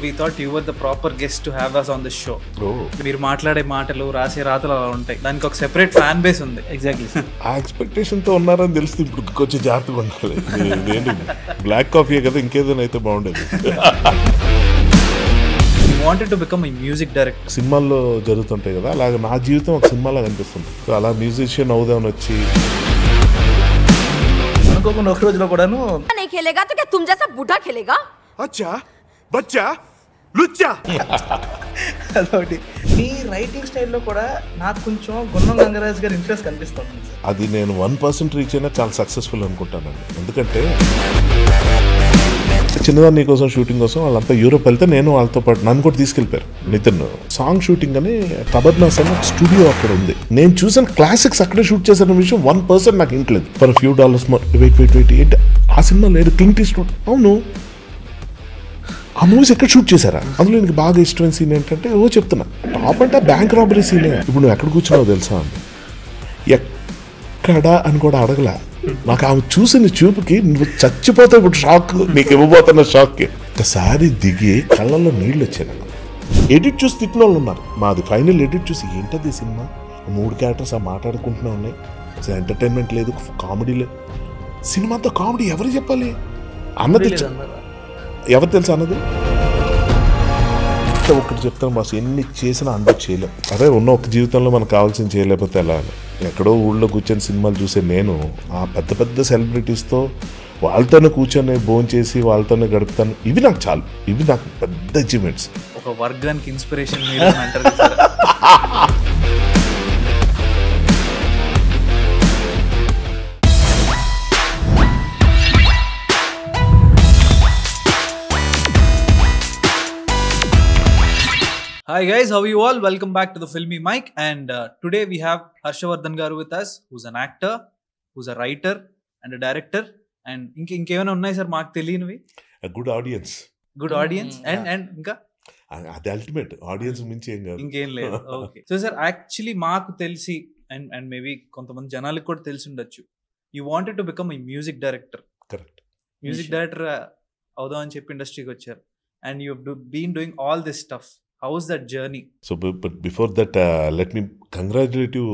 we thought you were the proper guest to have us on this show. మీరు మాట్లాడే మాటలు రాసే రాతలు అలా ఉంటాయి, దానికి ఒక సెపరేట్ ఫ్యాన్ బేస్ ఉంది. ఎగ్జాక్ట్లీ ఆ ఎక్స్పెక్టేషన్ తో ఉన్నారని తెలిసి ఇప్పుడు కొంచెం జాగ్రత్తగా ఉండాలి. ఏంటి బ్లాక్ కాఫీ కదా, ఇంకేదైనా అయితే బాగుండేది. You wanted to become a music director. సినిమాల్లో జరుగుతుంటాయి కదా, అలాగే నా జీవితం ఒక సినిమాలా కనిపిస్తుంది. అలా మ్యూజిషియన్ అవుదామని వచ్చి అనుకోకుండా ఒక రోజులో కూడాను అదొకటి. మీ రైటింగ్ స్టైల్లో కూడా నాకు కొంచెం గున్నం గంగరాజ్ గారి ఇన్ఫ్లుయెన్స్ కనిపిస్తుంది. అది నేను 1% రీచ్ అయినా చాలా సక్సెస్ఫుల్ అనుకుంటానండి. ఎందుకంటే చిన్నదాన్ని కోసం షూటింగ్ కోసం వాళ్ళంతా యూరోప్ వెళ్తే నేను వాళ్ళతో పాటు నన్ను కూడా తీసుకెళ్ళిపోయారు. నితిన్ సాంగ్ షూటింగ్ అని తబర్నాస్ అని ఒక స్టూడియో అక్కడ ఉంది. నేను చూసిన క్లాసిక్స్ అక్కడే షూట్ చేసిన విషయం 1% నాకు ఇంట్లేదు. ఫర్ ఫ్యూ డాలర్స్ వెయిట్ ఏంటి ఆ సినిమా లేదు, క్లింట్ ఈస్ట్వుడ్. అవును, ఆ మూవీస్ ఎక్కడ షూట్ చేశారా? అందులో నీకు బాగా ఇష్టమైన సీన్ ఏంటంటే చెప్తున్నా, టాప్ అంటే బ్యాంక్ రాబరీ సీనే. ఇప్పుడు నువ్వు ఎక్కడ కూర్చున్నావు తెలుసా అండి, ఎక్కడ అని కూడా అడగలా. నాకు ఆమె చూసిన చూపుకి నువ్వు చచ్చిపోతావు ఇప్పుడు, షాక్ నీకు ఇవ్వబోతున్న షాక్కి. ఒకసారి దిగి కళ్ళల్లో నీళ్ళు వచ్చాయి నాకు. ఎడిట్ చూసి తిట్టిన వాళ్ళు ఉన్నారు. మాది ఫైనల్ ఎడిట్ చూసి ఏంటది సినిమా, 3 క్యారెక్టర్స్ మాట్లాడుకుంటూనే ఉన్నాయి, అసలు ఎంటర్టైన్మెంట్ లేదు, కామెడీ లేదు. సినిమాతో కామెడీ ఎవరు చెప్పాలి అన్నది ఎవరు తెలుసు అన్నది. ఒకటి చెప్తాను బాస్, ఎన్ని చేసినా అందరూ చేయలేం. అదే ఉన్న ఒక జీవితంలో మనకు కావాల్సింది చేయలేకపోతే ఎలా అని ఎక్కడో ఊళ్ళో కూర్చొని సినిమాలు చూసే నేను ఆ పెద్ద పెద్ద సెలబ్రిటీస్తో వాళ్ళతోనే కూర్చొని భోజనం చేసి వాళ్ళతోనే గడుపుతాను. ఇవి నాకు చాలు, ఇవి నాకు పెద్ద అచీవ్మెంట్స్. ఒక వర్గానికి inspiration. Hi guys, how are you all? Welcome back to the Filmy Mic, and today we have Harshavardhan garu with us, who's an actor, who's a writer and a director, and ఇంకేమైనా ఉన్నాయి sir మాకు తెలియనివి? Good audience and ఇంకా అది ultimate audience మించి ఏం కాదు, ఇంకేం లేదు. ఓకే, సో సార్ యాక్చువల్లీ మాకు తెలిసి అండ్ మేబీ కొంతమంది జనాలకు కూడా తెలిసి ఉండొచ్చు, you wanted to become a music director. Correct, music director అవుదాం అని చెప్పి ఇండస్ట్రీకి వచ్చారు, and you been doing all this stuff. How was that journey? So, but before that, let me congratulate you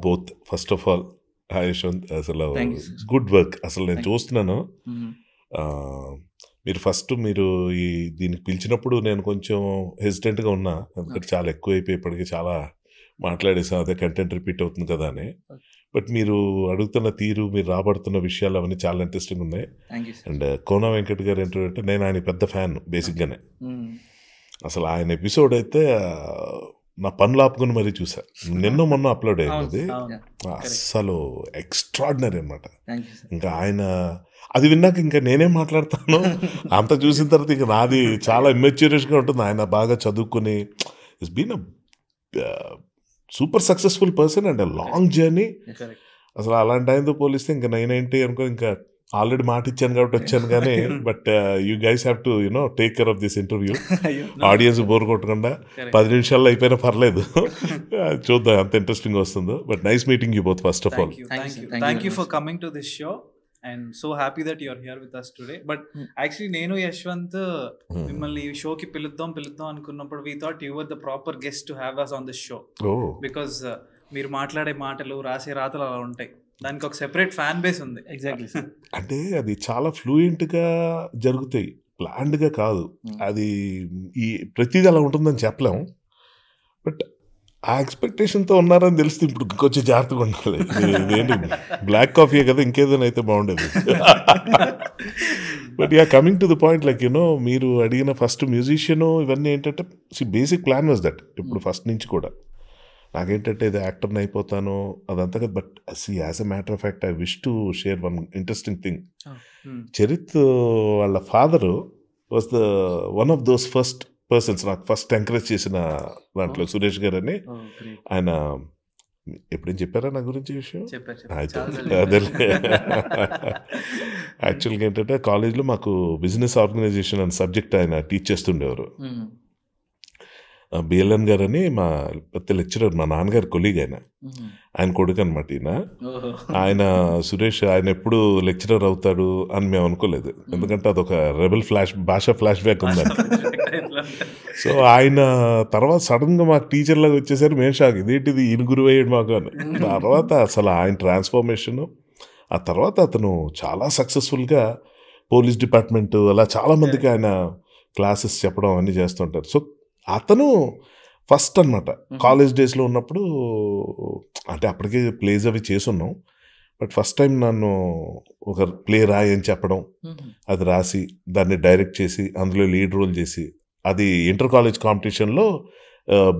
both. First of all, hi Yashwant, asala good work. అసలు నేను చూస్తున్నాను, మీరు first మీరు ఈ దీనికి పిలిచినప్పుడు నేను కొంచెం హెసిటెంట్గా ఉన్నా, ఎందుకంటే చాలా ఎక్కువ అయిపోయేప్పటికీ చాలా మాట్లాడేసాం, అదే కంటెంట్ రిపీట్ అవుతుంది కదా అని. బట్ మీరు అడుగుతున్న తీరు, మీరు రాబడుతున్న విషయాలు అవన్నీ చాలా ఇంట్రెస్టింగ్ ఉన్నాయి. అండ్ కోన వెంకట్ గారు ఏంటంటే నేను ఆయన పెద్ద ఫ్యాన్ బేసిక్గానే. అసలు ఆయన ఎపిసోడ్ అయితే నా పనులు ఆపుకుని మరీ చూసా, నిన్న మొన్న అప్లోడ్ అయింది. అసలు ఎక్స్ట్రాడినరీ అన్నమాట. ఇంకా ఆయన అది విన్నాక ఇంకా నేనేం మాట్లాడతాను, అంత చూసిన తర్వాత ఇంకా నాది చాలా ఇమ్మెచ్యూరిటీగా ఉంటుంది. ఆయన బాగా చదువుకుని it's been a super successful person and long journey. అసలు అలాంటి ఆయనతో పోలిస్తే ఇంకా 990 అనుకో, ఇంకా ఆల్రెడీ మాట ఇచ్చాను కాబట్టి వచ్చాను కానీ, but you guys have to you know take care of this interview. Audience bore కొట్టకుండా 10 నిమిషాల్లో అయిపోయినా పర్లేదు, చూద్దాం ఎంత ఇంట్రెస్టింగ్ వస్తుందో. But nice meeting you both first of all. Thank you for coming to this show and so happy that you're here with us today. But actually నేను యశ్వంత్ మిమ్మల్ని ఈ షోకి పిలుద్దాం అనుకున్నప్పుడు we thought you were the proper guest to have us on this show. Because మీరు మాట్లాడే మాటలు రాసే రాతలు అలా ఉంటాయి, దానికి ఒక సెపరేట్ ఫ్యాన్ బేస్ ఉంది. ఎగ్జాక్ట్లీ, అంటే అది చాలా ఫ్లూయెంట్గా జరుగుతాయి, ప్లాన్డ్గా కాదు. అది ఈ ప్రతిదీ అలా ఉంటుందని చెప్పలేము. బట్ ఆ ఎక్స్పెక్టేషన్తో ఉన్నారని తెలిస్తే ఇప్పుడు కొంచెం జాగ్రత్తగా ఉండాలి. ఏంటి బ్లాక్ కాఫీ కదా, ఇంకేదైనా అయితే బాగుండేది. But yeah, coming to the point, like you know మీరు అడిగిన ఫస్ట్ మ్యూజిషియన్ ఇవన్నీ ఏంటంటే బేసిక్ ప్లాన్ వాజ్ దట్. ఇప్పుడు ఫస్ట్ నుంచి కూడా నాకేంటంటే ఇది యాక్టర్ని అయిపోతాను అదంతా కదా. But as a matter of fact I wish to share one interesting thing. Charith వాళ్ళ father was the one of those first persons నాకు ఫస్ట్ ఎంకరేజ్ చేసిన దాంట్లో, సురేష్ గారు అని. ఆయన ఎప్పుడేం చెప్పారా నా గురించి విషయం? అదే యాక్చువల్గా ఏంటంటే కాలేజ్లో మాకు బిజినెస్ ఆర్గనైజేషన్ అనే సబ్జెక్ట్ ఆయన టీచ్ చేస్తుండేవారు. బిఎల్ఎన్ గారు అని మా పెద్ద లెక్చరర్, మా నాన్నగారు కొలీగ్ ఆయన కొడుకు అనమాట ఈయన. ఆయన సురేష్ ఆయన ఎప్పుడు లెక్చరర్ అవుతాడు అని మేము అనుకోలేదు, ఎందుకంటే అదొక రెబల్ భాషా ఫ్లాష్ బ్యాక్ ఉందని. సో ఆయన తర్వాత సడన్ గా మాకు టీచర్ లాగా వచ్చేసరి మేము షాక్, ఇదేంటిది ఈయన గురువు అయ్యాడు మాకు అని. తర్వాత అసలు ఆయన ట్రాన్స్ఫర్మేషన్, ఆ తర్వాత అతను చాలా సక్సెస్ఫుల్గా పోలీస్ డిపార్ట్మెంట్ అలా చాలా మందికి ఆయన క్లాసెస్ చెప్పడం అన్నీ చేస్తుంటారు. సో అతను ఫస్ట్ అనమాట కాలేజ్ డేస్లో ఉన్నప్పుడు, అంటే అప్పటికే ప్లేస్ అవి చేసున్నాం, బట్ ఫస్ట్ టైం నన్ను ఒక ప్లే రాయి అని చెప్పడం, అది రాసి దాన్ని డైరెక్ట్ చేసి అందులో లీడ్ రోల్ చేసి, అది ఇంటర్ కాలేజ్ కాంపిటీషన్లో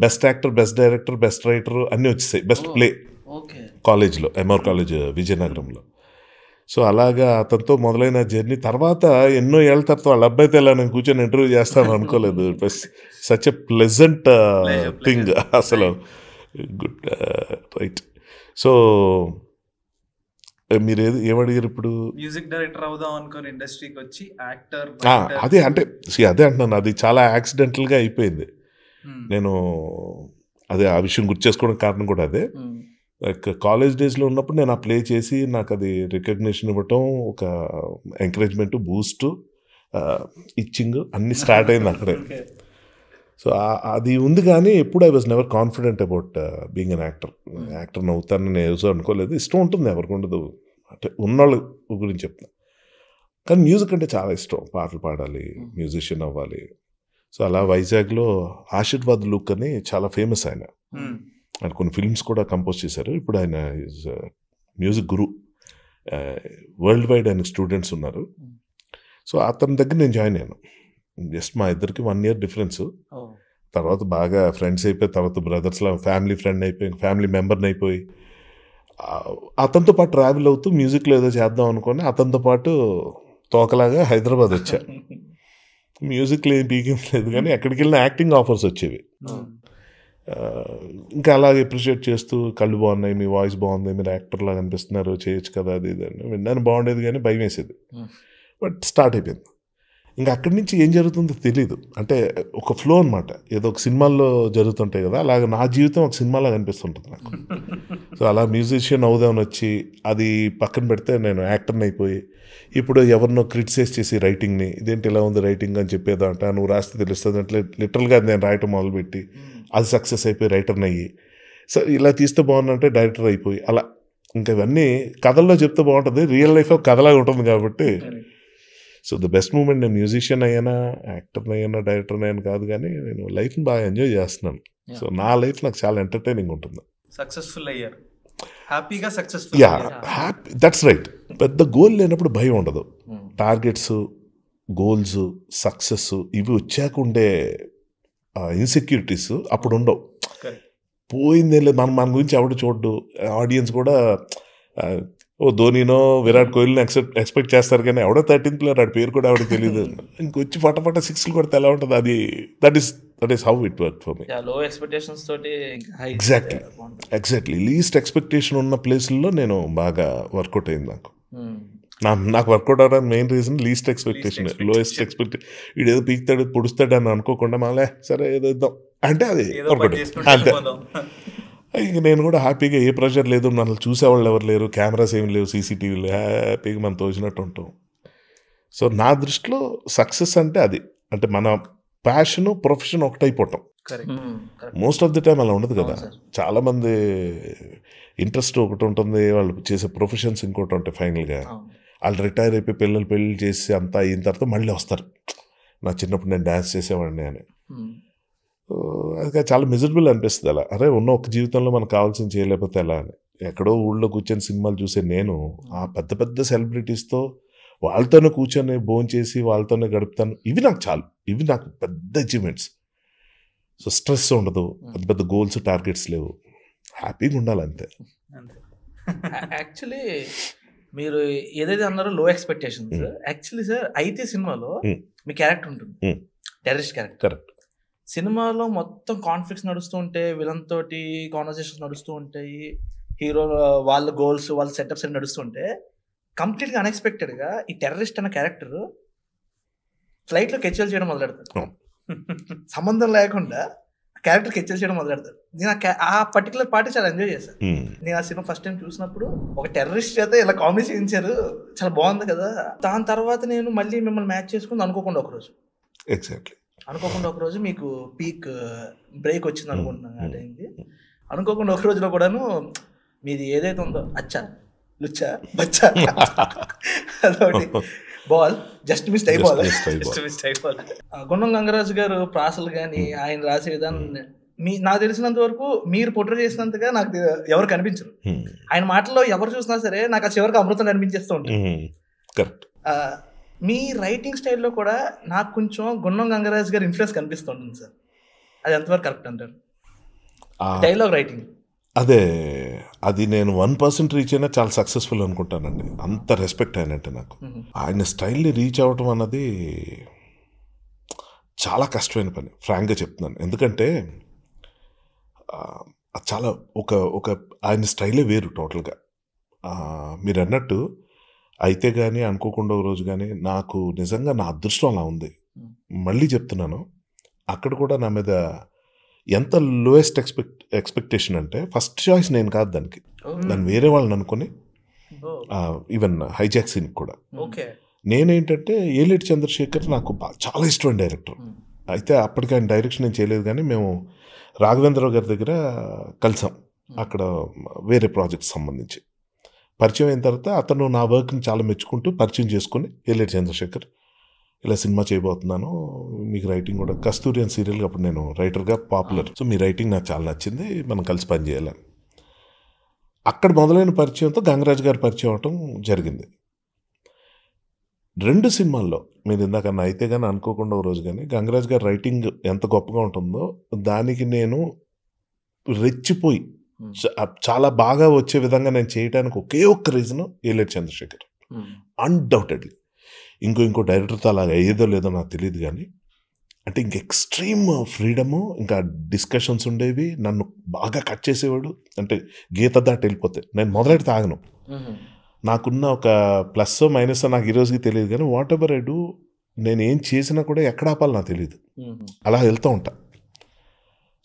best actor, best director, best writer అన్నీ వచ్చేసాయి, బెస్ట్ ప్లే కాలేజ్లో, ఎంఆర్ కాలేజ్ విజయనగరంలో. సో అలాగా అతనితో మొదలైన జర్నీ. తర్వాత ఎన్నో ఏళ్ళ తర్వాత వాళ్ళ అబ్బాయితో ఇలా నేను కూర్చొని ఇంటర్వ్యూ చేస్తాను అనుకోలేదు. It was such a pleasant thing అసలు. Good right. సో మీరు ఏమడిగారు ఇప్పుడు? మ్యూజిక్ డైరెక్టర్ అవుదాం అనుకుని ఇండస్ట్రీకి వచ్చి యాక్టర్. అదే అంటే అదే అంటున్నాను, అది చాలా యాక్సిడెంటల్గా అయిపోయింది. నేను అదే ఆ విషయం గుర్తు చేసుకోవడం కారణం కూడా అదే. లైక్ కాలేజ్ డేస్లో ఉన్నప్పుడు నేను ఆ ప్లే చేసి నాకు అది రికగ్నిషన్ ఇవ్వటం, ఒక ఎంకరేజ్మెంట్, బూస్ట్, ఇచ్చింగ్ అన్నీ స్టార్ట్ అయింది అక్కడే. సో అది ఉంది, కానీ ఎప్పుడు I was never confident about being an actor. యాక్టర్ని అవుతానని నేను అనుకోలేదు. ఇష్టం ఉంటుంది, ఎవరికి ఉండదు, అంటే ఉన్నవాళ్ళ గురించి చెప్తాను. కానీ మ్యూజిక్ అంటే చాలా ఇష్టం, పాటలు పాడాలి, మ్యూజిషియన్ అవ్వాలి. సో అలా వైజాగ్లో ఆశీర్వాద్ లుక్ అని చాలా ఫేమస్ ఆయన కొన్ని ఫిల్మ్స్ కూడా కంపోజ్ చేశారు. ఇప్పుడు ఆయన మ్యూజిక్ గురు, వరల్డ్ వైడ్ ఆయన స్టూడెంట్స్ ఉన్నారు. సో అతని దగ్గర నేను జాయిన్ అయ్యాను. జస్ట్ మా ఇద్దరికి 1 year డిఫరెన్స్. తర్వాత బాగా ఫ్రెండ్స్ అయిపోయి, తర్వాత బ్రదర్స్లా ఫ్యామిలీ ఫ్రెండ్ అయిపోయి, ఫ్యామిలీ మెంబర్ని అయిపోయి, అతనితో పాటు ట్రావెల్ అవుతూ మ్యూజిక్లో ఏదో చేద్దాం అనుకుని అతనితో పాటు తోకలాగా హైదరాబాద్ వచ్చా. మ్యూజిక్లో ఏం పీకింగ్ లేదు, కానీ ఎక్కడికి వెళ్ళినా యాక్టింగ్ ఆఫర్స్ వచ్చేవి. ఇంకా అలాగే అప్రిషియేట్ చేస్తూ, కళ్ళు బాగున్నాయి, మీ వాయిస్ బాగుంది, మీరు యాక్టర్ లాగా అనిపిస్తున్నారు, చేయొచ్చు కదా, అది ఇది అని విన్నాను. బాగుండేది, కానీ భయం వేసేది. బట్ స్టార్ట్ అయిపోయింది. ఇంకా అక్కడి నుంచి ఏం జరుగుతుందో తెలియదు, అంటే ఒక ఫ్లో అనమాట. ఏదో ఒక సినిమాల్లో జరుగుతుంటాయి కదా, అలాగే నా జీవితం ఒక సినిమాలాగా అనిపిస్తుంటుంది నాకు. సో అలా మ్యూజిషియన్ అవుదామని వచ్చి అది పక్కన పెడితే నేను యాక్టర్ని అయిపోయి, ఇప్పుడు ఎవరినో క్రిటిసైజ్ చేసి రైటింగ్ని, ఇదేంటి ఇలా ఉంది రైటింగ్ అని చెప్పేదంట, నువ్వు రాస్తే తెలుస్తుంది అంటే లిటరల్గా నేను రాయటం మొదలుపెట్టి అది సక్సెస్ అయిపోయి రైటర్ని అయ్యి, సో ఇలా తీస్తే బాగుందంటే డైరెక్టర్ అయిపోయి, అలా ఇంకా ఇవన్నీ కథల్లో చెప్తే బాగుంటుంది, రియల్ లైఫ్లో కథలాగా ఉంటుంది కాబట్టి. సో ద బెస్ట్ మూమెంట్, నేను మ్యూజిషియన్ అయ్యానా, యాక్టర్ని అయ్యానా, డైరెక్టర్ని అయ్యాను కాదు, కానీ నేను లైఫ్ని బాగా ఎంజాయ్ చేస్తున్నాను. సో నా లైఫ్ నాకు చాలా ఎంటర్టైనింగ్ ఉంటుంది. సక్సెస్ఫుల్ అయ్యారు, హ్యాపీగా successful. Yeah, happy, that's right. పెద్ద గోల్ లేనప్పుడు భయం ఉండదు. టార్గెట్స్, గోల్స్, సక్సెస్ ఇవి వచ్చాక ఉండే ఇన్సెక్యూరిటీస్ అప్పుడు ఉండవు. పోయిందే లేదు, మన గురించి ఎవడు చూడ్డు, ఆడియన్స్ కూడా ఓ ధోనినో విరాట్ కోహ్లీని ఎక్స్పెక్ట్ చేస్తారు, కానీ ఎవడో 13th ప్లేయర్, వాడి పేరు కూడా ఎవరికి తెలియదు. ఇంకొచ్చి పటపట 6లు కొడితే ఎలా ఉంటుంది, అది that is how it work for me. Exactly least expectation ఉన్న ప్లేస్లో నేను బాగా వర్కౌట్ అయింది. నాకు వర్కౌట్ అవడానికి main reason least expectation, lowest expectation. వీడు ఏదో పీకుతాడు, పొడుస్తాడు అని అనుకోకుండా మళ్ళీ సరే ఏదో ఇద్దాం అంటే అది వర్కౌట్ అంతే. ఇంక నేను కూడా హ్యాపీగా, ఏ ప్రెషర్ లేదు, నన్ను చూసేవాళ్ళు ఎవరు లేరు, కెమెరాస్ ఏమి లేవు, సీసీటీవీలు, హ్యాపీగా మనం తోచినట్టు ఉంటాం. సో నా దృష్టిలో సక్సెస్ అంటే అది, అంటే మన ప్యాషన్, ప్రొఫెషన్ ఒకటైపోవటం. మోస్ట్ ఆఫ్ ది టైం అలా ఉండదు కదా. చాలామంది ఇంట్రెస్ట్ ఒకటి ఉంటుంది, వాళ్ళు చేసే ప్రొఫెషన్స్ ఇంకోటి ఉంటాయి. ఫైనల్గా వాళ్ళు రిటైర్ అయిపోయి పిల్లలు పెళ్ళి చేసి అంతా అయిన తర్వాత మళ్ళీ వస్తారు, నా చిన్నప్పుడు నేను డ్యాన్స్ చేసేవాడిని అని. అది చాలా మిజరబుల్ అనిపిస్తుంది. అలా అరే ఉన్న ఒక జీవితంలో మనకు కావాల్సింది చేయలేకపోతే ఎలా అని. ఎక్కడో ఊళ్ళో కూర్చొని సినిమాలు చూసే నేను ఆ పెద్ద పెద్ద సెలబ్రిటీస్తో వాళ్ళతోనే కూర్చొని భోంచేసి వాళ్ళతోనే గడుపుతాను. ఇవి నాకు చాలు, ఇవి నాకు పెద్ద అచీవ్మెంట్స్. సో స్ట్రెస్ ఉండదు, పెద్ద పెద్ద గోల్స్, టార్గెట్స్ లేవు, హ్యాపీగా ఉండాలి అంతే. యాక్చువల్లీ మీరు ఏదైతే అన్నారో లో ఎక్స్పెక్టేషన్స్, యాక్చువల్లీ సార్ అయితే సినిమాలో మీ క్యారెక్టర్ ఉంటుంది, టెర్రరిస్ట్ క్యారెక్టర్. కరెక్ట్. సినిమాలో మొత్తం కాన్ఫ్లిక్ట్స్ నడుస్తూ ఉంటాయి, విలన్ తోటి కాన్వర్సేషన్స్ నడుస్తూ ఉంటాయి, హీరో వాళ్ళ గోల్స్, వాళ్ళ సెటప్స్ అని నడుస్తుంటే, కంప్లీట్గా అన్ఎక్స్పెక్టెడ్గా ఈ టెర్రరిస్ట్ అన్న క్యారెక్టర్ ఫ్లైట్లో కెచ్యూల్ చేయడం మొదలెడతారు. సంబంధం లేకుండా క్యారెక్టర్ కెచ్చల్ చేయడం మొదలెడతారు. నేను ఆ పర్టికులర్ పార్టీ చాలా ఎంజాయ్ చేశాను. నేను ఆ సినిమా ఫస్ట్ టైం చూసినప్పుడు ఒక టెర్రరిస్ట్ చేత ఇలా కామెడీ చేయించారు, చాలా బాగుంది కదా. దాని తర్వాత నేను మళ్ళీ మిమ్మల్ని మ్యాచ్ చేసుకుని అనుకోకుండా ఒకరోజు మీకు పీక్ బ్రేక్ వచ్చింది అనుకుంటున్నాను. ఆ టైంకి అనుకోకుండా ఒక రోజులో కూడాను మీది ఏదైతే ఉందో అచ్చా లుచ్చా బచ్చా అదొకటి బాల్ జస్ట్ మిస్ అయిపోవాలి. గుండం గంగరాజు గారు ప్రాసలు కానీ ఆయన రాసే విధానం నాకు తెలిసినంత వరకు మీరు పోట్రే చేసినంతగా నాకు ఎవరు కనిపించరు. ఆయన మాటల్లో ఎవరు చూసినా సరే నాకు ఆ చివరికి అమృతం కనిపించేస్తూ ఉంటుంది. మీ రైటింగ్ స్టైల్లో కూడా నాకు కొంచెం గుండం గంగరాజు గారి ఇన్ఫ్లుయెన్స్ కనిపిస్తుంటుంది సార్. అది ఎంతవరకు కరెక్ట్ అంటారు? డైలాగ్ రైటింగ్ అది నేను 1% రీచ్ అయినా చాలా సక్సెస్ఫుల్ అనుకుంటానండి. అంత రెస్పెక్ట్ అయినట్టే నాకు. ఆయన స్టైల్ని రీచ్ అవ్వటం అన్నది చాలా కష్టమైన పని, ఫ్రాంక్గా చెప్తున్నాను. ఎందుకంటే చాలా ఒక ఆయన స్టైలే వేరు టోటల్గా. మీరు అన్నట్టు అయితే కానీ అనుకోకుండా ఒక రోజు కానీ నాకు నిజంగా నా అదృష్టం అలా ఉంది. మళ్ళీ చెప్తున్నాను, అక్కడ కూడా నా మీద ఎంత లోయెస్ట్ ఎక్స్పెక్టేషన్ అంటే ఫస్ట్ చాయిస్ నేను కాదు దానికి, దాన్ని వేరే వాళ్ళని అనుకుని ఈవెన్ హైజాక్ సీన్ కూడా నేనేంటంటే ఏలేటి చంద్రశేఖర్ నాకు చాలా ఇష్టమైన డైరెక్టర్. అయితే అప్పటికి ఆయన డైరెక్షన్ నేను చేయలేదు, కానీ మేము రాఘవేంద్రరావు గారి దగ్గర కలిసాం అక్కడ వేరే ప్రాజెక్ట్ సంబంధించి. పరిచయం అయిన తర్వాత అతను నా వర్క్ని చాలా మెచ్చుకుంటూ పరిచయం చేసుకుని ఏలేటి చంద్రశేఖర్ ఇలా సినిమా చేయబోతున్నాను, మీకు రైటింగ్ కూడా కస్తూరియన్ సీరియల్గా అప్పుడు నేను రైటర్గా పాపులర్, సో మీ రైటింగ్ నాకు చాలా నచ్చింది, మనం కలిసి పని చేయాలని. అక్కడ మొదలైన పరిచయంతో గంగరాజు గారి పరిచయం అవటం జరిగింది. 2 సినిమాల్లో మీరు ఇందాక అయితే కానీ అనుకోకుండా ఒక రోజు కానీ గంగరాజు గారి రైటింగ్ ఎంత గొప్పగా ఉంటుందో దానికి నేను రెచ్చిపోయి చాలా బాగా వచ్చే విధంగా నేను చేయడానికి ఒకే ఒక్క రీజను ఏలేటి చంద్రశేఖర్. అన్డౌటెడ్లీ ఇంకో డైరెక్టర్తో అలాగా అయ్యేదో లేదో నాకు తెలియదు, కానీ అంటే ఇంక ఎక్స్ట్రీమ్ ఫ్రీడము, ఇంకా డిస్కషన్స్ ఉండేవి, నన్ను బాగా కట్ చేసేవాడు. అంటే గీత దాటి వెళ్ళిపోతే నేను మొదలెడితే ఆగను. నాకున్న ఒక ప్లస్ మైనస్ నాకు ఈరోజుకి తెలియదు, కానీ వాట్ ఎవర్ ఐ డూ నేను ఏం చేసినా కూడా ఎక్కడ ఆపాలి నాకు తెలియదు, అలా వెళ్తూ ఉంటా.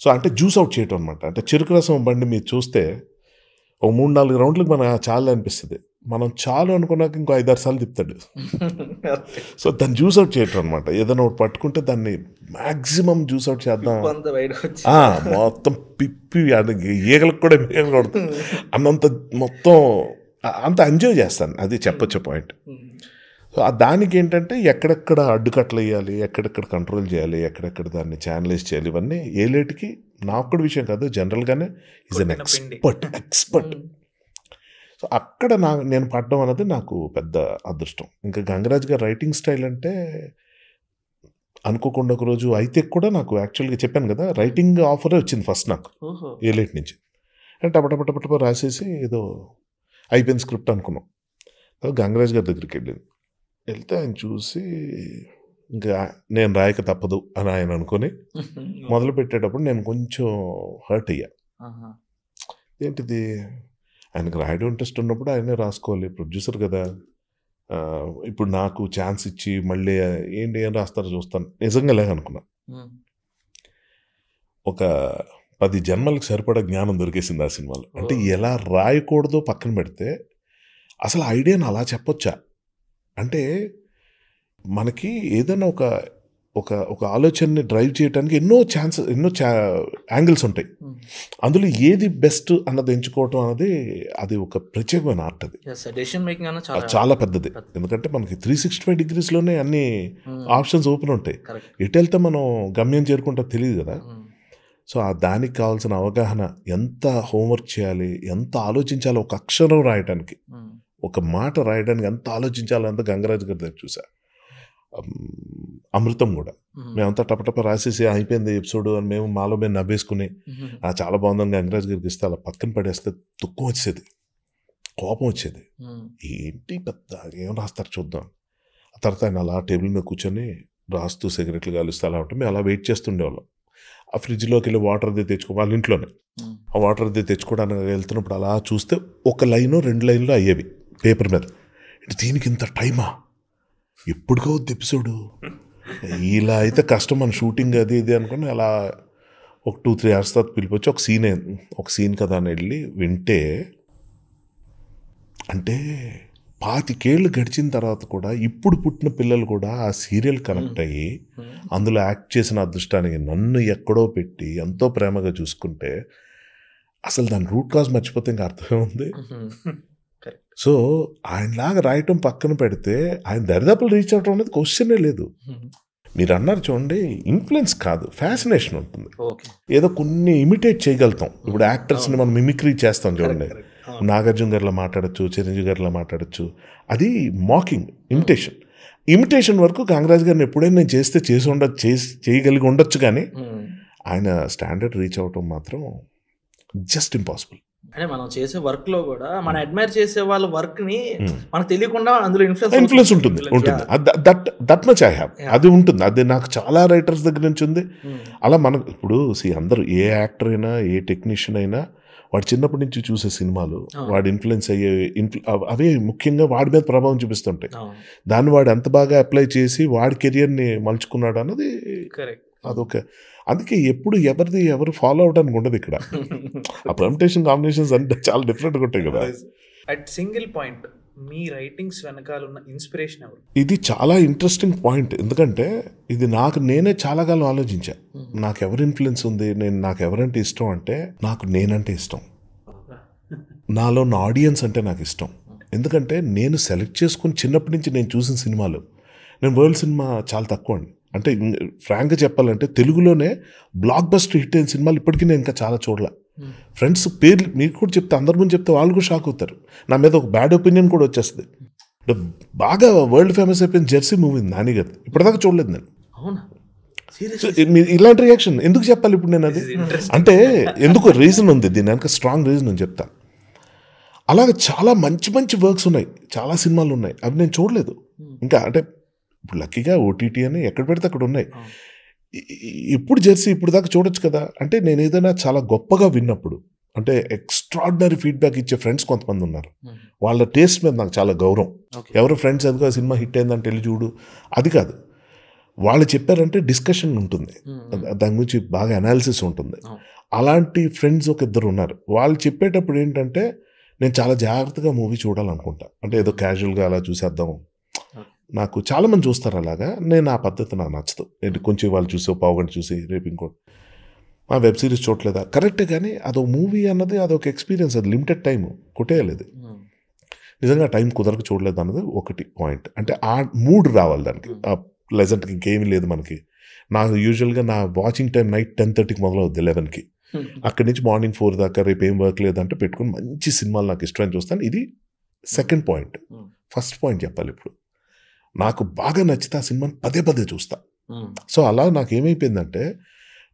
సో అంటే జ్యూస్ అవుట్ చేయటం అనమాట. అంటే చెరుకు రసం బండి మీరు చూస్తే ఒక 3-4 రౌండ్లకు మనం చాలా అనిపిస్తుంది, మనం చాలు అనుకున్నాక ఇంకో 5-6 సార్లు తిప్పుతాడు. సో దాన్ని జ్యూస్ అవుట్ చేయటం అనమాట. ఏదైనా ఒకటి పట్టుకుంటే దాన్ని మ్యాక్సిమం జ్యూస్ అవుట్ చేద్దాం, మొత్తం పిప్పి ఈగలకు కూడా మేగకూడదు అన్నంత మొత్తం అంత ఎంజాయ్ చేస్తాను, అది చెప్పొచ్చే పాయింట్. సో దానికి ఏంటంటే ఎక్కడెక్కడ అడ్డుకట్లు వేయాలి, ఎక్కడెక్కడ కంట్రోల్ చేయాలి, ఎక్కడెక్కడ దాన్ని ఛానలైజ్ చేయాలి, ఇవన్నీ ఏలేటికి నా ఒక్కడి విషయం కాదు, జనరల్గానే ఈజ్ అన్ ఎక్స్పర్ట్. సో అక్కడ నేను పడడం అనేది నాకు పెద్ద అదృష్టం. ఇంకా గంగరాజు గారి రైటింగ్ స్టైల్ అంటే అనుకోకుండా ఒక రోజు అయితే కూడా నాకు యాక్చువల్గా చెప్పాను కదా, రైటింగ్ ఆఫరే వచ్చింది ఫస్ట్ నాకు ఏలేటి నుంచి. అంటే టపటపటపట రాసేసి ఏదో అయిపోయింది స్క్రిప్ట్ అనుకున్నాం. గంగరాజు గారి దగ్గరికి వెళ్తే ఆయన చూసి ఇంకా నేను రాయక తప్పదు అని ఆయన అనుకొని మొదలు పెట్టేటప్పుడు నేను కొంచెం హర్ట్ అయ్యా. ఏంటిది, ఆయనకు రాయడం ఇంట్రెస్ట్ ఉన్నప్పుడు ఆయనే రాసుకోవాలి, ప్రొడ్యూసర్ కదా. ఇప్పుడు నాకు ఛాన్స్ ఇచ్చి మళ్ళీ ఏంటి ఏం రాస్తారో చూస్తాను, నిజంగా లేదనుకున్నా. ఒక 10 జన్మలకు సరిపడా జ్ఞానం దొరికేసింది ఆ సినిమాలో. అంటే ఎలా రాయకూడదో పక్కన పెడితే అసలు ఐడియాను అలా చెప్పొచ్చా అంటే, మనకి ఏదైనా ఒక ఆలోచనని డ్రైవ్ చేయడానికి ఎన్నో యాంగిల్స్ ఉంటాయి. అందులో ఏది బెస్ట్ అన్నది ఎంచుకోవటం అనేది అది ఒక ప్రత్యేకమైన ఆర్ట్. అది చాలా పెద్దది, ఎందుకంటే మనకి 365 degreesలోనే అన్ని ఆప్షన్స్ ఓపెన్ ఉంటాయి. ఎటు వెళ్తే మనం గమ్యం చేరుకుంటా తెలియదు కదా. సో దానికి కావాల్సిన అవగాహన, ఎంత హోంవర్క్ చేయాలి, ఎంత ఆలోచించాలో, ఒక అక్షరం రాయడానికి, ఒక మాట రాయడానికి ఎంత ఆలోచించాలో అంత గంగరాజు గారి దగ్గర చూసా. అమృతం కూడా మేమంతా టపటప రాసేసి అయిపోయింది ఎపిసోడ్ అని మేము మాలో మేము నవ్వేసుకుని చాలా బాగుందని గంగరాజు గారికి ఇస్తే అలా పక్కన పడేస్తే దుఃఖం వచ్చేది, కోపం వచ్చేది. ఏంటి పెద్ద ఏం రాస్తారు చూద్దాం. ఆ తర్వాత ఆయన అలా టేబుల్ మీద కూర్చొని రాస్తూ సిగరెట్లు కాలుస్తూ అలా ఉంటే మేము అలా వెయిట్ చేస్తుండేవాళ్ళం. ఆ ఫ్రిడ్జ్లోకి వెళ్ళి వాటర్ అది వాళ్ళ ఇంట్లోనే ఆ వాటర్ అది తెచ్చుకోవడానికి వెళ్తున్నప్పుడు అలా చూస్తే 1 లైను 2 లైన్లు అయ్యేవి పేపర్ మీద. దీనికి ఇంత టైమా, ఎప్పుడుగా వద్దు ఎపిసోడు, ఇలా అయితే కష్టం మన షూటింగ్ అది ఇది అనుకుని అలా ఒక 2-3 hours తర్వాత పిలిపొచ్చి ఒక సీన్ కదా అని వెళ్ళి వింటే, అంటే 25 ఏళ్ళు గడిచిన తర్వాత కూడా ఇప్పుడు పుట్టిన పిల్లలు కూడా ఆ సీరియల్ కనెక్ట్ అయ్యి అందులో యాక్ట్ చేసిన అదృష్టానికి నన్ను ఎక్కడో పెట్టి ఎంతో ప్రేమగా చూసుకుంటే అసలు దాని రూట్ కాజ్ మర్చిపోతే ఇంకా అర్థమే ఉంది. సో ఆయనలాగా రాయటం పక్కన పెడితే ఆయన దరిదాపులు రీచ్ అవటం అనేది క్వశ్చనే లేదు. మీరు అన్నారు చూడండి, ఇన్ఫ్లుయెన్స్ కాదు, ఫ్యాసినేషన్ ఉంటుంది. ఏదో కొన్ని ఇమిటేట్ చేయగలుగుతాం. ఇప్పుడు యాక్టర్స్ని మనం మిమిక్రీ చేస్తాం చూడండి, నాగార్జున గారిలో మాట్లాడచ్చు, చిరంజీవి గారిలో మాట్లాడచ్చు, అది మాకింగ్, ఇమిటేషన్ వరకు కాంగ్రెస్ గారిని ఎప్పుడైనా నేను చేస్తే చేయగలిగి ఉండొచ్చు, కానీ ఆయన స్టాండర్డ్ రీచ్ అవటం మాత్రం జస్ట్ ఇంపాసిబుల్. అంటే మనం చేసే వర్క్ లో కూడా మనం అడ్మైర్ చేసే వాళ్ళ వర్క్ ని మనకు తెలియకుండా అందులో ఇన్ఫ్లుయెన్స్ ఉంటుంది. దట్ మచ్ ఐ హ్యావ్, అది ఉంటుంది. అది నాకు చాలా రైటర్స్ దగ్గర నుంచి ఉంది. అలా మనం ఇప్పుడు అందరూ ఏ యాక్టర్ అయినా ఏ టెక్నీషియన్ అయినా వాడు చిన్నప్పటి నుంచి చూసే సినిమాలు, వాడు ఇన్ఫ్లుయెన్స్ అయ్యే అవే ముఖ్యంగా వాడి మీద ప్రభావం చూపిస్తుంటాయి. దాన్ని వాడు ఎంత బాగా అప్లై చేసి వాడి కెరియర్ని మలుచుకున్నాడు అన్నది అదొక. అందుకే ఎవరు ఫాలో అవడానికి ఉండదు ఇక్కడ. ఆ పర్మిటేషన్ కాంబినేషన్స్ అంటే చాలా డిఫరెంట్గా ఉంటాయి కదా. At single point me writings వెనకాల ఉన్న ఇన్స్పిరేషన్ ఎవరు? ఇది చాలా ఇంట్రెస్టింగ్ పాయింట్. ఎందుకంటే ఇది నేనే చాలా కాలం ఆలోచించా. నాకు ఎవరు ఇన్ఫ్లుయెన్స్ ఉంది, నాకు ఎవరంటే ఇష్టం అంటే నాకు నేనంటే ఇష్టం, నాలో ఉన్న ఆడియన్స్ అంటే నాకు ఇష్టం. ఎందుకంటే నేను సెలెక్ట్ చేసుకుని చిన్నప్పటి నుంచి నేను చూసిన సినిమాలు, నేను వరల్డ్ సినిమా చాలా తక్కువ అండి. అంటే ఫ్రాంక్గా చెప్పాలంటే తెలుగులోనే బ్లాక్ బస్టర్ హిట్ అయిన సినిమాలు ఇప్పటికీ నేను ఇంకా చాలా చూడలే. ఫ్రెండ్స్ పేర్లు మీకు కూడా చెప్తే, అందరి ముందు చెప్తే వాళ్ళు కూడా షాక్ అవుతారు. నా మీద ఒక బ్యాడ్ ఒపీనియన్ కూడా వచ్చేస్తుంది. బాగా వరల్డ్ ఫేమస్ అయిపోయిన జెర్సీ మూవీ నాని గారి, ఇప్పటిదాకా చూడలేదు నేను. ఇలాంటి రియాక్షన్ ఎందుకు చెప్పాలి ఇప్పుడు నేను? అది అంటే ఎందుకు రీజన్ ఉంది, దీని వెనక స్ట్రాంగ్ రీజన్ అని చెప్తాను. అలాగే చాలా మంచి మంచి వర్క్స్ ఉన్నాయి, చాలా సినిమాలు ఉన్నాయి, అవి నేను చూడలేదు ఇంకా. అంటే ఇప్పుడు లక్కీగా ఓటీటీ అని ఎక్కడ పెడితే అక్కడ ఉన్నాయి. ఇప్పుడు జెర్సీ ఇప్పుడు దాకా చూడొచ్చు కదా. అంటే నేను ఏదైనా చాలా గొప్పగా విన్నప్పుడు, అంటే ఎక్స్ట్రాడినరీ ఫీడ్బ్యాక్ ఇచ్చే ఫ్రెండ్స్ కొంతమంది ఉన్నారు, వాళ్ళ టేస్ట్ మీద నాకు చాలా గౌరవం. ఎవరు ఫ్రెండ్స్ అదిగా సినిమా హిట్ అయిందంటే వెళ్ళి చూడు, అది కాదు. వాళ్ళు చెప్పారంటే డిస్కషన్ ఉంటుంది, దాని గురించి బాగా అనాలిసిస్ ఉంటుంది. అలాంటి ఫ్రెండ్స్ ఒక ఇద్దరు ఉన్నారు. వాళ్ళు చెప్పేటప్పుడు ఏంటంటే నేను చాలా జాగ్రత్తగా మూవీ చూడాలనుకుంటా. అంటే ఏదో క్యాజువల్గా అలా చూసేద్దాం, నాకు చాలామంది చూస్తారు అలాగా. నేను ఆ పద్ధతి నాకు నచ్చదు. ఏంటి కొంచెం వాళ్ళు చూసి పావుగంట చూసి రేపు ఇంకోటి ఆ వెబ్ సిరీస్ చూడలేదా, కరెక్టే, కానీ అదొక మూవీ అన్నది అదొక ఎక్స్పీరియన్స్, అది లిమిటెడ్ టైం కొట్టేయలేదు. నిజంగా టైం కుదరక చూడలేదు అన్నది ఒకటి పాయింట్. అంటే ఆ మూడ్ రావాలి దానికి, ఆ ప్లెజెంట్కి ఇంకేమీ లేదు మనకి. నాకు యూజువల్గా నా వాచింగ్ టైం నైట్ 10:30కి మొదలవుద్ది, 11కి. అక్కడి నుంచి మార్నింగ్ 4 దాకా రేపు ఏం వర్క్ లేదంటే పెట్టుకుని మంచి సినిమాలు నాకు ఇష్టమైన చూస్తాను. ఇది సెకండ్ పాయింట్. ఫస్ట్ పాయింట్ చెప్పాలి ఇప్పుడు, నాకు బాగా నచ్చితే ఆ సినిమాని పదే పదే చూస్తా. సో అలా నాకు ఏమైపోయిందంటే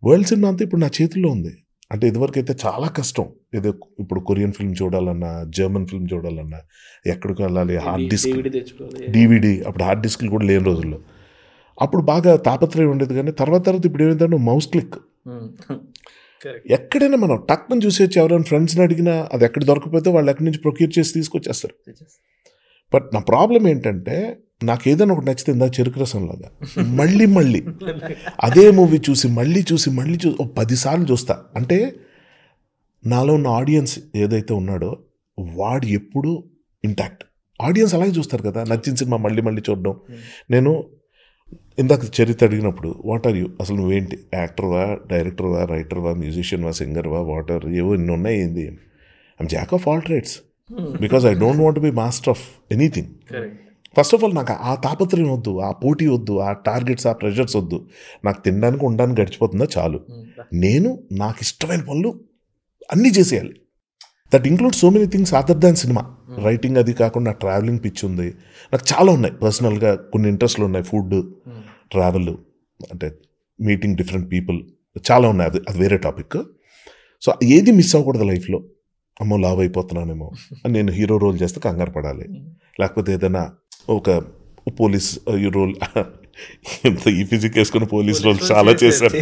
వరల్డ్ సినిమా అంతా ఇప్పుడు నా చేతుల్లో ఉంది. అంటే ఇదివరకు అయితే చాలా కష్టం, ఏదో ఇప్పుడు కొరియన్ ఫిల్మ్ చూడాలన్నా, జర్మన్ ఫిల్మ్ చూడాలన్నా ఎక్కడికి వెళ్ళాలి, హార్డ్ డిస్క్, DVD, అప్పుడు హార్డ్ డిస్క్లు కూడా లేని రోజుల్లో. అప్పుడు బాగా తాపత్రయం ఉండేది. కానీ తర్వాత ఇప్పుడు ఏమైందంటే మౌస్ క్లిక్, ఎక్కడైనా మనం టక్ని చూసేసి ఎవరైనా ఫ్రెండ్స్ని అడిగినా అది ఎక్కడ దొరకపోతే వాళ్ళు ఎక్కడి నుంచి ప్రొక్యూర్ చేసి తీసుకొచ్చేస్తారు. బట్ నా ప్రాబ్లం ఏంటంటే నాకు ఏదైనా ఒకటి నచ్చితే ఇందాక చెరుకు రసం లాగా మళ్ళీ అదే మూవీ చూసి మళ్ళీ 10 సార్లు చూస్తా. అంటే నాలో ఉన్న ఆడియన్స్ ఏదైతే ఉన్నాడో వాడు ఎప్పుడు ఇంటాక్ట్. ఆడియన్స్ అలాగే చూస్తారు కదా, నచ్చిన సినిమా మళ్ళీ చూడడం. నేను ఇందాక చరిత్ర అడిగినప్పుడు వాట్ ఆర్ యూ, అసలు నువ్వేంటి, యాక్టర్వా, డైరెక్టర్వా, రైటర్వా, మ్యూజిషియన్వా, సింగర్వా, వాటర్ ఏవో ఇన్ని ఉన్నాయి, ఏంది, I'm Jack of all trades because I don't want be master of anything. First of all నాకు ఆ తాపత్రయం వద్దు, ఆ పోటీ వద్దు, ఆ టార్గెట్స్, ఆ ప్రెషర్స్ వద్దు. నాకు తినడానికి ఉండడానికి గడిచిపోతుందా చాలు. నేను నాకు ఇష్టమైన పనులు అన్నీ చేసేయాలి. That include so many things other than cinema. Writing అది కాకుండా ట్రావెలింగ్ పిచ్ ఉంది, నాకు చాలా ఉన్నాయి. పర్సనల్గా కొన్ని ఇంట్రెస్ట్లు ఉన్నాయి, ఫుడ్, ట్రావెల్, అంటే మీటింగ్ డిఫరెంట్ పీపుల్, చాలా ఉన్నాయి. అది వేరే టాపిక్. సో ఏది మిస్ అవ్వకూడదు లైఫ్లో. అమ్మో లావ్ అయిపోతున్నానేమో అని నేను హీరో రోల్ చేస్తే కంగారు పడాలి, లేకపోతే ఏదైనా ఒక పోలీస్ రోల్, ఎంత ఈ ఫిజిక్ వేసుకుని పోలీస్ రోల్స్ చాలా చేశారు.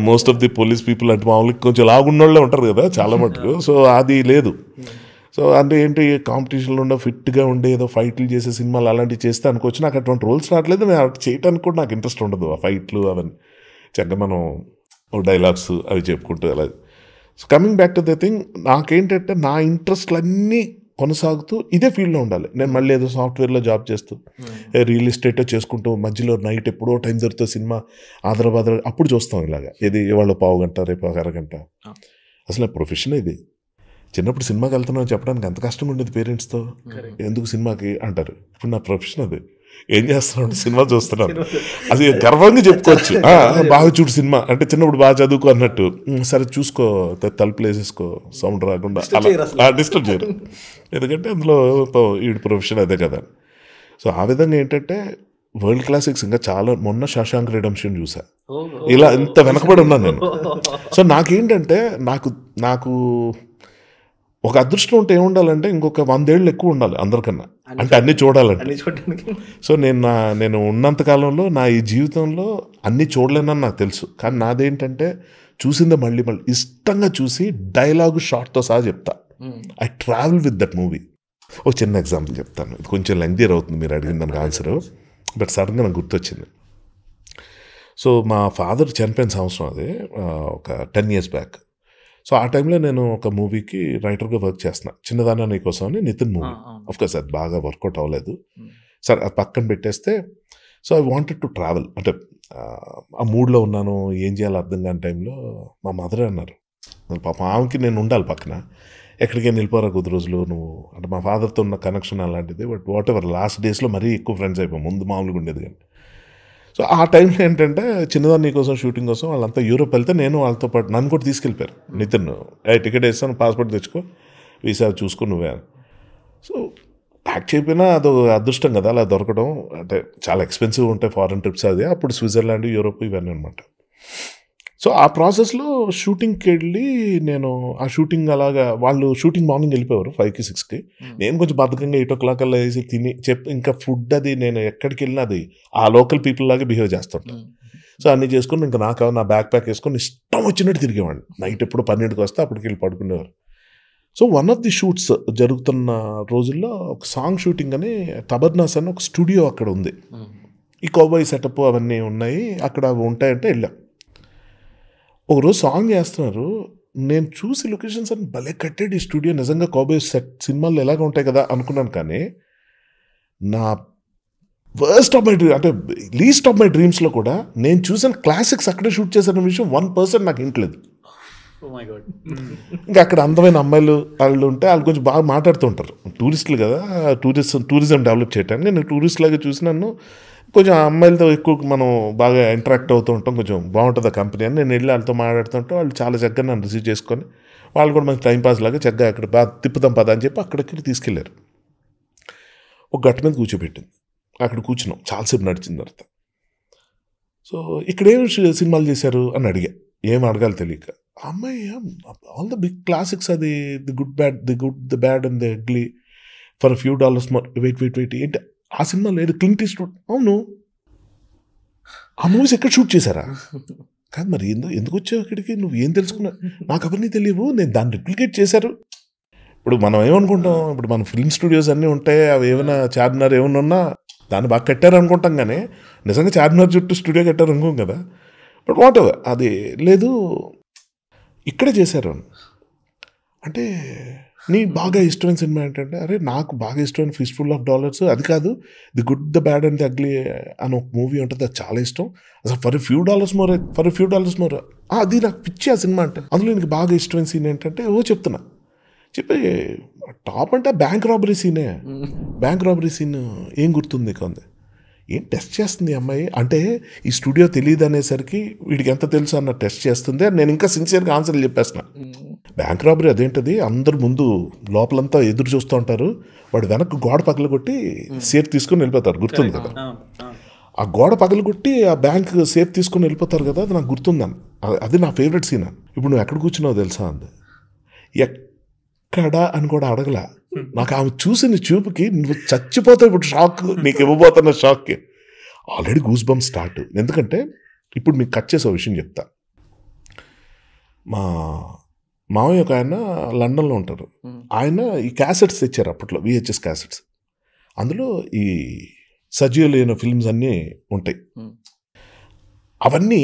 Most of the police people అంటే మామూలుగా కొంచెం లాగున్నోళ్ళే ఉంటారు కదా చాలా మటుకు. సో అది లేదు. సో అంటే ఏంటి, కాంపిటీషన్లో ఉన్న ఫిట్గా ఉండే ఏదో ఫైట్లు చేసే సినిమాలు అలాంటివి చేస్తే అనుకోవచ్చు. నాకు అటువంటి రోల్స్ రావట్లేదు, నేను చేయడానికి కూడా నాకు ఇంట్రెస్ట్ ఉండదు. ఆ ఫైట్లు అవన్నీ చక్కగా మనం డైలాగ్స్ అవి చెప్పుకుంటూ అలా. So coming back to the thing, నాకేంటంటే నా ఇంట్రెస్ట్లన్నీ కొనసాగుతూ ఇదే ఫీల్డ్లో ఉండాలి. నేను మళ్ళీ ఏదో సాఫ్ట్వేర్లో జాబ్ చేస్తూ రియల్ ఎస్టేట్ చేసుకుంటూ మధ్యలో నైట్ ఎప్పుడో టైం దొరికితే సినిమా ఆదరాబాద్ అప్పుడు చూస్తాం ఇలాగా. ఇది ఇవాళ పావు గంట రేపు ఒక అరగంట. అసలు ప్రొఫెషన్ ఇది. చిన్నప్పుడు సినిమాకి వెళ్తున్నాను చెప్పడానికి ఎంత కష్టంగా ఉండేది పేరెంట్స్తో. ఎందుకు సినిమాకి అంటారు. ఇప్పుడు నా ప్రొఫెషన్ అది. ఏం చేస్తున్నాడు, సినిమా చూస్తున్నాను. అది గర్వంగా చెప్పుకోవచ్చు. బాగా చూడు సినిమా అంటే చిన్నప్పుడు బాగా చదువుకో అన్నట్టు. సరే చూసుకో, తలుపులు వేసేసుకో, సౌండ్ రాకుండా అలా డిస్టర్బ్ చేయరు. ఎందుకంటే అందులో ఈ ప్రొఫెషన్ అదే కదా. సో ఆ విధంగా ఏంటంటే వరల్డ్ క్లాసిక్స్ ఇంకా చాలా. మొన్న శశాంక్ రిడెంప్షన్ చూసా. ఇలా ఇంత వెనకబడి ఉన్నాను నేను. సో నాకేంటంటే నాకు ఒక అదృష్టం ఉంటే ఏముండాలంటే ఇంకొక 100 ఏళ్ళు ఎక్కువ ఉండాలి అందరికన్నా. అంటే అన్నీ చూడాలంటే. సో నేను ఉన్నంత కాలంలో నా ఈ జీవితంలో అన్నీ చూడలేనని నాకు తెలుసు. కానీ నాదేంటంటే చూసిందే మళ్ళీ ఇష్టంగా చూసి డైలాగు షార్ట్తో సహా చెప్తా. I travel with that movie. ఒక చిన్న ఎగ్జాంపుల్ చెప్తాను. ఇది కొంచెం లెంగ్తీర్ అవుతుంది మీరు అడిగిన దానికి ఆన్సర్, బట్ సడన్గా నాకు గుర్తొచ్చింది. సో మా ఫాదర్ చనిపోయిన సంవత్సరం అది, ఒక 10 years బ్యాక్. సో ఆ టైంలో నేను ఒక మూవీకి రైటర్గా వర్క్ చేస్తున్నా, చిన్నదానా నీకోసం అని, నితిన్ మూవీ. అఫ్కోర్స్ అది బాగా వర్కౌట్ అవ్వలేదు. సరే అది పక్కన పెట్టేస్తే, so I wanted to travel. అంటే ఆ మూడ్లో ఉన్నాను, ఏం చేయాలో అర్థం కాని టైంలో మా మదర్ అన్నారు, పాప ఆమెకి నేను ఉండాలి పక్కన, ఎక్కడికైనా వెళ్ళిపోరా కొద్ది రోజులు నువ్వు అంటే. మా ఫాదర్తో ఉన్న కనెక్షన్ అలాంటిది. బట్ వాట్ ఎవర్ లాస్ట్ డేస్లో మరీ ఎక్కువ ఫ్రెండ్స్ అయిపోయాం, ముందు మామూలుగా ఉండేది కానీ. సో ఆ టైంలో ఏంటంటే చిన్నదాన్ని నీకోసం షూటింగ్ కోసం వాళ్ళంతా యూరోప్ వెళ్తే నేను వాళ్ళతో పాటు నన్ను కూడా తీసుకెళ్ళిపోయారు. నితిన్ టికెట్ వేస్తాను, పాస్పోర్ట్ తెచ్చుకో, వీసా చూసుకో నువ్వే. సో యాక్ట్ చేయకపోయినా అదో అదృష్టం కదా అలా దొరకడం. అంటే చాలా ఎక్స్పెన్సివ్ ఉంటాయి ఫారెన్ ట్రిప్స్ అది. అప్పుడు స్విట్జర్లాండ్, యూరోప్ ఇవన్నీ అనమాట. సో ఆ ప్రాసెస్లో షూటింగ్కి వెళ్ళి నేను ఆ షూటింగ్ అలాగా, వాళ్ళు షూటింగ్ మార్నింగ్ వెళ్ళిపోయారు 5కి 6కి. నేను కొంచెం బద్ధకంగా 8 o'clock అలా వేసి తిని ఇంకా ఫుడ్ అది నేను ఎక్కడికి వెళ్ళినా అది ఆ లోకల్ పీపుల్ లాగా బిహేవ్ చేస్తుంటాను. సో అన్నీ చేసుకుని ఇంకా నాకు నా బ్యాక్ ప్యాక్ వేసుకొని ఇష్టం వచ్చినట్టు తిరిగేవాడిని. నైట్ ఎప్పుడు 12కి వస్తే అప్పటికి వెళ్ళి పడుకునేవారు. So one of the shoots జరుగుతున్న రోజుల్లో ఒక సాంగ్ షూటింగ్ అని తబర్నాస్ అని ఒక స్టూడియో అక్కడ ఉంది. ఈ కౌబాయ్ సెటప్ అవన్నీ ఉన్నాయి అక్కడ, ఉంటాయంటే వెళ్ళాం. ఒకరోజు సాంగ్ చేస్తున్నారు, నేను చూసి లొకేషన్స్ అని భలే కట్టాడు ఈ స్టూడియో, నిజంగా కౌబాయ్ సెట్ సినిమాలు ఎలాగ ఉంటాయి కదా అనుకున్నాను. కానీ నా వర్స్ట్ ఆఫ్ మై డ్రీమ్ అంటే లీస్ట్ ఆఫ్ మై డ్రీమ్స్లో కూడా నేను చూసిన క్లాసిక్స్ అక్కడే షూట్ చేసిన విషయం 1% నాకు ఇంట్లేదు. ఇంకా అక్కడ అందమైన అమ్మాయిలు వాళ్ళు ఉంటే వాళ్ళు కొంచెం బాగా మాట్లాడుతూ ఉంటారు. టూరిస్టులు కదా, టూరిజం డెవలప్ చేయడానికి. నేను టూరిస్ట్ లాగా చూసినాను, కొంచెం అమ్మాయిలతో ఎక్కువ మనం బాగా ఇంటరాక్ట్ అవుతూ ఉంటాం, కొంచెం బాగుంటుంది ఆ కంపెనీ అని. నేను వెళ్ళి వాళ్ళతో మాట్లాడుతుంటే వాళ్ళు చాలా చక్కగా నన్ను రిసీవ్ చేసుకొని వాళ్ళు కూడా మనకి టైంపాస్ లాగా చక్కగా అక్కడ బాగా తిప్పుదాం పదా అని చెప్పి అక్కడికి తీసుకెళ్ళారు. ఒక గట్ట మీద కూర్చోబెట్టింది, అక్కడ కూర్చున్నాం, చాలాసేపు నడిచిన తర్వాత. సో ఇక్కడేం సినిమాలు చేశారు అని అడిగా, ఏం అడగాలి తెలియక. అమ్మాయి ఆల్ ద బిగ్ క్లాసిక్స్, అది the good bad, the bad and the ugly, for few dollars more, wait ఏంటి ఆ సినిమా లేదు, క్లింట్ ఈస్ట్వుడ్. అవును, ఆ మూవీస్ ఎక్కడ షూట్ చేశారా? కాదు మరి ఎందుకు వచ్చావు ఇక్కడికి, నువ్వు ఏం తెలుసుకున్నావు? నాకు అవన్నీ తెలియవు, నేను దాన్ని రిప్లికేట్ చేశారు. ఇప్పుడు మనం ఏమనుకుంటాం, ఇప్పుడు మన ఫిల్మ్ స్టూడియోస్ అన్నీ ఉంటాయి, అవి ఏమైనా చార్మినార్ ఏమైనా ఉన్నా దాన్ని బాగా కట్టారు అనుకుంటాం, కానీ నిజంగా చార్మినార్ చుట్టూ స్టూడియో కట్టారు అనుకోం కదా. బట్ వాట్ ఎవర్, అది లేదు, ఇక్కడే చేశారు. అంటే నీ బాగా ఇష్టమైన సినిమా ఏంటంటే, అరే నాకు బాగా ఇష్టమైన ఫిష్ఫుల్ ఆఫ్ డాలర్స్ అది కాదు, the good the bad and the ugly అని ఒక మూవీ ఉంటుంది, అది చాలా ఇష్టం. అసలు ఫర్ ఫ్యూ డాలర్స్ మోర్ అది నాకు పిచ్చి ఆ సినిమా అంటే. అందులో నీకు బాగా ఇష్టమైన సీన్ ఏంటంటే చెప్తున్నా చెప్పి టాప్ అంటే బ్యాంక్ రాబరీ సీన్ ఏం గుర్తుంది నీకు అంది. ఏం టెస్ట్ చేస్తుంది అమ్మాయి అంటే, ఈ స్టూడియో తెలియదు అనేసరికి వీడికి ఎంత తెలుసు అన్న టెస్ట్ చేస్తుంది. నేను ఇంకా సిన్సియర్గా ఆన్సర్లు చెప్పేస్తున్నా. బ్యాంక్ రాబరీ అదేంటది, అందరు ముందు లోపలంతా ఎదురు చూస్తూ ఉంటారు, వాడు వెనక్కి గోడ పగలు కొట్టి సేఫ్ తీసుకుని వెళ్ళిపోతారు, గుర్తుంది కదా. ఆ గోడ పగలు కొట్టి ఆ బ్యాంక్ సేఫ్ తీసుకుని వెళ్ళిపోతారు కదా, అది నాకు గుర్తుందని. అది నా ఫేవరెట్ సీన్. ఇప్పుడు నువ్వు ఎక్కడ కూర్చున్నావు తెలుసా అంది. ఎక్కడ అని కూడా అడగలా. నాకు ఆమె చూసిన చూపుకి నువ్వు చచ్చిపోతావు ఇప్పుడు, షాక్ నీకు ఇవ్వబోతున్న షాక్కి ఆల్రెడీ గూస్ బంప్స్ స్టార్ట్. ఎందుకంటే ఇప్పుడు మీకు కట్ చేసే విషయం చెప్తా. మా మామయ్య ఒక ఆయన లండన్లో ఉంటారు, ఆయన ఈ క్యాసెట్స్ తెచ్చారు అప్పట్లో, VHS క్యాసెట్స్. అందులో ఈ సజీవ లేని ఫిల్మ్స్ అన్నీ ఉంటాయి. అవన్నీ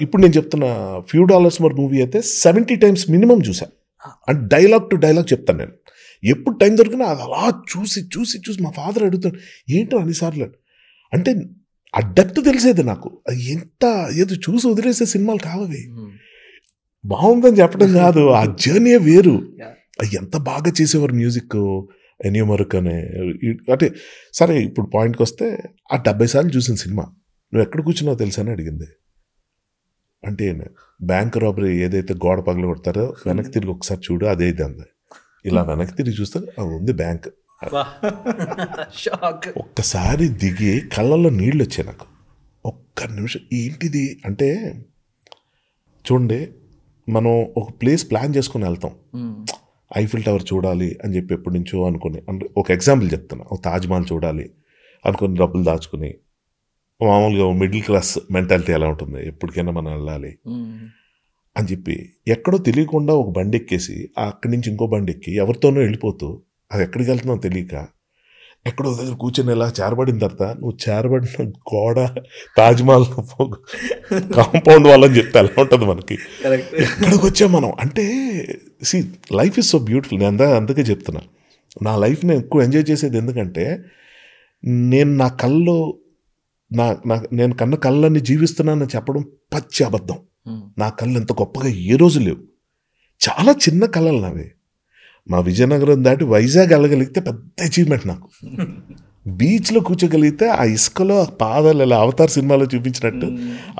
ఇప్పుడు నేను చెప్తున్న ఫ్యూ డాలర్స్ మోర్ మూవీ అయితే 70 times మినిమం చూసా. అండ్ డైలాగ్ టు డైలాగ్ చెప్తాను నేను. ఎప్పుడు టైం దొరికినా అది అలా చూసి చూసి చూసి మా ఫాదర్ అడుగుతాడు ఏంటో అన్నిసార్లు. అంటే ఆ డెప్త్ తెలిసేది నాకు. ఎంత ఏదో చూసి వదిలేసే సినిమాలు కావవి. బాగుందని చెప్పడం కాదు, ఆ జర్నీ వేరు. ఎంత బాగా చేసేవారు మ్యూజిక్. ఎనియో మరొకనే అంటే సరే ఇప్పుడు పాయింట్కి వస్తే ఆ 70 సార్లు చూసిన సినిమా నువ్వు ఎక్కడ కూర్చున్నావు తెలుసా అని అడిగింది. అంటే బ్యాంక్ రాబరీ ఏదైతే గోడ పగల కొడతారో వెనక్కి తిరిగి ఒకసారి చూడు అదే ఇది అంది. ఇలా వెనక్కి తిరిగి చూస్తే అది ఉంది బ్యాంక్. ఒక్కసారి దిగి కళ్ళల్లో నీళ్ళు వచ్చాయి నాకు. ఒక్క నిమిషం ఏంటిది అంటే చూడండి, మనం ఒక ప్లేస్ ప్లాన్ చేసుకుని వెళ్తాం. ఐఫిల్ టవర్ చూడాలి అని చెప్పి ఎప్పటి నుంచో అనుకుని, అంటే ఒక ఎగ్జాంపుల్ చెప్తున్నా, ఒక తాజ్మహల్ చూడాలి అనుకుని డబ్బులు దాచుకుని, మామూలుగా మిడిల్ క్లాస్ మెంటాలిటీ ఎలా ఉంటుంది, ఎప్పటికైనా మనం వెళ్ళాలి అని చెప్పి ఎక్కడో తెలియకుండా ఒక బండి ఎక్కేసి అక్కడి నుంచి ఇంకో బండి ఎక్కి ఎవరితోనో వెళ్ళిపోతూ అది ఎక్కడికి వెళ్తున్నావు తెలియక ఎక్కడో దగ్గర కూర్చొని ఇలా చేరబడిన తర్వాత నువ్వు చేరబడిన గోడ తాజ్మహల్ కాంపౌండ్ వాళ్ళని చెప్తే ఎలా ఉంటుంది మనకి. ఎక్కడికి వచ్చాం మనం అంటే see life is so beautiful. నేను అందుకే చెప్తున్నా, నా లైఫ్ని ఎక్కువ ఎంజాయ్ చేసేది ఎందుకంటే నేను నా కళ్ళు నేను కన్న కళ్ళని జీవిస్తున్నానని చెప్పడం పచ్చి అబద్ధం. నా కళ్ళు ఎంత గొప్పగా ఏ రోజు లేవు. చాలా చిన్న కళలు నావే. మా విజయనగరం దాటి వైజాగ్ వెళ్ళగలిగితే పెద్ద అచీవ్మెంట్ నాకు. బీచ్లో కూర్చోగలిగితే ఆ ఇసుకలో ఆ పాదాలు ఇలా అవతార్ సినిమాలో చూపించినట్టు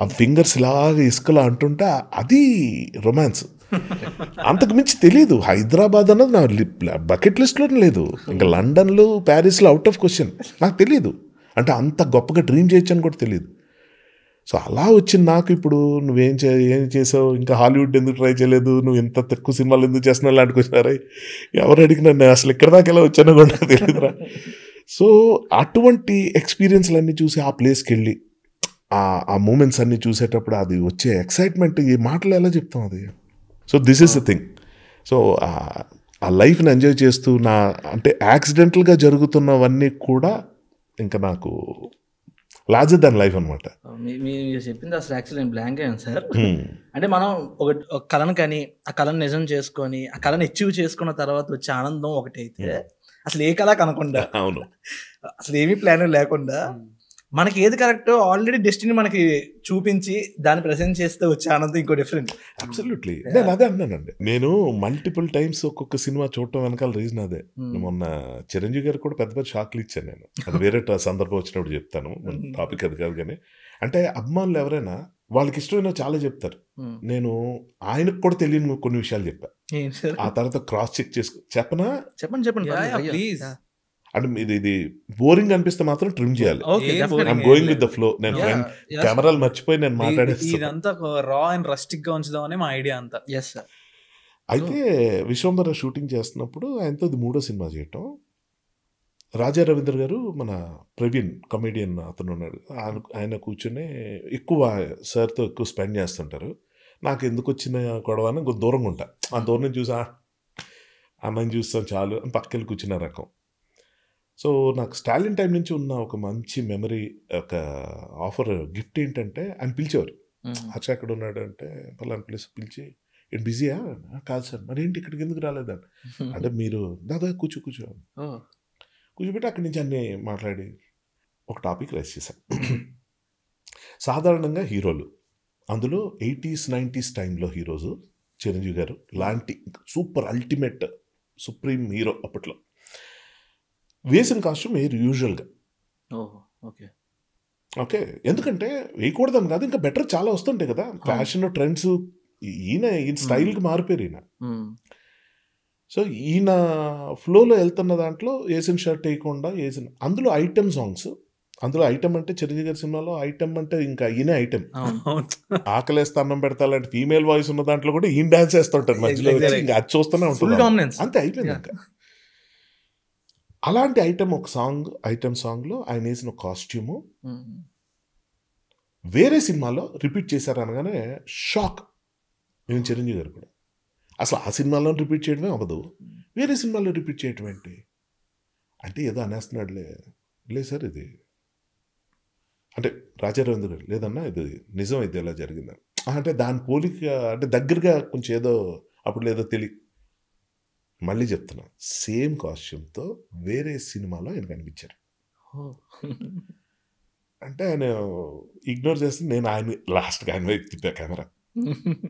ఆ ఫింగర్స్ ఇలాగా ఇసుకలో అంటుంటే అది రొమాన్స్. అంతకు మించి తెలియదు. హైదరాబాద్ అన్నది నా బకెట్ లిస్ట్లోనే లేదు. ఇంకా లండన్లో ప్యారిస్లో అవుట్ ఆఫ్ క్వశ్చన్. నాకు తెలియదు. అంటే అంత గొప్పగా డ్రీమ్ చేయొచ్చు అని కూడా తెలియదు. సో అలా వచ్చింది నాకు. ఇప్పుడు నువ్వేం ఏం చేసావు, ఇంకా హాలీవుడ్ ఎందుకు ట్రై చేయలేదు, నువ్వు ఇంత తక్కువ సినిమాలు ఎందుకు చేస్తున్నావు లాంటికి వచ్చినారా, ఎవరు అడిగినా నేను అసలు ఇక్కడ దాకా ఎలా వచ్చానో కూడా తెలియదురా. సో అటువంటి ఎక్స్పీరియన్స్లు అన్నీ చూసి ఆ ప్లేస్కి వెళ్ళి ఆ మూమెంట్స్ అన్నీ చూసేటప్పుడు అది వచ్చే ఎక్సైట్మెంట్ ఈ మాటలు ఎలా చెప్తాం అది. So this is the thing. So ఆ లైఫ్ని ఎంజాయ్ చేస్తూ అంటే యాక్సిడెంటల్గా జరుగుతున్నవన్నీ కూడా ఇంకా నాకు లార్జర్ దాన్ లైఫ్ అనమాట. మీరు చెప్పింది అసలు యాక్చువల్లీ నేను బ్లాంక్ అయ్యాను సార్. అంటే మనం ఒక కళను కానీ ఆ కళను నిజం చేసుకొని ఆ కళను అచీవ్ చేసుకున్న తర్వాత వచ్చే ఆనందం ఒకటైతే అసలు ఏ కళ కనకుండా, అవును అసలు ఏమీ ప్లాన్ లేకుండా మనకి ఏది కరెక్టో ఆల్రెడీ డెస్టినీ మనకి చూపించి దాన్ని ప్రెజెంట్ చేస్తే వచ్చే ఆనందం ఇంకో డిఫరెంట్. అబ్సల్యూట్లీ. నేను అదే అన్నానండి. నేను మల్టిపుల్ టైమ్స్ ఒక్కొక్క సినిమా చూడటం వెనకాల రీజన్ అదే. మొన్న చిరంజీవి గారు కూడా పెద్ద పెద్ద షాక్లు ఇచ్చాను నేను. అది వేరే సందర్భం వచ్చినప్పుడు చెప్తాను, టాపిక్ అది కాదు. కానీ అంటే అభిమానులు ఎవరైనా వాళ్ళకి ఇష్టమైన చాలా చెప్తారు. నేను ఆయనకు కూడా తెలియని కొన్ని విషయాలు చెప్పా. ఆ తర్వాత క్రాస్ చెక్ చెప్పనా? చెప్పండి ప్లీజ్. అంటే ఇది బోరింగ్ అనిపిస్తే మాత్రం ట్రిమ్ చేయాలి. I'm going with the flow. నేను కెమెరాలు మర్చిపోయి నేను ఇదంతా రా అండ్ రస్టిక్ గా ఉంచుదామని మా ఐడియా అంతా. అయితే విశ్వంబర షూటింగ్ చేస్తున్నప్పుడు ఆయనతో ఇది 3వ సినిమా చేయటం. రాజా రవీంద్ర గారు మన ప్రవీణ్ కమెడియన్ అతను ఉన్నాడు. ఆయన కూర్చొని ఎక్కువ సార్తో ఎక్కువ స్పెండ్ చేస్తుంటారు. నాకు ఎందుకు వచ్చిన గొడవ అని కొంచెం దూరంగా ఉంటా. ఆ దూరం చూసా అన్నని చూస్తాను చాలు అని పక్కకి కూర్చున్న రకం. సో నాకు స్టాలిన్ టైం నుంచి ఉన్న ఒక మంచి మెమరీ, ఒక ఆఫర్ గిఫ్ట్ ఏంటంటే ఆయన పిలిచేవారు. హర్ష ఎక్కడ ఉన్నాడు అంటే పలానా ప్లేస్ పిలిచి, ఏంటి బిజీయా? కాదు సార్. మరి ఏంటి ఇక్కడికి ఎందుకు రాలేదని అంటే, మీరు దాదా కూర్చోబెట్టి అక్కడి నుంచి అన్నీ మాట్లాడి ఒక టాపిక్ రైస్ చేశాను. సాధారణంగా హీరోలు, అందులో 80s 90s టైంలో హీరోస్ చిరంజీవి గారు లాంటి సూపర్ అల్టిమేట్ సుప్రీం హీరో అప్పట్లో వేసిన కాస్ట్యూమ్ వేరు యూజువల్గా. ఓకే, ఎందుకంటే వేయకూడదని కాదు, ఇంకా బెటర్ చాలా వస్తుంటాయి కదా ఫ్యాషన్ ట్రెండ్స్. ఈయన స్టైల్కి మారిపోయారు ఈయన. సో ఈయన ఫ్లోలో వెళ్తున్న దాంట్లో వేసిన షర్ట్ వేయకుండా వేసిన, అందులో ఐటమ్ సాంగ్స్. అందులో ఐటమ్ అంటే చిరంజీవి గారి సినిమాలో ఐటమ్ అంటే ఇంకా ఈయన ఐటమ్. ఆకలేస్తే అన్నం పెడతా లాంటి ఫీమేల్ వాయిస్ ఉన్న దాంట్లో కూడా ఈయన డాన్స్ వేస్తుంటారు మధ్యలో. ఇంకా అది చూస్తూనే ఉంటుంది, అంతే అయిపోయింది ఇంకా. అలాంటి ఐటమ్ సాంగ్లో ఆయన వేసిన కాస్ట్యూము వేరే సినిమాలో రిపీట్ చేశారు అనగానే షాక్. నేను చిరంజీవి గారు కూడా అసలు ఆ సినిమాలో రిపీట్ చేయడమే అవ్వదు, వేరే సినిమాలో రిపీట్ చేయటం ఏంటి అంటే ఏదో అనేస్తున్నాడులే. లేదు సార్, ఇది అంటే రాజా రవీంద్ర గారు లేదన్నా ఇది నిజం ఇది ఎలా జరిగిందని. అంటే దాని పోలిక అంటే దగ్గరగా కొంచెం ఏదో అప్పుడు లేదో మళ్ళీ చెప్తున్నా, సేమ్ కాస్ట్యూమ్తో వేరే సినిమాలో ఆయన కనిపించారు. అంటే ఆయన ఇగ్నోర్ చేస్తే నేను ఆయన లాస్ట్గా ఆయన వైపు తిప్పా కెమెరా,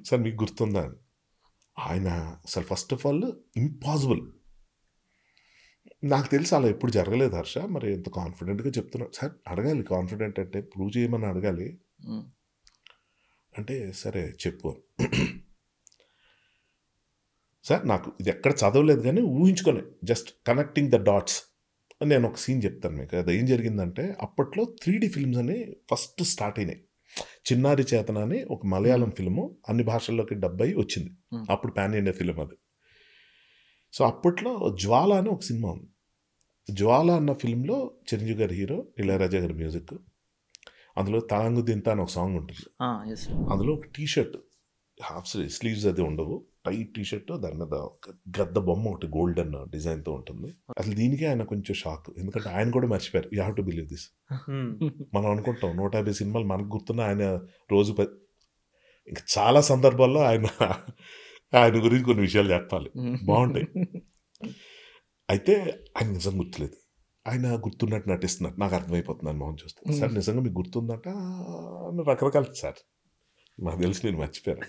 సార్ మీకు గుర్తుందా అని. ఆయన అసలు ఫస్ట్ ఆఫ్ ఆల్ ఇంపాసిబుల్, నాకు తెలిసి అలా ఎప్పుడు జరగలేదు హర్ష, మరి ఎంత కాన్ఫిడెంట్గా చెప్తున్నాడు. సార్ అడగాలి, కాన్ఫిడెంట్ అంటే ప్రూవ్ చేయమని అడగాలి అంటే సరే చెప్పు సార్, నాకు ఇది ఎక్కడ చదవలేదు కానీ ఊహించుకోలే, జస్ట్ కనెక్టింగ్ ద డాట్స్. నేను ఒక సీన్ చెప్తాను మీకు. అది ఏం జరిగిందంటే అప్పట్లో 3D ఫిల్మ్స్ అని ఫస్ట్ స్టార్ట్ అయినాయి. చిన్నారి చేతన అని ఒక మలయాళం ఫిల్ము అన్ని భాషల్లోకి డబ్ అయి వచ్చింది, అప్పుడు పాన్ ఇండియా ఫిల్మ్ అది. సో అప్పట్లో జ్వాల అని ఒక సినిమా ఉంది. జ్వాల అన్న ఫిల్మ్లో చిరంజీవి గారి హీరో, ఇళయరాజా గారి మ్యూజిక్. అందులో తలంగు దింత అని ఒక సాంగ్ ఉంటుంది. అందులో ఒక టీషర్ట్ హాఫ్ స్లీవ్స్ అది ఉండవు, టైట్ టీషర్ట్, దాని మీద గద్ద బొమ్మ ఒకటి గోల్డెన్ డిజైన్తో ఉంటుంది. అసలు దీనికి ఆయన కొంచెం షాక్, ఎందుకంటే ఆయన కూడా మర్చిపోయారు. You have to believe this. మనం అనుకుంటాం 150 సినిమాలు మనకు గుర్తున్న ఆయన రోజు ఇంకా చాలా సందర్భాల్లో ఆయన గురించి కొన్ని విషయాలు చెప్పాలి, బాగుంటాయి. అయితే ఆయన నిజం గుర్తులేదు, ఆయన గుర్తున్నట్టు నటిస్తున్నారు, నాకు అర్థమైపోతుంది మోహన్ చూస్తే. సార్ నిజంగా మీకు గుర్తుందట రకరకాల, సార్ నాకు తెలిసి నేను మర్చిపోయాను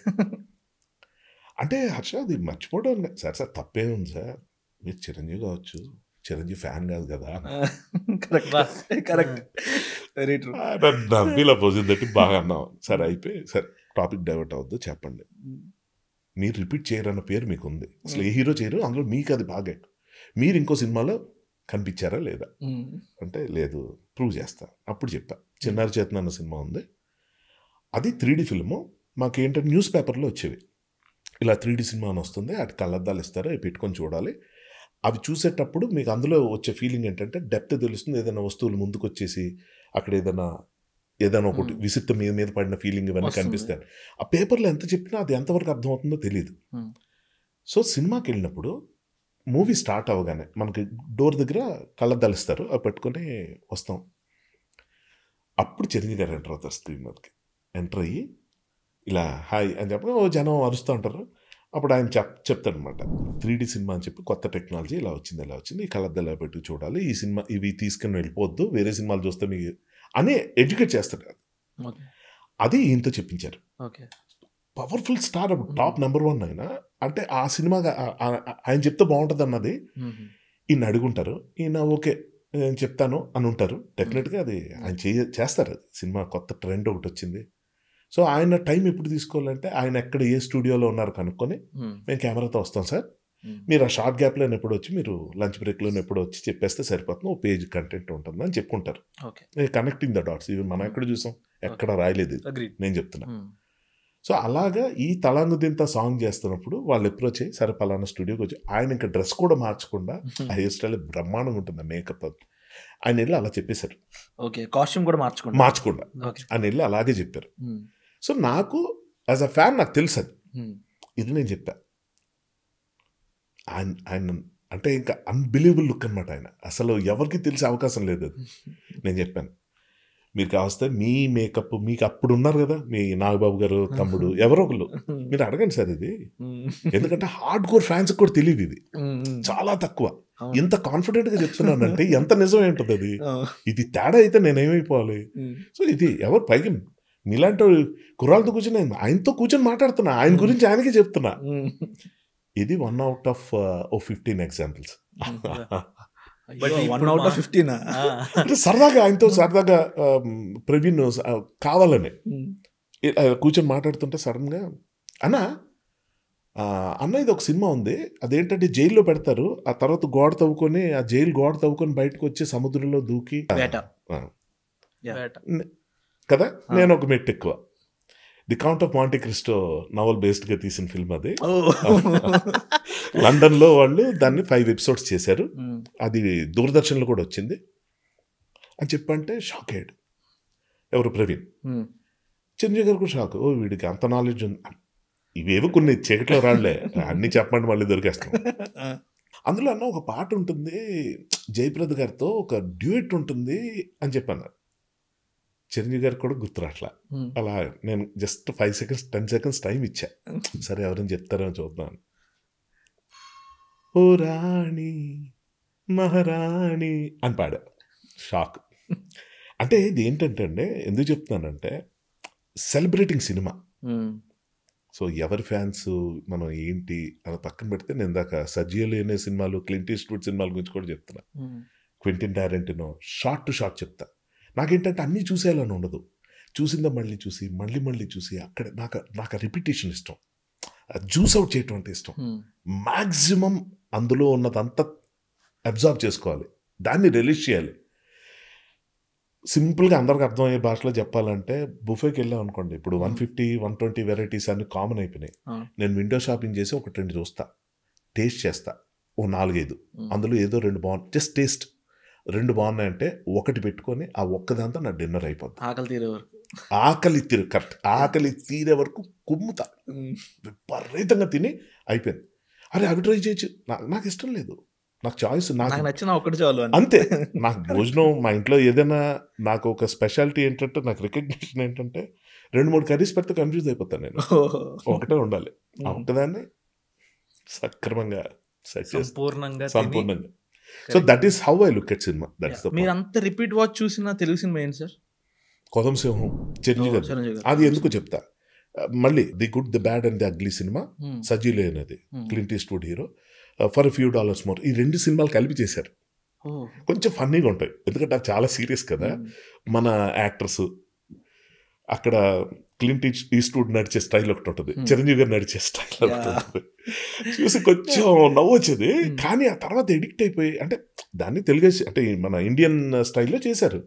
అంటే. హర్ష అది మర్చిపోవడం సార్, సార్ తప్పేముంది సార్, మీరు చిరంజీవి కావచ్చు, చిరంజీవి ఫ్యాన్ కాదు కదా. నవ్విలా పోసిందట్టి బాగా అన్నాం. సరే అయిపోయి, సరే టాపిక్ డైవర్ట్ అవ్వద్దు, చెప్పండి మీరు రిపీట్ చేయరన్న పేరు మీకు ఉంది, అసలు ఏ హీరో చేయరు, అందులో మీకు అది బాగా, మీరు ఇంకో సినిమాలో కనిపించారా లేదా అంటే లేదు, ప్రూవ్ చేస్తా. అప్పుడు చెప్పా, చిన్నారి చేతన అన్న సినిమా ఉంది, అది 3D ఫిల్ము. మాకేంటంటే న్యూస్ పేపర్లో వచ్చేవి, ఇలా 3D సినిమా అని వస్తుంది, అటు కళ్ళద్దాలు ఇస్తారు, అవి పెట్టుకొని చూడాలి. అవి చూసేటప్పుడు మీకు అందులో వచ్చే ఫీలింగ్ ఏంటంటే డెప్త్ తెలుస్తుంది, ఏదైనా వస్తువులు ముందుకు వచ్చేసి అక్కడ ఏదైనా ఒకటి విసిట్ మీద పడిన ఫీలింగ్ ఇవన్నీ కనిపిస్తాయి. ఆ పేపర్లో ఎంత చెప్పినా అది ఎంతవరకు అర్థమవుతుందో తెలియదు. సో సినిమాకి వెళ్ళినప్పుడు మూవీ స్టార్ట్ అవ్వగానే మనకి డోర్ దగ్గర కళ్ళద్దాలు ఇస్తారు, అవి పెట్టుకొని వస్తాం. అప్పుడు చిరంజీవి గారు ఎంటర్ అవుతారు స్క్రీన్ మీదకి. ఎంటర్ అయ్యి ఇలా హాయ్ అని చెప్పి జనం అరుస్తూ ఉంటారు. అప్పుడు ఆయన చెప్తాడనమాట, 3D సినిమా అని చెప్పి కొత్త టెక్నాలజీ ఇలా వచ్చింది, ఈ కళ్ళద్దాలు పెట్టి చూడాలి, ఈ సినిమా ఇవి తీసుకుని వెళ్ళిపోవద్దు, వేరే సినిమాలు చూస్తే మీకు అని ఎడ్యుకేట్ చేస్తాడు. అది ఈయనతో చెప్పించారు. పవర్ఫుల్ స్టార్, అప్పుడు టాప్ నెంబర్ 1 ఆయన. అంటే ఆ సినిమాగా ఆయన చెప్తే బాగుంటుంది అన్నది ఈయన అడుగుంటారు, ఈయన ఓకే నేను చెప్తాను అని ఉంటారు. డెఫినెట్గా అది ఆయన చేస్తారు. అది సినిమా కొత్త ట్రెండ్ ఒకటి వచ్చింది. సో ఆయన టైం ఎప్పుడు తీసుకోవాలంటే ఆయన ఎక్కడ ఏ స్టూడియోలో ఉన్నారు కనుక్కొని మేము కెమెరాతో వస్తాం సార్, మీరు ఆ షార్ట్ గ్యాప్లో ఎప్పుడు వచ్చి, మీరు లంచ్ బ్రేక్లో ఎప్పుడు వచ్చి చెప్పేస్తే సరిపోతుంది, ఓ పేజ్ కంటెంట్ ఉంటుంది అని చెప్పుకుంటారు. Connecting the dots. ఇవి మనం ఎక్కడ చూసాం, ఎక్కడ రాయలేదు, నేను చెప్తున్నా. సో అలాగా ఈ తలాంగు దింత సాంగ్ చేస్తున్నప్పుడు వాళ్ళు అప్రోచ్ అయ్యి, సరే పలానా స్టూడియోకి వచ్చి, ఆయన ఇంకా డ్రెస్ కూడా మార్చకుండా ఆ హెయిర్ స్టైల్ బ్రహ్మాండంగా ఉంటుంది, మేకప్ ఆయన వెళ్ళి అలా చెప్పేశారు. కాస్ట్యూమ్ కూడా మార్చకుండా ఆయన వెళ్ళి అలాగే చెప్పారు. సో నాకు యాజ్ అ ఫ్యాన్ నాకు తెలుసు అది, ఇది నేను చెప్పా. ఆయన అంటే ఇంకా అన్బిలీవబుల్ లుక్ అనమాట. ఆయన అసలు ఎవరికి తెలిసే అవకాశం లేదు అది. నేను చెప్పాను, మీరు కావస్తే మీ మేకప్ మీకు అప్పుడు ఉన్నారు కదా, మీ నాగబాబు గారు తమ్ముడు ఎవరో ఒకళ్ళు, మీరు అడగండి సార్ ఇది. ఎందుకంటే హార్డ్ కోర్ ఫ్యాన్స్ కూడా తెలియదు, ఇది చాలా తక్కువ. ఎంత కాన్ఫిడెంట్ గా చెప్తున్నానంటే ఎంత నిజం ఏంటది అది. ఇది తేడా అయితే నేనేమైపోవాలి. సో ఇది ఎవరు పైకి నీలాంటి కుర్రాలతో కూర్చొని ఆయనతో కూర్చొని మాట్లాడుతున్నా, ఆయన గురించి ఆయనకే చెప్తున్నా. ఇది 1 out of 15 ఎగ్జాంపుల్స్. అంటే సరదాగా ఆయనతో సరదాగా ప్రవీణ్ కావాలని కూర్చొని మాట్లాడుతుంటే సడన్ గా అన్న ఇది ఒక సినిమా ఉంది, అదేంటంటే జైల్లో పెడతారు, ఆ తర్వాత గోడ తవ్వుకొని ఆ జైలు గోడ తవ్వుకొని బయటకు వచ్చి సముద్రంలో దూకి కదా, నేను ఒక మెట్టు ఎక్కువ. The count of Monte Cristo novel బేస్డ్గా తీసిన ఫిల్మ్ అది. లండన్లో వాళ్ళు దాన్ని 5 episodes చేశారు, అది దూరదర్శన్లో కూడా వచ్చింది అని చెప్పంటే షాక్ అయ్యాడు ఎవరు, ప్రవీణ్. చిరంజీవి గారు కూడా షాక్, ఓ వీడికి అంత నాలెడ్జ్ ఉంది. ఇవేవో కొన్ని చీకట్లో రాళ్లే, అన్నీ చెప్పండి మళ్ళీ దొరికేస్తాం. అందులో అన్న ఒక పాట ఉంటుంది జయప్రద గారితో, ఒక డ్యూయట్ ఉంటుంది అని చెప్పన్నారు. చిరంజీవి గారికి కూడా గుర్తురాట్లా. అలా నేను జస్ట్ 5 seconds 10 seconds టైం ఇచ్చా, సరే ఎవరైనా చెప్తారని చూద్దాం. ఓ రాణి మహారాణి అని పాడా. షాక్. అంటే ఇది ఏంటంటే అండి, ఎందుకు చెప్తున్నానంటే సెలబ్రేటింగ్ సినిమా. సో ఎవరి ఫ్యాన్స్ మనం ఏంటి అని పక్కన పెడితే, నేను ఇందాక సజ్జీలు అనే సినిమాలు, క్లింట్ ఈస్ట్వుడ్ సినిమాల గురించి కూడా చెప్తున్నా, Quentin Tarantino short to short చెప్తా. నాకేంటంటే అన్నీ చూసేయాలని ఉండదు, చూసిందా మళ్ళీ చూసి మళ్ళీ మళ్ళీ చూసి అక్కడ నాకు రిపిటేషన్ ఇష్టం, జ్యూస్ అవుట్ చేయటం అంటే ఇష్టం. మ్యాక్సిమం అందులో ఉన్నదంతా అబ్జార్బ్ చేసుకోవాలి, దాన్ని రిలీజ్ చేయాలి. సింపుల్గా అందరికి అర్థమయ్యే భాషలో చెప్పాలంటే, బుఫేకి వెళ్ళాం అనుకోండి, ఇప్పుడు 150-120 వెరైటీస్ అన్ని కామన్ అయిపోయినాయి. నేను విండో షాపింగ్ చేసి 1-2 చూస్తా, టేస్ట్ చేస్తా, ఓ 4-5, అందులో ఏదో 2 బాగున్నాయి, జస్ట్ టేస్ట్, 2 బాగున్నాయంటే ఒకటి పెట్టుకొని ఆ ఒక్కదాంతో నా డిన్నర్ అయిపోద్ది. ఆకలి తీరే వరకు కుమ్ముతా, విపరీతంగా తిని అయిపోయింది. అరే అవి ట్రై చేయొచ్చు, నాకు ఇష్టం లేదు, నాకు చాయిస్, నాకు నచ్చిన ఒకటి చాలు అంతే. నాకు భోజనం మా ఇంట్లో ఏదైనా, నాకు ఒక స్పెషాలిటీ ఏంటంటే, నాకు రికగ్నిషన్ ఏంటంటే, 2-3 కర్రీస్ పెడితే కన్ఫ్యూజ్ అయిపోతాను నేను, ఒకటే ఉండాలి, ఆ ఒక్కదాన్ని సక్రమంగా సంపూర్ణంగా. So that is how I look at cinema. మీరు అంత రిపీట్ వాచ్ చూసిన తెలుగు సినిమా ఏంటి సార్? కొదం సింహం, చిరంజీవి గారు. అది ఎందుకు చెప్తా, మళ్ళీ the good the bad and the ugly cinema, సజీలే అనేది, Clint Eastwood hero, for a few dollars more, ఈ 2 సినిమాలు కలిపి చేశారు. కొంచెం ఫన్నీగా ఉంటాయి, ఎందుకంటే అది చాలా సీరియస్ కదా. మన యాక్టర్స్ అక్కడ క్లింట్ ఈస్ట్వుడ్ నడిచే స్టైల్ ఒకటి ఉంటుంది, చిరంజీవి గారు నడిచే స్టైల్ ఒకటి ఉంటుంది, చూసి కొంచెం నవ్వు వచ్చేది. కానీ ఆ తర్వాత ఎడిక్ట్ అయిపోయి, అంటే దాన్ని తెలుగు అంటే మన ఇండియన్ స్టైల్లో చేశారు,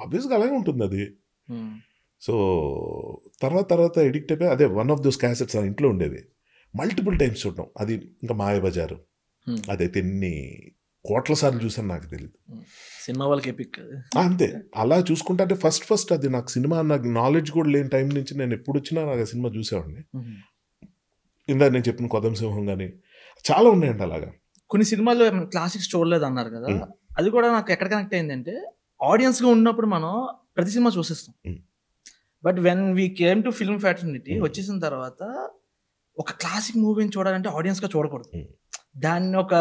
ఆబ్వియస్గా అలాగే ఉంటుంది అది. సో తర్వాత ఎడిక్ట్ అయిపోయి, అదే వన్ ఆఫ్ దోస్ క్యాసెట్స్ ఆ ఇంట్లో ఉండేది, మల్టిపుల్ టైమ్స్ చూడటం. అది ఇంకా మాయాబజారు, అదైతే ఎన్ని కోట్ల సార్లు చూసాను నాకు తెలియదు. సినిమా వాళ్ళకి ఎపిక్ అంతే. అలా చూసుకుంటే అంటే ఫస్ట్ అది నాకు సినిమా, నాకు నాలెడ్జ్ కూడా లేని టైం నుంచి నేను ఎప్పుడు వచ్చినా నాకు ఆ సినిమా చూసేవాడిని. ఇందాక నేను చెప్పిన కొదం సింహం కానీ చాలా ఉన్నాయండి అలాగా. కొన్ని సినిమాలు క్లాసిక్స్ చూడలేదు అన్నారు కదా, అది కూడా నాకు ఎక్కడ కనెక్ట్ అయిందంటే, ఆడియన్స్గా ఉన్నప్పుడు మనం ప్రతి సినిమా చూసేస్తాం, but when we came to film fraternity వచ్చేసిన తర్వాత ఒక క్లాసిక్ మూవీని చూడాలంటే ఆడియన్స్గా చూడకూడదు, దాన్ని ఒక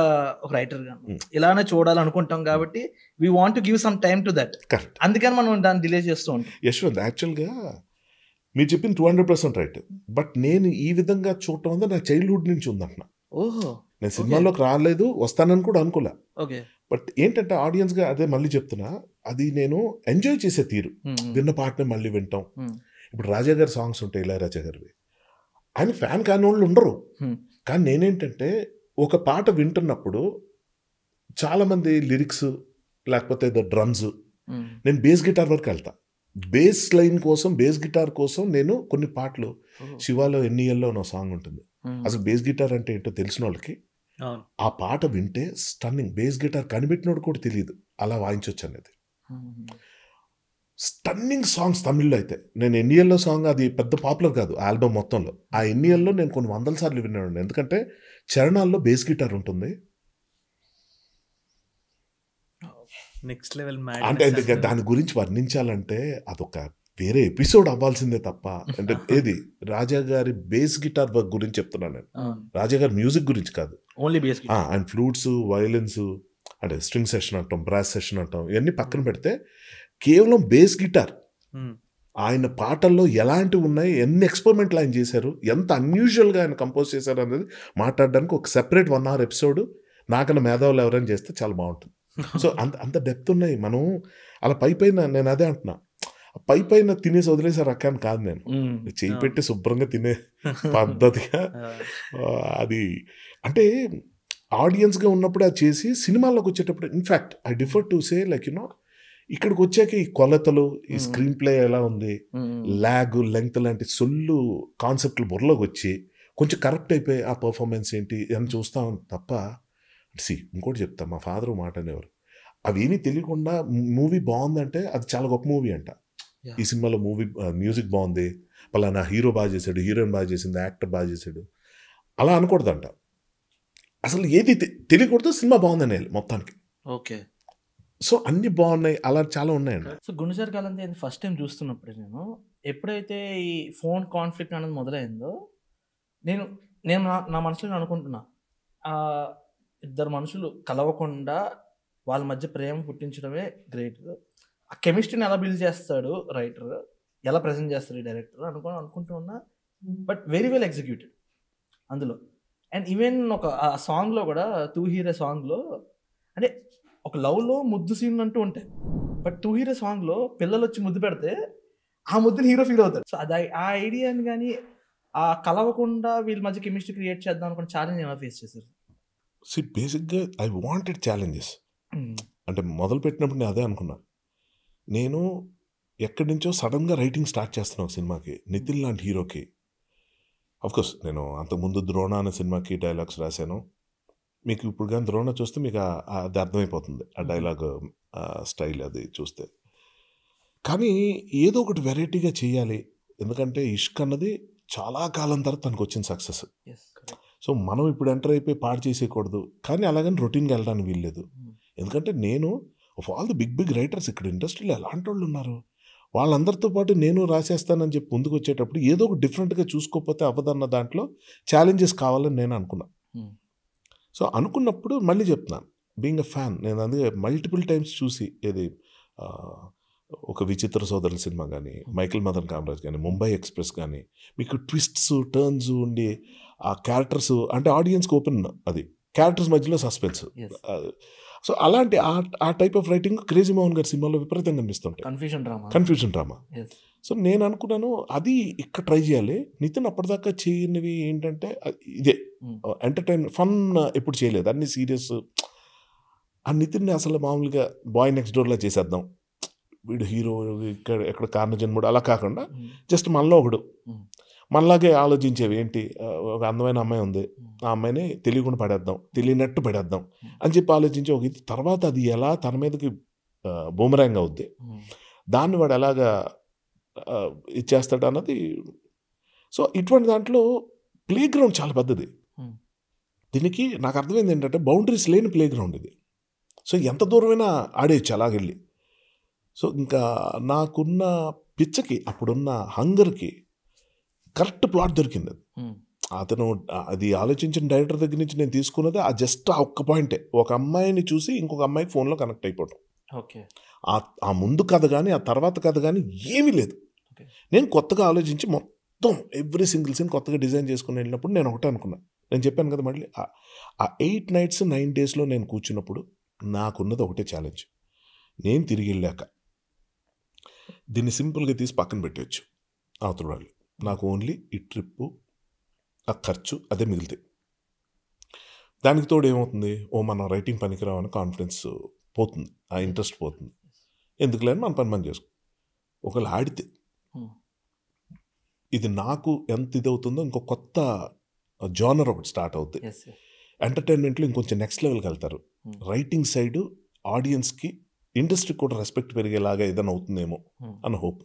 రైటర్గా ఇలానే చూడాలనుకుంటాం. కాబట్టి we want to give some time to that, అందుకని మనం దాన్ని డిలే చేస్తూ ఉంటాం. యశ్వంత్, యాక్చువల్గా మీరు చెప్పింది 200% రైట్, బట్ నేను ఈ విధంగా చూడటం వల్ల నా చైల్డ్హుడ్ నుంచి ఉందంటున్నా. ఓహో, నేను సినిమాలోకి రాలేదు, వస్తానని కూడా అనుకోలే. ఓకే. బట్ ఏంటంటే ఆడియన్స్గా, అదే మళ్ళీ చెప్తున్నా, అది నేను ఎంజాయ్ చేసే తీరు, విన్న పాటనే మళ్ళీ వింటాం. ఇప్పుడు రాజా గారి సాంగ్స్ ఉంటాయి, ఇళయరాజా గారివి, ఆయన ఫ్యాన్ కాని వాళ్ళు ఉండరు. కానీ నేనేంటంటే ఒక పాట వింటున్నప్పుడు చాలామంది లిరిక్స్ లేకపోతే డ్రమ్స్, నేను బేస్ గిటార్ వరకు వెళ్తా, బేస్ లైన్ కోసం, బేస్ గిటార్ కోసం. నేను కొన్ని పాటలు, శివాలో ఎన్నియల్లో నా సాంగ్ ఉంటుంది, అసలు బేస్ గిటార్ అంటే ఏంటో తెలిసిన వాళ్ళకి ఆ పాట వింటే స్టన్నింగ్, బేస్ గిటార్ కనిపెట్టినోడు కూడా తెలియదు అలా వాయించవచ్చు అనేది. స్టన్నింగ్ సాంగ్స్ తమిళ్లో అయితే, నేను ఎన్నియల్లో సాంగ్ అది పెద్ద పాపులర్ కాదు ఆల్బమ్ మొత్తంలో, ఆ ఎన్నియల్లో నేను కొన్ని 100 సార్లు విన్నాను, ఎందుకంటే చరణాల్లో బేస్ గిటార్ ఉంటుంది. నెక్స్ట్ లెవెల్ అంటే దాని గురించి వర్ణించాలంటే అదొక వేరే ఎపిసోడ్ అవ్వాల్సిందే తప్ప. అంటే ఏది రాజా గారి బేస్ గిటార్ వర్క్ గురించి చెప్తున్నాను నేను, రాజా గారి మ్యూజిక్ గురించి కాదు, only base. And flutes, violins, అంటే స్ట్రింగ్ సెషన్ అంటాం, బ్రాస్ సెషన్ అంటాం, ఇవన్నీ పక్కన పెడితే కేవలం బేస్ గిటార్ ఆయన పాటల్లో ఎలాంటివి ఉన్నాయి, ఎన్ని ఎక్స్పెరిమెంట్లు ఆయన చేశారు, ఎంత అన్యూజువల్గా ఆయన కంపోజ్ చేశారు అనేది మాట్లాడడానికి ఒక సెపరేట్ 1 hour ఎపిసోడ్ నాకన్నా మేధావులు ఎవరైనా చేస్తే చాలా బాగుంటుంది. సో అంత డెప్త్ ఉన్నాయి. మనం అలా పైన, నేను అదే అంటున్నా, పైన తినేసి వదిలేసారు అక్కని కాదు, నేను చేయి పెట్టి శుభ్రంగా తినే పద్ధతిగా అది. అంటే ఆడియన్స్గా ఉన్నప్పుడు అది చేసి సినిమాల్లోకి వచ్చేటప్పుడు, in fact I differ to say like you know, ఇక్కడికి వచ్చాక ఈ కొలతలు, ఈ స్క్రీన్ ప్లే ఎలా ఉంది, ల్యాగ్, లెంగ్త్ లాంటి సొల్లు కాన్సెప్ట్లు బుర్రలోకి వచ్చి కొంచెం కరెక్ట్ అయిపోయి ఆ పర్ఫార్మెన్స్ ఏంటి అని చూస్తాం తప్ప. ఇంకోటి చెప్తా, మా ఫాదర్ మాట అనేవారు, అవేమీ తెలియకుండా మూవీ బాగుందంటే అది చాలా గొప్ప మూవీ అంట. ఈ సినిమాలో మ్యూజిక్ బాగుంది, పలానా హీరో బాగా చేశాడు, హీరోయిన్ బాగా చేసింది, యాక్టర్ బాగా చేశాడు, అలా అనకూడదంట. అసలు ఏది తెలియకూడదు, సినిమా బాగుందని మొత్తానికి. ఓకే. సో అన్ని బాగున్నాయి, అలా చాలా ఉన్నాయండి. సో గుండెచారి కాలంతో ఫస్ట్ టైం చూస్తున్నప్పుడు నేను ఎప్పుడైతే ఈ ఫోన్ కాన్ఫ్లిక్ట్ అనేది మొదలైందో నేను నేను నా మనసులో అనుకుంటున్నా, ఇద్దరు మనుషులు కలవకుండా వాళ్ళ మధ్య ప్రేమ పుట్టించడమే గ్రేట్. ఆ కెమిస్ట్రీని ఎలా బిల్డ్ చేస్తాడు రైటర్, ఎలా ప్రజెంట్ చేస్తాడు ఈ డైరెక్టర్ అనుకుంటూ ఉన్నా. బట్ వెరీ వెల్ ఎగ్జిక్యూటెడ్ అందులో. అండ్ ఈవెన్ ఒక ఆ సాంగ్లో కూడా టూ హీరో సాంగ్లో అంటే ఒక లవ్లో ముద్దు సీన్ అంటూ ఉంటాయి, బట్ టూ హీరో సాంగ్లో పిల్లలు వచ్చి ముద్దు పెడితే ఆ ముద్దుని హీరో ఫీల్ అవుతారు. సో అది ఆ ఐడియాని కానీ ఆ కలవకుండా వీళ్ళ మధ్య కెమిస్ట్రీ క్రియేట్ చేద్దాం అనుకున్న ఛాలెంజ్ ఎలా ఫేస్ చేశారు? బేసిక్గా ఐ వాంటెడ్ ఛాలెంజెస్. అంటే మొదలు పెట్టినప్పుడు నేను అదే అనుకున్నా. నేను ఎక్కడి నుంచో సడన్గా రైటింగ్ స్టార్ట్ చేస్తున్నాను ఒక సినిమాకి, నితిన్ లాంటి హీరోకి. అఫ్కోర్స్ నేను అంతకుముందు ద్రోణ అనే సినిమాకి డైలాగ్స్ రాశాను. మీకు ఇప్పుడు కానీ ద్రోణ చూస్తే మీకు అది అర్థమైపోతుంది, ఆ డైలాగ్ స్టైల్ అది చూస్తే. కానీ ఏదో ఒకటి వెరైటీగా చేయాలి, ఎందుకంటే ఇష్క్ అన్నది చాలా కాలం తర్వాత తనకు వచ్చిన సక్సెస్. సో మనం ఇప్పుడు ఎంటర్ అయిపోయి పాడు చేసేయకూడదు, కానీ అలాగని రొటీన్గా వెళ్ళడానికి వీల్లేదు. ఎందుకంటే నేను of all the big writers ఇక్కడ ఇండస్ట్రీలో ఎలాంటి వాళ్ళు ఉన్నారు, వాళ్ళందరితో పాటు నేను రాసేస్తానని చెప్పి ముందుకు వచ్చేటప్పుడు ఏదో ఒక డిఫరెంట్గా చూసుకోకపోతే అవ్వదన్న దాంట్లో ఛాలెంజెస్ కావాలని నేను అనుకున్నా. సో అనుకున్నప్పుడు మళ్ళీ చెప్తున్నాను, బీయింగ్ అ ఫ్యాన్, నేను అందుకే మల్టిపుల్ టైమ్స్ చూసి ఏది ఒక విచిత్ర సోదరుల సినిమా కానీ, మైకిల్ మదన్ కామరాజ్ కానీ, ముంబై ఎక్స్ప్రెస్ కానీ, మీకు ట్విస్ట్స్ టర్న్స్ ఉండి ఆ క్యారెక్టర్స్ అంటే ఆడియన్స్కి ఓపెన్, అది క్యారెక్టర్స్ మధ్యలో సస్పెన్స్. సో అలాంటి ఆ type of writing crazy Mohan గారి సినిమాలో విపరీతంగా కనిపిస్తుంటాయి, కన్ఫ్యూజన్ డ్రామా. సో నేను అనుకున్నాను అది ఇక్కడ ట్రై చేయాలి. నితిన్ అప్పటిదాకా చేయనివి ఏంటంటే ఇదే ఎంటర్టైన్మెంట్, ఫన్ ఎప్పుడు చేయలేదు, అన్ని సీరియస్. ఆ నితిన్ని అసలు మామూలుగా బాయ్ నెక్స్ట్ డోర్లా చేసేద్దాం, వీడు హీరో ఇక్కడ ఎక్కడ కారణ జన్ముడు అలా కాకుండా జస్ట్ మనలో ఒకడు, మనలాగే ఆలోచించేవి ఏంటి, ఒక అందమైన అమ్మాయి ఉంది, ఆ అమ్మాయిని తెలియకుండా పడేద్దాం, తెలియనట్టు పడేద్దాం అని చెప్పి ఆలోచించి ఒక ఇది. తర్వాత అది ఎలా తన మీదకి బూమరాంగ్ అవుద్ది, దాన్ని వాడు ఎలాగా ఇచ్చేస్తాడు అన్నది. సో ఇటువంటి దాంట్లో ప్లే గ్రౌండ్ చాలా పెద్దది. దీనికి నాకు అర్థమైంది ఏంటంటే బౌండరీస్ లేని ప్లే గ్రౌండ్ ఇది. సో ఎంత దూరమైనా ఆడేయచ్చు అలాగెళ్ళి. సో ఇంకా నాకున్న పిచ్చకి, అప్పుడున్న హంగర్కి కరెక్ట్ ప్లాట్ దొరికింది. అది అతను అది ఆలోచించిన డైరెక్టర్ దగ్గర నుంచి నేను తీసుకున్నది ఆ జస్ట్ ఆ ఒక్క పాయింటే, ఒక అమ్మాయిని చూసి ఇంకొక అమ్మాయికి ఫోన్లో కనెక్ట్ అయిపోవడం. ఓకే, ఆ ముందు కథ కానీ ఆ తర్వాత కథ కానీ ఏమీ లేదు. నేను కొత్తగా ఆలోచించి మొత్తం ఎవ్రీ సింగిల్ సీన్ కొత్తగా డిజైన్ చేసుకుని వెళ్ళినప్పుడు నేను ఒకటే అనుకున్నా, నేను చెప్పాను కదా మళ్ళీ, ఆ 8 nights 9 daysలో నేను కూర్చున్నప్పుడు నాకున్నది ఒకటే ఛాలెంజ్. నేను తిరిగి వెళ్ళాక దీన్ని సింపుల్గా తీసి పక్కన పెట్టవచ్చు అవతల వాళ్ళు, నాకు ఓన్లీ ఈ ట్రిప్పు ఆ ఖర్చు అదే మిగులుతాయి. దానికి తోడు ఏమవుతుంది, మనం రైటింగ్ పనికిరావని కాన్ఫిడెన్స్ పోతుంది, ఆ ఇంట్రెస్ట్ పోతుంది. ఎందుకు లేని మన పని చేసుకో. ఒకవేళ ఆడితే ఇది నాకు ఎంత ఇది అవుతుందో ఇంకో కొత్త జానర్ ఒకటి స్టార్ట్ అవుతుంది. ఎంటర్టైన్మెంట్లో ఇంకొంచెం నెక్స్ట్ లెవెల్కి వెళ్తారు. రైటింగ్ సైడు ఆడియన్స్కి, ఇండస్ట్రీకి కూడా రెస్పెక్ట్ పెరిగేలాగా ఏదైనా అవుతుందేమో అన్న హోప్.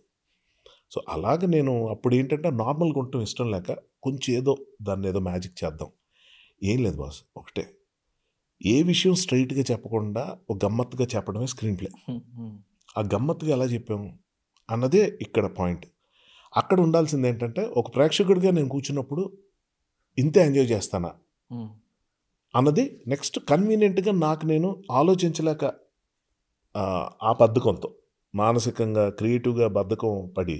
సో అలాగే నేను అప్పుడు ఏంటంటే నార్మల్గా ఉండటం ఇష్టం లేక కొంచెం ఏదో దాన్ని ఏదో మ్యాజిక్ చేద్దాం. ఏం లేదు బాస్, ఒకటే, ఏ విషయం స్ట్రైట్గా చెప్పకుండా ఒక గమ్మత్తుగా చెప్పడమే స్క్రీన్ ప్లే. ఆ గమ్మత్తుగా ఎలా చెప్పాము అన్నదే ఇక్కడ పాయింట్. అక్కడ ఉండాల్సింది ఏంటంటే ఒక ప్రేక్షకుడిగా నేను కూర్చున్నప్పుడు ఇంతే ఎంజాయ్ చేస్తానా అన్నది. నెక్స్ట్ కన్వీనియంట్గా నాకు నేను ఆలోచించలేక ఆ బద్ధకంతో మానసికంగా క్రియేటివ్గా బద్ధకం పడి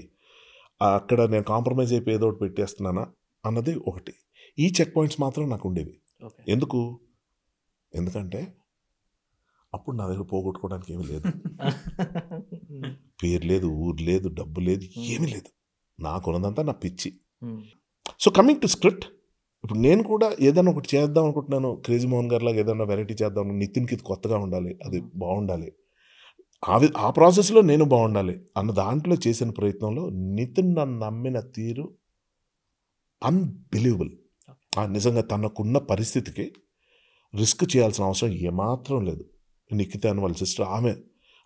అక్కడ నేను కాంప్రమైజ్ అయిపోయి ఏదో ఒకటి పెట్టేస్తున్నానా అన్నది ఒకటి. ఈ చెక్ పాయింట్స్ మాత్రం నాకు ఉండేవి. ఎందుకంటే అప్పుడు నా దగ్గర పోగొట్టుకోవడానికి ఏమీ లేదు, పేరు లేదు, ఊరు లేదు, డబ్బు లేదు, ఏమీ లేదు. నాకున్నదంతా నా పిచ్చి. సో కమింగ్ టు స్క్రిప్ట్, ఇప్పుడు నేను కూడా ఏదైనా ఒకటి చేద్దాం అనుకుంటున్నాను, క్రేజీ మోహన్ గారి లాగా ఏదైనా వెరైటీ చేద్దాం, నితిన్కి ఇది కొత్తగా ఉండాలి, అది బాగుండాలి, ఆ ప్రాసెస్లో నేను బాగుండాలి అన్న దాంట్లో చేసిన ప్రయత్నంలో నితిన్ నన్ను నమ్మిన తీరు అన్బిలీవబుల్. నిజంగా తనకున్న పరిస్థితికి రిస్క్ చేయాల్సిన అవసరం ఏమాత్రం లేదు. నిఖిత అని వాళ్ళ సిస్టర్, ఆమె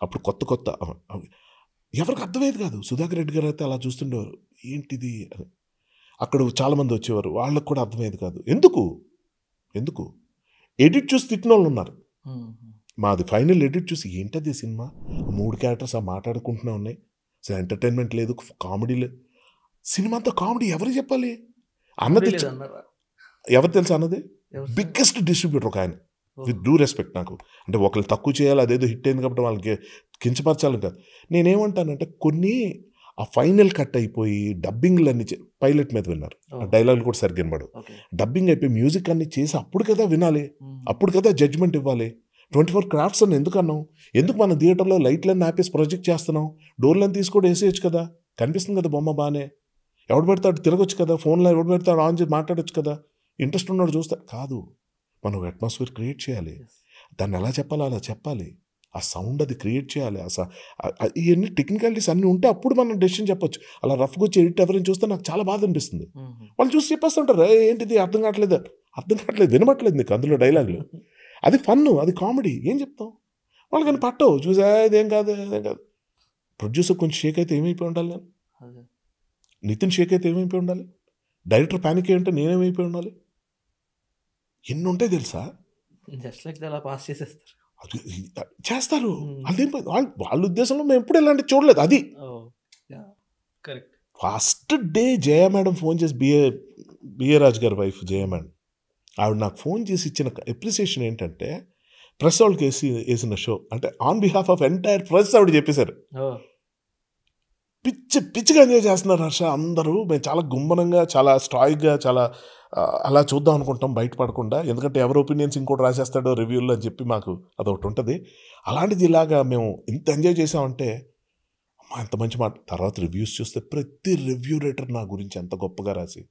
అప్పుడు కొత్త ఎవరికి అర్థమయ్యేది కాదు. సుధాకర్ రెడ్డి గారు అయితే అలా చూస్తుండేవారు, ఏంటిది అని. అక్కడ చాలామంది వచ్చేవారు, వాళ్ళకు కూడా అర్థమయ్యేది కాదు. ఎందుకు ఎడిట్ చూసి తిట్టిన వాళ్ళు ఉన్నారు, మాది ఫైనల్ ఎడిట్ చూసి ఏంటది సినిమా, 3 క్యారెక్టర్స్ మాట్లాడుకుంటూనే ఉన్నాయి, అసలు ఎంటర్టైన్మెంట్ లేదు, కామెడీ లేదు, సినిమాతో కామెడీ ఎవరు చెప్పాలి అన్నది ఎవరు తెలుసు అన్నది బిగ్గెస్ట్ డిస్ట్రిబ్యూటర్ ఒక ఆయన, విత్ డ్యూ రెస్పెక్ట్ నాకు. అంటే ఒకళ్ళు తక్కువ చేయాలి, అదేదో హిట్ అయింది కాబట్టి వాళ్ళకి కించపరచాలి కాదు. నేనేమంటానంటే కొన్ని ఆ ఫైనల్ కట్ అయిపోయి డబ్బింగ్లు అన్ని పైలట్ మీద విన్నారు, డైలాగులు కూడా సరిగ్గా వినబడు, డబ్బింగ్ అయిపోయి మ్యూజిక్ అన్ని చేసి అప్పుడు కదా వినాలి, అప్పుడు కదా జడ్జ్మెంట్ ఇవ్వాలి. 24 క్రాఫ్ట్స్ అని ఎందుకు అన్నాం, ఎందుకు మన థియేటర్లో లైట్లన్నీ ఆపేసి ప్రొజెక్ట్ చేస్తున్నాం, డోర్లను తీసి కూడా వేసేయచ్చు కదా, కనిపిస్తుంది కదా బొమ్మ బాగానే, ఎవడు పెడతాడు తిరగొచ్చు కదా, ఫోన్లో ఎవడు పెడతాడు ఆన్ చేసి మాట్లాడొచ్చు కదా, ఇంట్రెస్ట్ ఉన్నాడు చూస్తా కాదు, మనం అట్మాస్ఫియర్ క్రియేట్ చేయాలి, దాన్ని ఎలా చెప్పాలో అలా చెప్పాలి, ఆ సౌండ్ అది క్రియేట్ చేయాలి, ఇవన్నీ టెక్నికాలిటీస్ అన్నీ ఉంటే అప్పుడు మనం డెసిషన్ చెప్పొచ్చు. అలా రఫ్గా వచ్చి ఎడిట్ ఎవరైనా చూస్తే నాకు చాలా బాధ అనిపిస్తుంది. వాళ్ళు చూసి చెప్పేస్తుంటారు ఏంటిది అర్థం కావట్లేదు వినబట్లేదు నీకు అందులో డైలాగులు, అది ఫన్ను, అది కామెడీ, ఏం చెప్తాం వాళ్ళకని పట్టవు చూసా ఇదేం కాదు. ప్రొడ్యూసర్ కొంచెం షేక్ అయితే ఏమైపోయి ఉండాలి, నేను నితిన్ షేక్ అయితే ఏమైపోయి ఉండాలి, డైరెక్టర్ ప్యానిక్ అంటే నేనేమైపోయి ఉండాలి, ఎన్ని ఉంటాయి తెలుసా. జస్ట్ లైక్ అలా పాస్ చేసేస్తారు, చేస్తారు. అదేం వాళ్ళ ఉద్దేశంలో మేము ఎప్పుడు ఇలాంటి చూడలేదు. అది కరెక్ట్. ఫస్ట్ డే జయ మేడం ఫోన్ చేసి బిఏ రాజు గారి వైఫ్ జయ మేడం, ఆవిడ నాకు ఫోన్ చేసి ఇచ్చిన అప్రిసియేషన్ ఏంటంటే ప్రెస్ వాళ్ళకి వేసిన షో అంటే on behalf of entire press ఆవిడ చెప్పేశారు, పిచ్చిగా ఎంజాయ్ చేస్తున్నారు హర్ష అందరూ, మేము చాలా గుమ్మనంగా చాలా స్ట్రాయిక్గా చాలా అలా చూద్దాం అనుకుంటాం బయటపడకుండా, ఎందుకంటే ఎవరి ఒపీనియన్స్ ఇంకోటి రాసేస్తాడో రివ్యూల్లో అని చెప్పి మాకు అదొకటి ఉంటుంది. అలాంటిది ఇలాగా మేము ఇంత ఎంజాయ్ చేసామంటే ఎంత మంచి మాట. తర్వాత రివ్యూస్ చూస్తే ప్రతి రివ్యూ రైటర్ నా గురించి ఎంత గొప్పగా రాసి,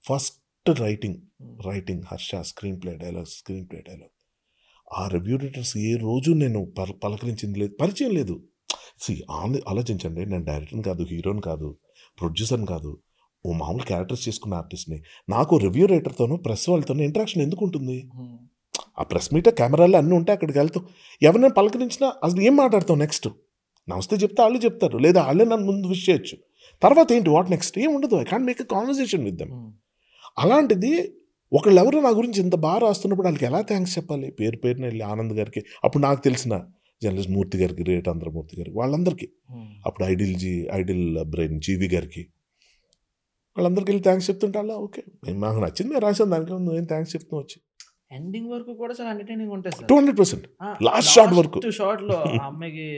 first writing Harsha screen play dialogue, ఆ రివ్యూ రైటర్స్ ఏ రోజు నేను పలకరించింది లేదు, పరిచయం లేదు. ఆలోచించండి, నేను డైరెక్టర్ని కాదు, హీరోని కాదు, ప్రొడ్యూసర్ని కాదు, ఓ మామూలు క్యారెక్టర్స్ చేసుకున్న ఆర్టిస్ట్ని. నాకు రివ్యూ రైటర్తోనూ ప్రెస్ వాళ్ళతోనూ ఇంటరాక్షన్ ఎందుకు ఉంటుంది? ఆ ప్రెస్ మీట్ కెమెరాలు అన్నీ ఉంటాయి, అక్కడికి వెళ్తాం, ఎవరైనా పలకరించినా అసలు ఏం మాట్లాడతాం, నెక్స్ట్ నమస్తే చెప్తే వాళ్ళు చెప్తారు, లేదా వాళ్ళే నన్ను ముందు విష్ చేయొచ్చు, తర్వాత ఏంటి వాట్ నెక్స్ట్ ఏం ఉండదు. I can't make a conversation with them. అలాంటిది ఒకళ్ళు ఎవరు నా గురించి ఇంత బాగా రాస్తున్నప్పుడు వాళ్ళకి ఎలా థ్యాంక్స్ చెప్పాలి? పేరున వెళ్ళి ఆనంద్ గారికి, అప్పుడు నాకు తెలిసిన జర్నలిస్ట్ మూర్తి గారికి, రేటాంధ్రమూర్తి గారికి, వాళ్ళందరికీ, అప్పుడు ఐడిల్ బ్రెయిన్ జీవి గారికి, వాళ్ళందరికీ వెళ్ళి థ్యాంక్స్ చెప్తుంటే అలా ఓకే మాకు నచ్చింది మేము రాసాను, దానికి ఏం థ్యాంక్స్ చెప్తూ వచ్చి ఎండింగ్ వరకు కూడా చాలా ఎంటర్టైనింగ్ ఉంటుంది. 200% లాస్ట్ షాట్ వరకు, షార్ట్ లో అమ్మాయికి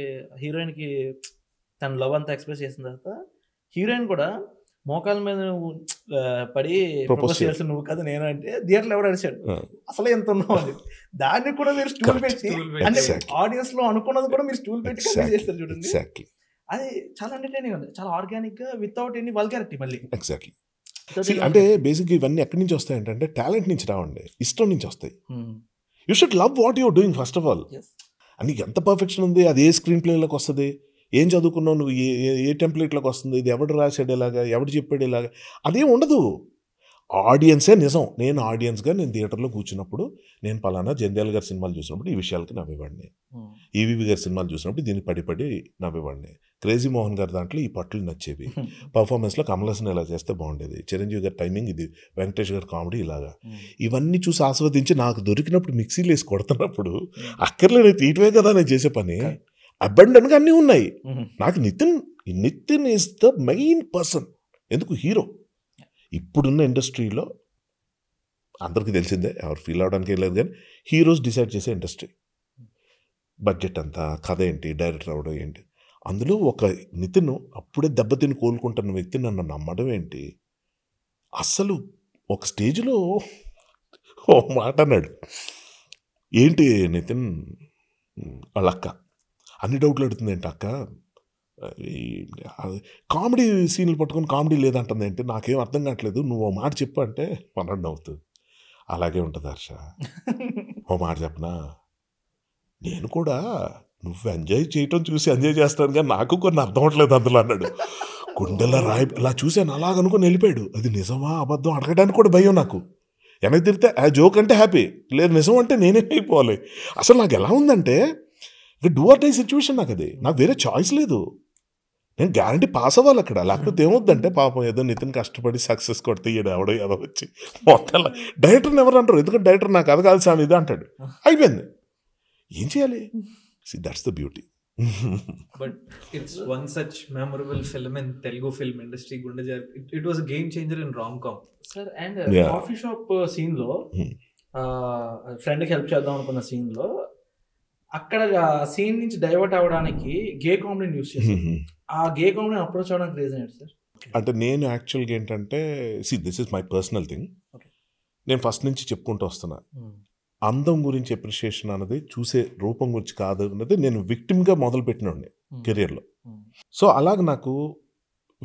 హీరోయిన్ కి తన లవ్ అంతా ఎక్స్ప్రెస్ చేసిన తర్వాత హీరోయిన్ కూడా మోకాల మీద పడి ప్రపోజ్ చేయాల్సి నువ్వు కదా నేను అంటే థియేటర్లో ఎవరు అడిచాడు అసలు ఎంత ఉన్నావు అని, దాన్ని కూడా మీరు స్టూల్ పెట్టి అంటే ఆడియన్స్ లో అనుకున్నది కూడా మీరు స్టూల్ పెట్టి చేస్తారు చూడండి. అది చాలా ఎంటర్టైనింగ్ ఉంది, చాలా ఆర్గానిక్ గా వితౌట్ ఎనీ వల్గారిటీ. మళ్ళీ ఎగ్జాక్ట్లీ అంటే బేసిక్గా ఇవన్నీ ఎక్కడి నుంచి వస్తాయి అంటే టాలెంట్ నుంచి రావండి, ఇష్టం నుంచి వస్తాయి. You should love what you're doing first of all. నీకు ఎంత పర్ఫెక్షన్ ఉంది, అది ఏ స్క్రీన్ ప్లేలోకి వస్తుంది, ఏం చదువుకున్నావు నువ్వు, ఏ టెంప్లెట్లోకి వస్తుంది, ఇది ఎవడు రాసాడు ఇలాగా, ఎవడు చెప్పాడు ఇలాగా, అదేం ఉండదు. ఆడియన్సే నిజం. నేను ఆడియన్స్గా నేను థియేటర్లో కూర్చున్నప్పుడు నేను పలానా జంధ్యాల గారి సినిమాలు చూసినప్పుడు ఈ విషయాలకి నవ్వేవాడిని, ఈవీవి గారి సినిమాలు చూసినప్పుడు దీన్ని పడి నవ్వేవాడిని, క్రేజీ మోహన్ గారి దాంట్లో ఈ పట్లు నచ్చేవి, పర్ఫార్మెన్స్లో కమల్ హాసన్ ఇలా చేస్తే బాగుండేది, చిరంజీవి గారి టైమింగ్ ఇది, వెంకటేష్ గారి కామెడీ ఇలాగా, ఇవన్నీ చూసి ఆస్వాదించి నాకు దొరికినప్పుడు మిక్సీలు వేసి కొడుతున్నప్పుడు అక్కర్లేని తీయటమే కదా నేను చేసే పని, అబండన్గా అన్నీ ఉన్నాయి. నాకు Nitin is the main person. ఎందుకు హీరో ఇప్పుడున్న ఇండస్ట్రీలో అందరికీ తెలిసిందే, ఎవరు ఫీల్ అవడానికి లేదు, కానీ హీరోస్ డిసైడ్ చేసే ఇండస్ట్రీ. బడ్జెట్ అంతా, కథ ఏంటి, డైరెక్టర్ అవడం ఏంటి, అందులో ఒక నితిన్ అప్పుడే దెబ్బతిని కోలుకుంటున్న వ్యక్తి నన్ను నమ్మడం ఏంటి. అసలు ఒక స్టేజ్లో ఓ మాట అన్నాడు, ఏంటి నితిన్ వాళ్ళ అక్క అన్ని డౌట్లు అడుగుతుంది ఏంటి అక్క, కామెడీ సీన్లు పట్టుకొని కామెడీ లేదంటుంది ఏంటి, నాకేం అర్థం కావట్లేదు, నువ్వు ఓ మాట చెప్పు అంటే మనడు నవ్వుతుంది. అలాగే ఉంటుంది హర్ష, ఓ మాట చెప్పనా, నేను కూడా నువ్వు ఎంజాయ్ చేయటం చూసి ఎంజాయ్ చేస్తాను కానీ నాకు కొన్ని అర్థం అవట్లేదు అందులో అన్నాడు. గుండెల్లో రాయి ఇలా చూశాను, అలాగనుకొని వెళ్ళిపోయాడు. అది నిజమా అబద్ధం అడగడానికి కూడా భయం నాకు. వెనక్కి తిరిగితే ఆ జోక్ అంటే హ్యాపీ, లేదు నిజం అంటే నేనే అయిపోవాలి. అసలు నాకు ఎలా ఉందంటే ఇక డూ ఆర్ డై సిచ్యువేషన్, నాకు అది, నాకు వేరే చాయిస్ లేదు, నేను గ్యారంటీ పాస్ అవ్వాలి అక్కడ, లేకపోతే ఏమవుద్దంటే పాపం ఏదో నితిన్ కష్టపడి సక్సెస్ కొడితే ఎవడో ఏదో వచ్చి మొత్తం డైరెక్టర్ని ఎవరు అంటారు, ఎందుకంటే డైరెక్టర్ నాకు అది కాదు సార్ ఇది అంటాడు, అయిపోయింది. ఏం చేయాలి? That's the beauty. But it's one such memorable film in Telugu film industry, Gundajar. It was a game changer in rom-com. Sir, and coffee shop scene లో ఫ్రెండ్ కి హెల్ప్ చేద్దాం అనుకున్న సీన్ లో అక్కడ సీన్ నుంచి డైవర్ట్ అవ్వడానికి గే కామెడీని use చేశారు. ఆ గే కామెడీని అప్రోచ్ అవ్వడానికి రీజన్ ఏంటి సార్? అంటే నేను యాక్చువల్గా ఏంటంటే this is my personal thing. నేను ఫస్ట్ నుంచి చెప్పుకుంటూ వస్తున్నా, అందం గురించి అప్రిషియేషన్ అన్నది చూసే రూపం గురించి కాదు అన్నది నేను విక్టిమ్గా మొదలుపెట్టినండి కెరియర్లో. సో అలాగ నాకు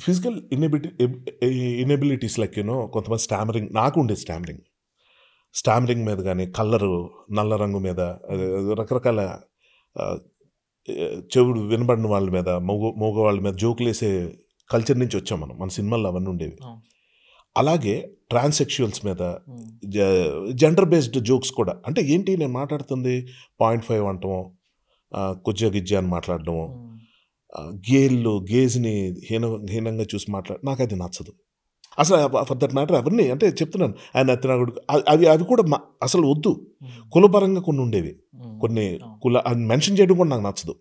ఫిజికల్ ఇనెబిలిటీస్ లైక్ కొంతమంది స్టామరింగ్, నాకు ఉండేది స్టామరింగ్ మీద కానీ, కలరు నల్ల రంగు మీద, రకరకాల చెవుడు వినబడిన వాళ్ళ మీద, మగవాళ్ళ మీద జోకులు వేసే కల్చర్ నుంచి వచ్చాం మనం. మన సినిమాల్లో అవన్నీ ఉండేవి. అలాగే ట్రాన్స్సెక్షువల్స్ మీద, జెండర్ బేస్డ్ జోక్స్ కూడా. అంటే ఏంటి నేను మాట్లాడుతుంది 0.5 అంటాము, కొజ్జా గిజ్జా అని మాట్లాడడము, గేజ్ని హీనంగా చూసి నాకు అది నచ్చదు అసలు. ఫర్ దట్ మ్యాటర్ ఎవరిని అంటే చెప్తున్నాను, ఆయన ఎత్తినాగుడు అవి కూడా అసలు వద్దు. కులపరంగా కొన్ని ఉండేవి, కొన్ని అది మెన్షన్ చేయడం కూడా నాకు నచ్చదు.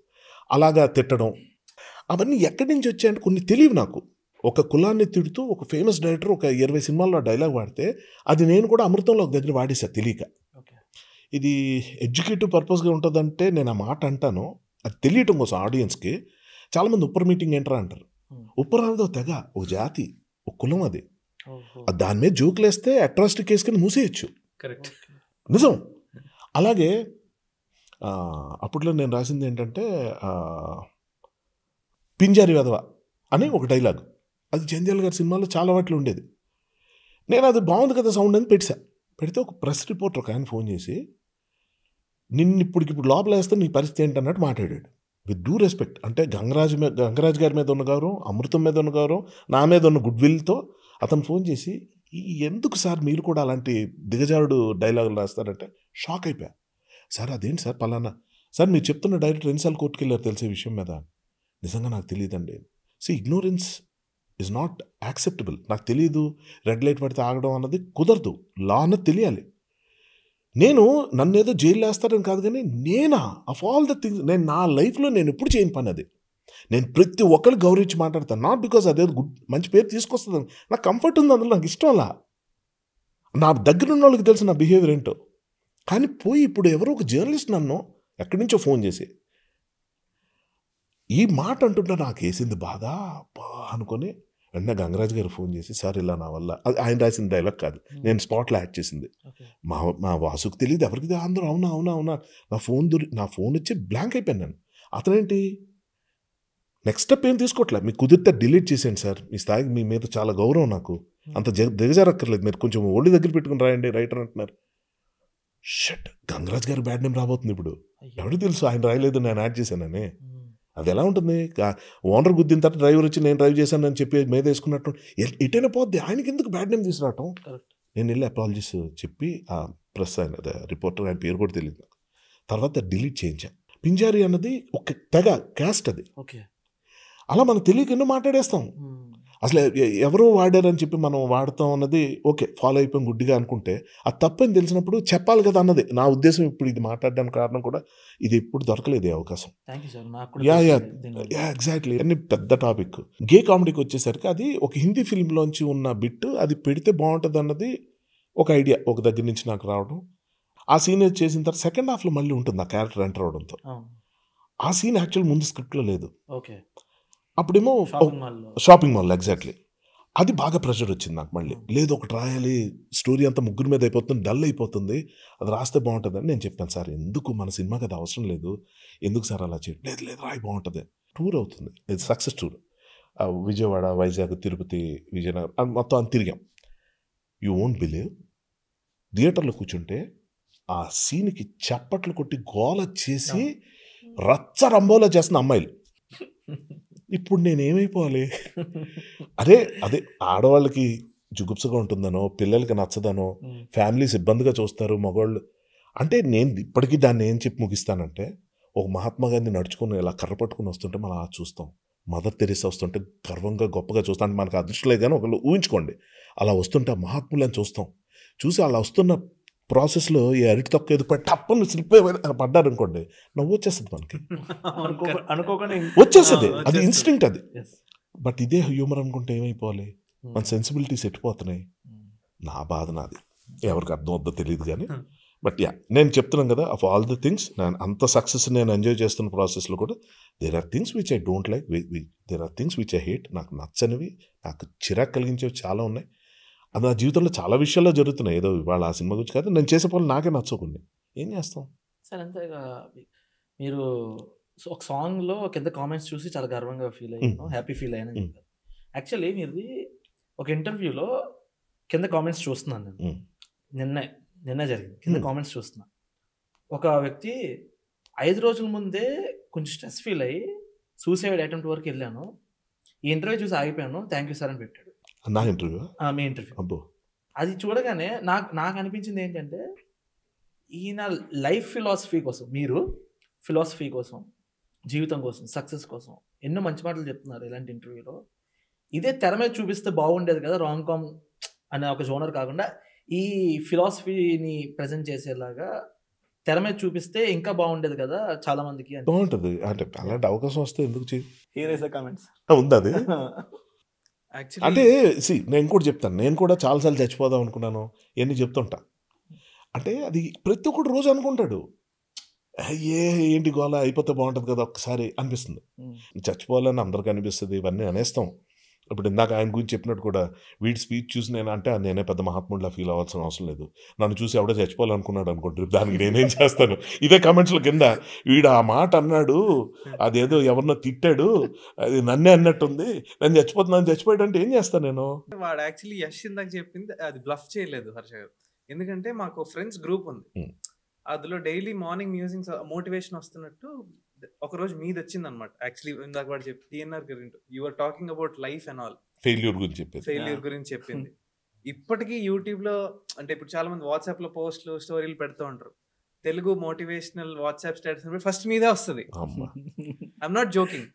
అలాగా తిట్టడం అవన్నీ ఎక్కడి నుంచి వచ్చాయంటే కొన్ని తెలియవు నాకు. ఒక కులాన్ని తిడుతూ ఒక ఫేమస్ డైరెక్టర్ ఒక 20 సినిమాల్లో డైలాగ్ వాడితే అది నేను కూడా అమృతంలో ఒక దగ్గర వాడేసా తెలియక. ఇది ఎడ్యుకేటివ్ పర్పస్గా ఉంటుందంటే నేను ఆ మాట అంటాను, అది తెలియటం కోసం ఆడియన్స్కి. చాలామంది ఉప్పర్ మీటింగ్ ఏంటరా అంటారు. ఉప్పర్ అనేది ఒక తెగ, ఒక జాతి, ఒక కులం. అది దాని మీద జోకులు వేస్తే అట్రాసిటీ కేసు కింద మూసేయచ్చు. కరెక్ట్, నిజం. అలాగే అప్పట్లో నేను రాసింది ఏంటంటే పింజారి వెధవ అని ఒక డైలాగ్. అది జంజాల్ గారి సినిమాలో చాలా వాటిలో ఉండేది. నేను అది బాగుంది కదా సౌండ్ అని పెడితే ఒక ప్రెస్ రిపోర్టర్ ఒక ఆయన ఫోన్ చేసి, నిన్ను ఇప్పుడు లోపల వేస్తే నీ పరిస్థితి ఏంటన్నట్టు మాట్లాడాడు. విత్ డ్యూ రెస్పెక్ట్, అంటే గంగరాజ్ గారి మీద ఉన్న గౌరవం, అమృతం మీద ఉన్న గౌరవం, నా మీద ఉన్న గుడ్ విల్తో అతను ఫోన్ చేసి, ఎందుకు సార్ మీరు కూడా అలాంటి దిగజారుడు డైలాగులు రాస్తారంటే షాక్ అయిపోయా. సార్ అదేంటి సార్ పలానా, సార్ మీరు చెప్తున్న డైరెక్టర్ ఎన్నిసార్లు కోర్టుకు వెళ్ళారు తెలిసే విషయం మీద? నిజంగా నాకు తెలియదండి. Ignorance is not acceptable. నాకు తెలియదు, రెడ్ లైట్ పడితే ఆగడం అన్నది కుదరదు, లా అన్నది తెలియాలి. నన్ను ఏదో జైలు వేస్తారని కాదు, కానీ ఆఫ్ ఆల్ ద థింగ్స్ నేను నా లైఫ్లో నేను ఎప్పుడు చేయని పని అది. నేను ప్రతి ఒక్కరు గౌరవించి మాట్లాడతాను. నాట్ బికాజ్ అదేదో మంచి పేరు తీసుకొస్తుంది, నాకు కంఫర్ట్ ఉంది అందులో, నాకు ఇష్టం అలా. నా దగ్గర ఉన్న వాళ్ళకి తెలుసు నా బిహేవియర్ ఏంటో. కానీ ఇప్పుడు ఎవరో ఒక జర్నలిస్ట్ నన్ను ఎక్కడి నుంచో ఫోన్ చేసి ఈ మాట అంటుంటే నాకు వేసింది బాధ అనుకొని వెంటనే గంగరాజ్ గారు ఫోన్ చేసి, సార్ ఇలా నా వల్ల, అది ఆయన రాసిన డైలాగ్ కాదు, నేను స్పాట్లో యాడ్ చేసింది. మా వాసుకు తెలియదు, ఎవరికి అందరూ అవునా అవునా అవునా. నా ఫోన్ వచ్చి బ్లాంక్ అయిపోయాను నేను. అతనేంటి నెక్స్ట్ స్టెప్ ఏం తీసుకోవట్లే, మీకు కుదిరితే డిలీట్ చేసేయండి సార్, మీ స్థాయికి మీ మీద చాలా గౌరవం, నాకు అంత దిగజారక్కర్లేదు, మీరు కొంచెం ఒళ్ళు దగ్గర పెట్టుకుని రాయండి రైటర్ అంటున్నారు. షట్, గంగరాజ్ గారు బ్యాడ్ నేమ్ రాబోతుంది ఇప్పుడు. ఎవరికి తెలుసు ఆయన రాయలేదు, నేను యాడ్ చేశానని. అది ఎలా ఉంటుంది? ఓనర్ గుద్దిన తర్వాత డ్రైవర్ వచ్చి నేను డ్రైవ్ చేశానని చెప్పి మీద వేసుకున్నట్టు ఎటైనా పోద్ది. ఆయనకి ఎందుకు బ్యాడ్ నేమ్ తీసుకురావటం? నేను వెళ్ళి అపాలజీస్ చెప్పి ఆ ప్రెస్ ఆయన రిపోర్టర్, ఆయన పేరు కూడా తెలియదు నాకు. తర్వాత డిలీట్ చేయించాను. పింజారి అన్నది ఒక తెగ క్యాస్ట్ అది. అలా మనకు తెలియక ఎన్నో మాట్లాడేస్తాం. అసలు ఎవరో వాడారని చెప్పి మనం వాడతాం అన్నది ఓకే, ఫాలో అయిపోయి గుడ్డిగా అనుకుంటే అది తప్పని తెలిసినప్పుడు చెప్పాలి కదా అన్నది నా ఉద్దేశం. ఇప్పుడు ఇది మాట్లాడడానికి కారణం కూడా ఇది ఎప్పుడు దొరకలేదు ఈ అవకాశం. ఎగ్జాక్ట్లీ. అన్ని పెద్ద టాపిక్. గే కామెడీకి వచ్చేసరికి అది ఒక హిందీ ఫిల్మ్లోంచి ఉన్న బిట్, అది పెడితే బాగుంటుంది అన్నది ఒక ఐడియా ఒక దగ్గర నుంచి నాకు రావడం. ఆ సీన్ చేసిన తర్వాత సెకండ్ హాఫ్లో మళ్ళీ ఉంటుంది ఆ క్యారెక్టర్ ఎంటర్ అవడంతో. ఆ సీన్ యాక్చువల్ ముందు స్క్రిప్ట్లో లేదు. అప్పుడేమో షాపింగ్ మాల్, ఎగ్జాక్ట్లీ. అది బాగా ప్రెషర్ వచ్చింది నాకు. మళ్ళీ లేదు, ఒకటి రాయాలి, స్టోరీ అంతా ముగ్గురు మీద అయిపోతుంది, డల్ అయిపోతుంది, అది రాస్తే బాగుంటుందని నేను చెప్పాను. సార్ ఎందుకు, మన సినిమాకి అది అవసరం లేదు, ఎందుకు సార్ అలా చేయడం? లేదు రాయి, బాగుంటుంది. టూర్ అవుతుంది, ఇది సక్సెస్ టూర్. విజయవాడ, వైజాగ్, తిరుపతి, విజయనగరం మొత్తం అని తిరిగాం. యూ వోంట్ బిలీవ్, థియేటర్లో కూర్చుంటే ఆ సీన్కి చప్పట్లు కొట్టి గోల చేసి రచ్చ రంబోలా చేస్తున్న అమ్మాయిలు. ఇప్పుడు నేనేమైపోవాలి? అదే ఆడవాళ్ళకి జుగుప్సగా ఉంటుందనో, పిల్లలకి నచ్చదనో, ఫ్యామిలీస్ ఇబ్బందిగా చూస్తారు మగవాళ్ళు అంటే. నేను ఇప్పటికీ దాన్ని ఏం చెప్పి ముగిస్తానంటే, ఒక మహాత్మా గాంధీ నడుచుకుని ఇలా కర్ర పట్టుకుని వస్తుంటే మనం అలా చూస్తాం, మదర్ తెరీసా వస్తుంటే గర్వంగా గొప్పగా చూస్తాం. అంటే మనకు అదృష్టం లేదు కానీ ఒకళ్ళు ఊహించుకోండి, అలా వస్తుంటే మహాత్ములని చూస్తాం. చూసి అలా వస్తున్న ప్రాసెస్లో ఈ అరటి తొక్క ఏదో టప్పని స్లిప్ పడ్డారు అనుకోండి, నవ్వు వచ్చేస్తుంది మనకి, అనుకోకుండా వచ్చేస్తుంది, అది ఇన్స్టింక్ట్ అది. బట్ ఇదే హ్యూమర్ అనుకుంటే ఏమైపోవాలి, మన సెన్సిబిలిటీస్ ఎట్టిపోతున్నాయి. నా బాధ నాది, ఎవరికి అర్థం అవుద్దో తెలియదు కానీ. బట్ యా, నేను చెప్తున్నాను కదా, ఆఫ్ ఆల్ ది థింగ్స్ నేను అంత సక్సెస్ నేను ఎంజాయ్ చేస్తున్న ప్రాసెస్లో కూడా there are things which I don't like, there are things which I hate. నాకు నచ్చనివి, నాకు చిరాకు కలిగించేవి చాలా ఉన్నాయి. అది నా జీవితంలో చాలా విషయాల్లో జరుగుతున్నాయి. ఏదో ఇవాళ ఆ సినిమా గురించి కాదు, నేను చేసే పనులు నాకే నచ్చకుండా ఏం చేస్తాం సార్. అంతేగా మీరు ఒక సాంగ్లో కింద కామెంట్స్ చూసి చాలా గర్వంగా ఫీల్ అయ్యాను, హ్యాపీ ఫీల్ అయ్యాను చెప్పారు. యాక్చువల్లీ మీది ఒక ఇంటర్వ్యూలో కింద కామెంట్స్ చూస్తున్నాను నేను, నిన్న జరిగింది. కింద కామెంట్స్ చూస్తున్నా, ఒక వ్యక్తి 5 రోజుల ముందే కొంచెం స్ట్రెస్ ఫీల్ అయ్యి సూసైడ్ అటెంప్ట్ వరకు వెళ్ళాను, ఈ ఇంటర్వ్యూ చూసి ఆగిపోయాను, థ్యాంక్ యూ సార్ అని పెట్టాడు. నా ఇంటర్వ్యూ, మీ ఇంటర్వ్యూ. అది చూడగానే నాకు అనిపించింది ఏంటంటే, ఈయన లైఫ్ ఫిలాసఫీ కోసం, మీరు ఫిలాసఫీ కోసం, జీవితం కోసం, సక్సెస్ కోసం ఎన్నో మంచి మాటలు చెప్తున్నారు ఇలాంటి ఇంటర్వ్యూలో. ఇదే తెర మీద చూపిస్తే బాగుండేది కదా, రాంగ్ కామ్ అనే ఒక జోనర్ కాకుండా ఈ ఫిలాసఫీని ప్రజెంట్ చేసేలాగా తెర మీద చూపిస్తే ఇంకా బాగుండేది కదా చాలా మందికి. బాగుంటుంది అంటే అలాంటి అవకాశం వస్తే ఎందుకు చేయ కామెంట్స్ ఉంది అది. అంటే నేను కూడా చెప్తాను, నేను కూడా చాలాసార్లు చచ్చిపోదాం అనుకున్నాను, ఇవన్నీ చెప్తుంటా. అంటే అది ప్రతి ఒక్కటి రోజు అనుకుంటాడు, ఏంటి గోళ అయిపోతే బాగుంటుంది కదా ఒక్కసారి అనిపిస్తుంది. చచ్చిపోవాలని అందరికీ అనిపిస్తుంది, ఇవన్నీ అనేస్తాం. ఇప్పుడు ఇందాక ఆయన గురించి చెప్పినట్టు కూడా, వీడి స్పీచ్ చూసి నేనే పెద్ద మహాత్ముడిలా ఫీల్ అవ్వాల్సిన అవసరం లేదు, నన్ను చూసి ఎవడో చచ్చిపోవాలనుకున్నాడు అనుకుంటారు, దానికి నేనేం చేస్తాను. ఇదే కామెంట్స్లో కింద, వీడు ఆ మాట అన్నాడు, అదేదో ఎవరినో తిట్టాడు, అది నన్నే అన్నట్టుంది, నేను చచ్చిపోయాడు అంటే ఏం చేస్తాను నేను. వాడు యాక్చువల్లీ యష్ ఇందాక చెప్పింది అది బ్లఫ్ చేయలేదు హర్ష గారు, ఎందుకంటే మాకు ఫ్రెండ్స్ గ్రూప్ ఉంది, అందులో డైలీ మార్నింగ్ మ్యూజిక్ మోటివేషన్ వస్తున్నట్టు ఒకరోజు మీది వచ్చింది అనమాట. యాక్చువల్లీ ఇందాక వాడు చెప్పి టీఎన్ఆర్ గురించి you are talking about life and all, failure గురించి చెప్పింది. ఇప్పటికీ యూట్యూబ్ లో అంటే ఇప్పుడు చాలా మంది వాట్సాప్ లో పోస్ట్లు స్టోరీలు పెడుతూ ఉంటారు, Telugu motivational WhatsApp status first మీదే వస్తుంది. ఐఎమ్ నాట్ జోకింగ్,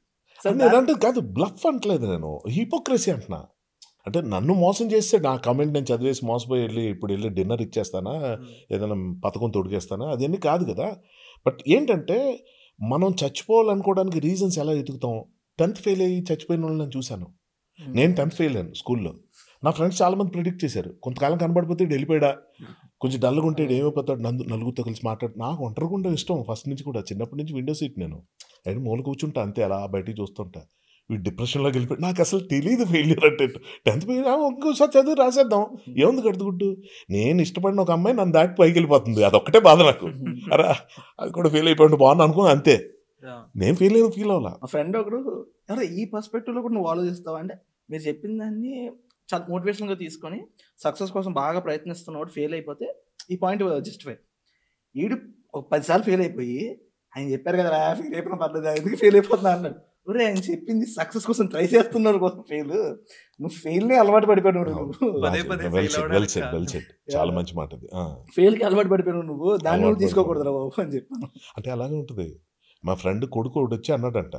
అంటే కాదు బ్లఫ్ అంటలేదు నేను, హిపోక్రసీ అంటున్నా. అంటే నన్ను మోసం చేస్తే నా కామెంట్ నేను చదివేసి మోసపోయి వెళ్ళి డిన్నర్ ఇచ్చేస్తానా, ఏదైనా పథకం తొడిగేస్తానా, అదేమీ కాదు కదా. బట్ ఏంటంటే మనం చచ్చిపోవాలనుకోవడానికి రీజన్స్ ఎలా ఎదుగుతాం. 10th ఫెయిల్ అయ్యి చచ్చిపోయిన వాళ్ళని నేను చూశాను. నేను 10th ఫెయిల్ అయ్యాను స్కూల్లో. నా ఫ్రెండ్స్ చాలామంది ప్రిడిక్ట్ చేశారు, కొంతకాలం కనబడిపోతే వెళ్ళిపోయాడా, కొంచెం డల్గా ఉంటే ఏమైపోతాడు, నలుగురితో కలిసి నాకు ఒంటరిగా ఉండే ఇష్టం ఫస్ట్ నుంచి కూడా. చిన్నప్పటి నుంచి విండో సీట్, నేను అయినా మూల కూర్చుంటా అంతే, అలా బయటికి చూస్తుంటా. వీడు డిప్రెషన్లోకి వెళ్ళిపోయి నాకు అసలు తెలియదు ఫెయిల్యూర్ అంటే. 10th ఫెయిల్ ఇంకోసారి చదువు రాసేద్దాం, ఏముంది కడుతుగుడ్డు. నేను ఇష్టపడిన ఒక అమ్మాయి నన్ను దాటి పైకి వెళ్ళిపోతుంది, అదొక్కటే బాధ నాకు. అరే అది కూడా ఫెయిల్ అయిపోయింది బాగుంది అనుకున్నా అంతే, నేను ఫెయిల్ అవ్వాలా. మా ఫ్రెండ్ ఒకడు, ఈ పర్స్పెక్టివ్లో కూడా నువ్వు ఆలోచిస్తావా అంటే, మీరు చెప్పిన దాన్ని చాలా మోటివేషన్గా తీసుకొని సక్సెస్ కోసం బాగా ప్రయత్నిస్తున్నాడు, ఫెయిల్ అయిపోతే ఈ పాయింట్ జస్టిఫై. వీడు ఒక 10 సార్లు ఫెయిల్ అయిపోయి, ఆయన చెప్పారు కదా ఫెయిల్ అయిపోయిన పర్లేదు, ఎందుకు ఫెయిల్ అయిపోతున్నా అన్నాడు. ఒరే ఆయన చెప్పింది సక్సెస్ కోసం ట్రై చేస్తున్నారు కోసం ఫెయిల్, నువ్వు ఫెయిల్ని అలవాటు పడిపోయాడు, చాలా మంచి మాట. ఫెయిల్కి అలవాటు పడిపోయావు నువ్వు, దాన్ని నువ్వు తీసుకోకూడదు బాబు అని చెప్పాను. అంటే అలాగే ఉంటుంది. మా ఫ్రెండ్ కొడుకు వచ్చి అన్నాడంట,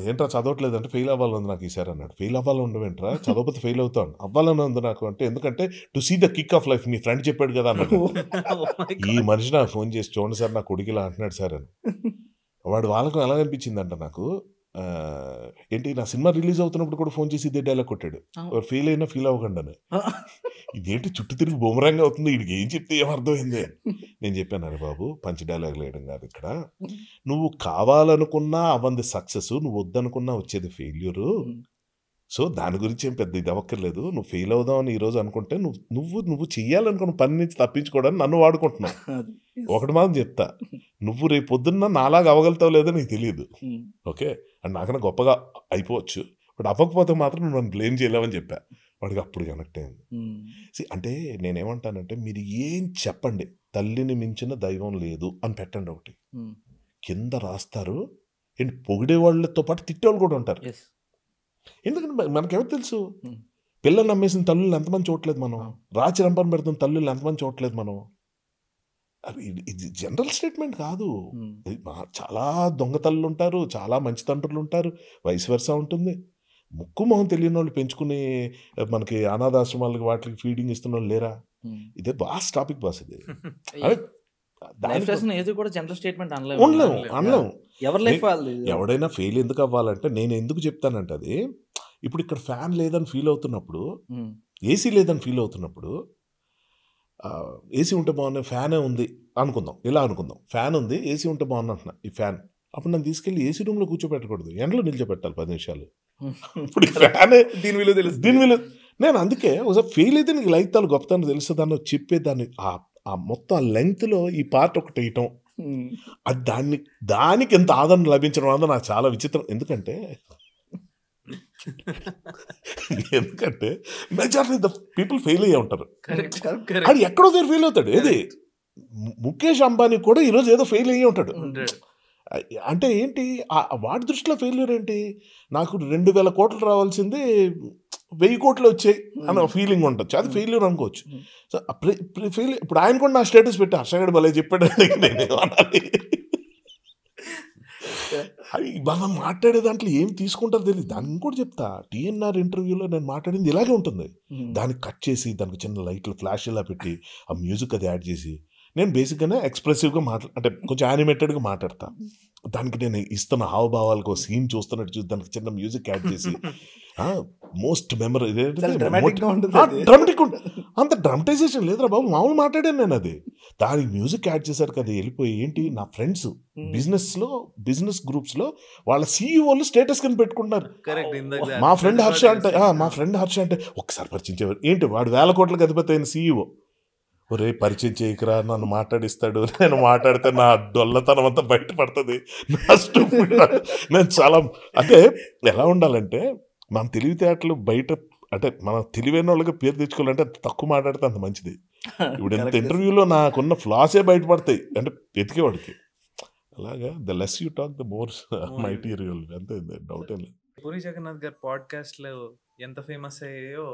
ఏంట్రా చదవట్లేదు అంటే, ఫెయిల్ అవ్వాలని నాకు ఈసారి అన్నాడు. ఫెయిల్ అవ్వాలని ఉండవేంట్రా, చదవకపోతే ఫెయిల్ అవుతాను, అవ్వాలని ఉంది నాకు అంటే, ఎందుకంటే to see the kick of life, మీ ఫ్రెండ్ చెప్పాడు కదా అన్నాడు. ఈ మనిషి నాకు ఫోన్ చేసి, చూడండి సార్ నా కొడుకు ఇలా అంటున్నాడు సార్ అని. వాడు వాళ్ళకు ఎలా అనిపించిందంట నాకు, ఏంటి నా సినిమా రిలీజ్ అవుతున్నప్పుడు కూడా ఫోన్ చేసి ఇదే డైలాగ్ కొట్టాడు, ఫెయిల్ అయినా ఫీల్ అవ్వకండి అని. ఇదేంటి చుట్టూ తిరిగి బూమరంగా అవుతుంది, వీడికి ఏం చెప్తే ఏం అర్థమైంది. నేను చెప్పాను, అరే బాబు పంచి డైలాగ్ వేయడం కాదు ఇక్కడ, నువ్వు కావాలనుకున్నా అవ్వంది సక్సెస్, నువ్వు వద్దనుకున్నా వచ్చేది ఫెయిల్యూరు. సో దాని గురించి ఏం పెద్ద ఇది అవ్వక్కర్లేదు. నువ్వు ఫెయిల్ అవుదామని ఈరోజు అనుకుంటే నువ్వు చెయ్యాలనుకున్న పని నుంచి తప్పించుకోవడానికి నన్ను వాడుకుంటున్నావు. ఒకటి మాత్రం చెప్తా, నువ్వు రేపు పొద్దున్న నాలాగా అవ్వగలుగుతావు లేదో నీకు తెలియదు, ఓకే, అండ్ నాకన్నా గొప్పగా అయిపోవచ్చు, బట్ అవ్వకపోతే మాత్రం నువ్వు నన్ను బ్లేమ్ చేయలేవని చెప్పా. వాడికి అప్పుడు కనెక్ట్ అయింది. అంటే నేనేమంటానంటే, మీరు ఏం చెప్పండి, తల్లిని మించిన దైవం లేదు అని పెట్టండి ఒకటి, కింద రాస్తారు. ఏంటి పొగిడే వాళ్ళతో పాటు తిట్టేవాళ్ళు కూడా ఉంటారు. ఎందుకంటే మనకెవరు తెలుసు, పిల్లలు నమ్మేసిన తల్లులు ఎంతమంది చూడలేదు మనం, రాచి రంపని పెడుతున్న తల్లులు ఎంతమంది చూడలేదు మనం. ఇది జనరల్ స్టేట్మెంట్ కాదు, చాలా దొంగ తల్లులు ఉంటారు, చాలా మంచి తండ్రులు ఉంటారు, వైస్ వెర్సా ఉంటుంది. ముక్కు మొహం తెలియని వాళ్ళు పెంచుకుని మనకి అనాథాశ్రమాలకి వాటికి ఫీడింగ్ ఇస్తున్న వాళ్ళు లేరా? ఇదే బాస్ టాపిక్ బాస్ ఇది. ఏది కూడా జనరల్ స్టేట్మెంట్ అనలేము. ఎవరి లైఫ్ వాళ్ళు. ఎవడైనా ఫెయిల్ ఎందుకు అవ్వాలంటే నేను ఎందుకు చెప్తానంటే అది ఇప్పుడు ఇక్కడ ఫ్యాన్ లేదని ఫీల్ అవుతున్నప్పుడు, ఏసీ లేదని ఫీల్ అవుతున్నప్పుడు, ఏసీ ఉంటే బాగున్నా ఫ్యానే ఉంది అనుకుందాం, ఇలా అనుకుందాం, ఫ్యాన్ ఉంది ఏసీ ఉంటే బాగున్నా అంటున్నా, ఈ ఫ్యాన్ అప్పుడు నన్ను తీసుకెళ్ళి ఏసీ రూమ్లో కూర్చోబెట్టకూడదు, ఎండలో నిల్చోబెట్టాలి 10 నిమిషాలు. ఇప్పుడు ఫ్యానే దీని విలువ తెలుసు, దీని విలువ. నేను అందుకే ఒకసారి ఫెయిల్ అయితే నీకు లైఫ్ తాను గొప్పతనం తెలుసు, దాన్ని చెప్పేదాన్ని ఆ మొత్తం ఆ లెంగ్త్లో ఈ పార్ట్ ఒకటి వేయటం, అది దానికి ఎంత ఆదరణ లభించడం అన్నది నాకు చాలా విచిత్రం. ఎందుకంటే మెజారిటీ ద పీపుల్ ఫెయిల్ అయ్యే ఉంటారు. అది ఎక్కడో దగ్గర ఫెయిల్ అవుతాడు. ఏది ముఖేష్ అంబానీ కూడా ఈరోజు ఏదో ఫెయిల్ అయ్యే ఉంటాడు. అంటే ఏంటి వాడి దృష్టిలో ఫెయిల్యూర్ ఏంటి? నాకు 2000 కోట్లు రావాల్సింది 1000 కోట్లు వచ్చాయి అన్న ఫీలింగ్ ఉండొచ్చు, అది ఫెయిల్యూర్ అనుకోవచ్చు. సో ఫెయిల్ ఇప్పుడు ఆయన కూడా నా స్టేటస్ పెట్టి హర్షగడ్ భలే చెప్పాడు నేను అనాలి. మనం మాట్లాడే దాంట్లో ఏం తీసుకుంటారో తెలియదు. దాన్ని ఇంకోటి చెప్తా, టీఎన్ఆర్ ఇంటర్వ్యూలో నేను మాట్లాడింది ఇలాగే ఉంటుంది. దానికి కట్ చేసి దానికి చిన్న లైట్లు ఫ్లాష్ ఇలా పెట్టి ఆ మ్యూజిక్ అది యాడ్ చేసి నేను బేసిక్గానే ఎక్స్ప్రెసివ్గా అంటే కొంచెం యానిమేటెడ్గా మాట్లాడతా. దానికి నేను ఇస్తున్న హావభావాలకు సీన్ చూస్తున్నట్టు చూసి దానికి చిన్న మ్యూజిక్ యాడ్ చేసి మోస్ట్ మెమరీ డ్రామాటిక్ ఉంటుంది. అంత డ్రామటైజేషన్ లేదురా బాబు, మామూలు మాట్లాడాను నేను. అది దానికి మ్యూజిక్ యాడ్ చేశారు కదా, వెళ్ళిపోయి ఏంటి నా ఫ్రెండ్స్ బిజినెస్ గ్రూప్స్లో వాళ్ళ సీఈఓలు స్టేటస్ కింద పెట్టుకుంటున్నారు. మా ఫ్రెండ్ హర్ష అంటే ఒక్కసారి పరిచయం చేయరు ఏంటి, వాడు 1000 కోట్లకు అధిపతి అయిన సీఈఓ. ఒరే పరిచయం చేయకరా, నన్ను మాట్లాడిస్తాడు, నేను మాట్లాడితే నా డొల్లతనం అంతా బయటపడుతుంది, నేను చాలా అంటే ఎలా ఉండాలంటే మన తెలివితేటలు బయట, అంటే మన తెలివైన వాళ్ళకి పేరు తెచ్చుకోవాలంటే తక్కువ మాట్లాడితే అంత మంచిది. ఇప్పుడు ఎంత ఇంటర్వ్యూలో నాకున్న ఫ్లాసే బయటపడతాయి అంటే వెతికేవాడికి. అలాగా the less you talk the more mighty real, అంతే, డౌట్ ఏం లేదు. పూరి జగన్నాథ్ గారి పాడ్కాస్ట్లు ఎంత ఫేమస్ అయ్యాయో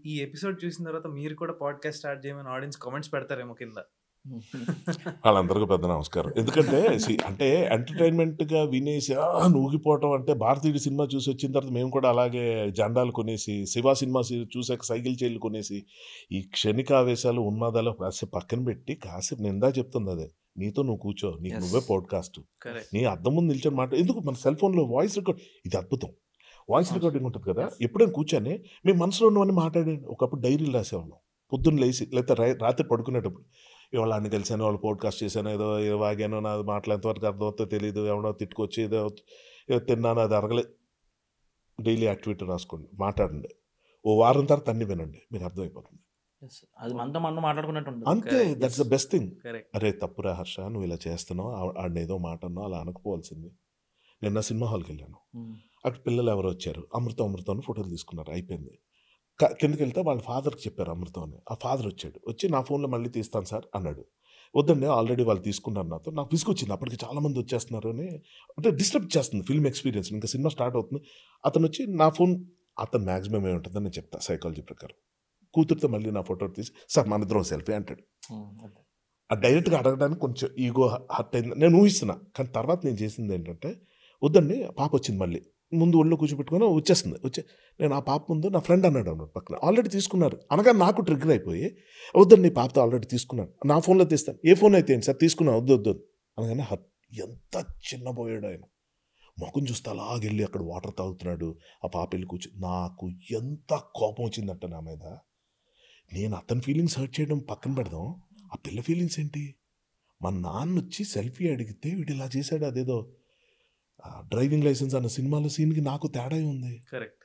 ఈ ఎపిసోడ్ చూసిన తర్వాత మీరు కూడా పాడ్కాస్ట్ స్టార్ట్ చేయమని ఆడియన్స్ కామెంట్స్ పెడతారేమో కింద. వాళ్ళందరికీ పెద్ద నమస్కారం. ఎందుకంటే అంటే ఎంటర్టైన్మెంట్గా వినేసి ఊగిపోవటం అంటే భారతీయుడి సినిమా చూసి వచ్చిన తర్వాత మేము కూడా అలాగే జెండాలు కొనేసి, శివ సినిమా చూసాక సైకిల్ చైర్లు కొనేసి, ఈ క్షణికావేశాలు ఉన్మాదాలు కాసేపు పక్కన పెట్టి కాసేపు నిందా చెప్తుంది అదే, నీతో నువ్వు కూర్చో, నీకు నువ్వే పాడ్కాస్ట్, నీ అద్దం ముందు నిల్చొని మాట ఎందుకు, మన సెల్ ఫోన్లో వాయిస్ రికార్డ్, ఇది అద్భుతం. వాయిస్ రికార్డింగ్ ఉంటుంది కదా, ఎప్పుడైనా కూర్చొని మీ మనసులో ఉన్నవన్నీ మాట్లాడండి. ఒకప్పుడు డైరీలు రాసేవాళ్ళం, పొద్దున్న లేచి లేకపోతే రాత్రి పడుకునేటప్పుడు, ఇవాళ అన్ని కలిసాను, వాళ్ళు పాడ్కాస్ట్ చేశాను, ఏదో వాగానో, నాది మాట్లాడేంతవరకు అర్థమవుతో తెలియదు, ఎవడో తిట్టుకొచ్చి ఏదో తిన్నాను, అది అరగలేదు. డైలీ యాక్టివిటీ రాసుకోండి, మాట్లాడండి, ఓ వారం తర్వాత అన్ని వినండి, మీకు అర్థమైపోతుంది. అంతే, దట్స్ ద బెస్ట్ థింగ్. అరే తప్పురా హర్ష, నువ్వు ఇలా చేస్తున్నావు, ఆడిని ఏదో మాట అన్నావు, అలా అనకపోవాల్సింది. నిన్న సినిమా హాల్కి వెళ్ళాను, అక్కడ పిల్లలు ఎవరు వచ్చారు, అమృతం ఫోటోలు తీసుకున్నారు, అయిపోయింది. కిందకి వెళ్తే వాళ్ళ ఫాదర్కి చెప్పారు అమృతం అని. ఆ ఫాదర్ వచ్చి నా ఫోన్లో మళ్ళీ తీస్తాను సార్ అన్నాడు. వద్దండి ఆల్రెడీ వాళ్ళు తీసుకున్నారు నాతో. నాకు విసుకొచ్చింది, అప్పటికి చాలామంది వచ్చేస్తున్నారు అని, అంటే డిస్టర్బ్ చేస్తుంది ఫిల్మ్ ఎక్స్పీరియన్స్. ఇంకా సినిమా స్టార్ట్ అవుతుంది, అతను వచ్చి నా ఫోన్, అతను మ్యాక్సిమం ఏముంటుందని నేను చెప్తా సైకాలజీ ప్రకారం, కూతురుతో మళ్ళీ నా ఫోటో తీసి సార్ మన ఇద్దరం సెల్ఫీ అంటాడు. ఆ డైరెక్ట్గా అడగడానికి కొంచెం ఈగో హర్ట్ అయింది, నేను ఊహిస్తున్నా. కానీ తర్వాత నేను చేసింది ఏంటంటే, వద్దండి పాప వచ్చింది, మళ్ళీ ముందు ఒళ్ళో కూర్చోబెట్టుకొని వచ్చి నేను ఆ పాప ముందు నా ఫ్రెండ్ అన్నాడు అన్నమాట పక్కన, ఆల్రెడీ తీసుకున్నారు అనగా నాకు ట్రిగ్గర్ అయిపోయి, వద్దండి పాపతో ఆల్రెడీ తీసుకున్నాను, నా ఫోన్లో తీస్తాను, ఏ ఫోన్ అయితే ఏంటి సార్ తీసుకున్నా, వద్దు అనగానే ఎంత చిన్నపోయాడు ఆయన. మొఖం చూస్తే అలాగెళ్ళి అక్కడ వాటర్ తాగుతున్నాడు, ఆ పాప వెళ్ళి కూర్చొని, నాకు ఎంత కోపం వచ్చిందంట నా మీద. నేను అతని ఫీలింగ్స్ హర్ట్ చేయడం పక్కన పెడదాం, ఆ పిల్ల ఫీలింగ్స్ ఏంటి, మా నాన్న వచ్చి సెల్ఫీ అడిగితే వీడు ఇలా చేశాడు, అదేదో డ్రైవింగ్ లైసెన్స్ అన్న సినిమాలో సీన్కి నాకు తేడా ఉంది. కరెక్ట్,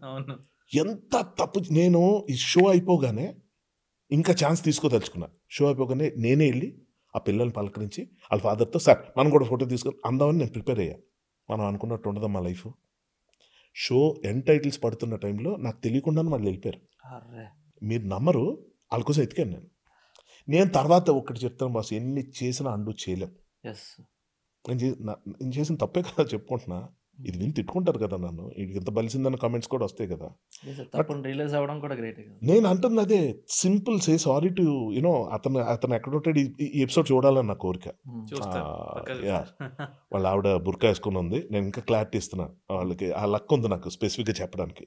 అవును. ఎంత తప్పు. నేను ఈ షో అయిపోగానే ఇంకా ఛాన్స్ తీసుకోదలుచుకున్నా. షో అయిపోగానే నేనే వెళ్ళి ఆ పిల్లల్ని పలకరించి వాళ్ళ ఫాదర్తో సార్ మనం కూడా ఫోటో తీసుకొని అందామని నేను ప్రిపేర్ అయ్యా. మనం అనుకున్నట్టు ఉండదు మా లైఫ్. షో ఎండ్ టైటిల్స్ పడుతున్న టైంలో నాకు తెలియకుండానే వాళ్ళు వెళ్ళిపోయారు. మీరు నమ్మరు, వాళ్ళ కోసం ఎతికాను నేను తర్వాత ఒకటి చెప్తాను బాస్, ఎన్ని చేసినా అండు చేయలేం. నేను చేసిన తప్పే కదా చెప్పుకుంటున్నా. ఇది విని తిట్టుకుంటారు కదా నన్ను, ఇది ఇంత బలిసిందన్న కామెంట్స్ కూడా వస్తాయి కదా. తప్పని రియలైజ్ అవ్వడం కూడా గ్రేట్. నేను అంటుంది అదే, simple say sorry to you know, అతను ఎక్కడ ఉంటాడు, ఈ ఎపిసోడ్ చూడాలని నా కోరిక. వాళ్ళ ఆవిడ బుర్కా వేసుకుని ఉంది, నేను ఇంకా క్లారిటీ ఇస్తున్నా వాళ్ళకి, ఆ లక్ ఉంది నాకు స్పెసిఫిక్గా చెప్పడానికి.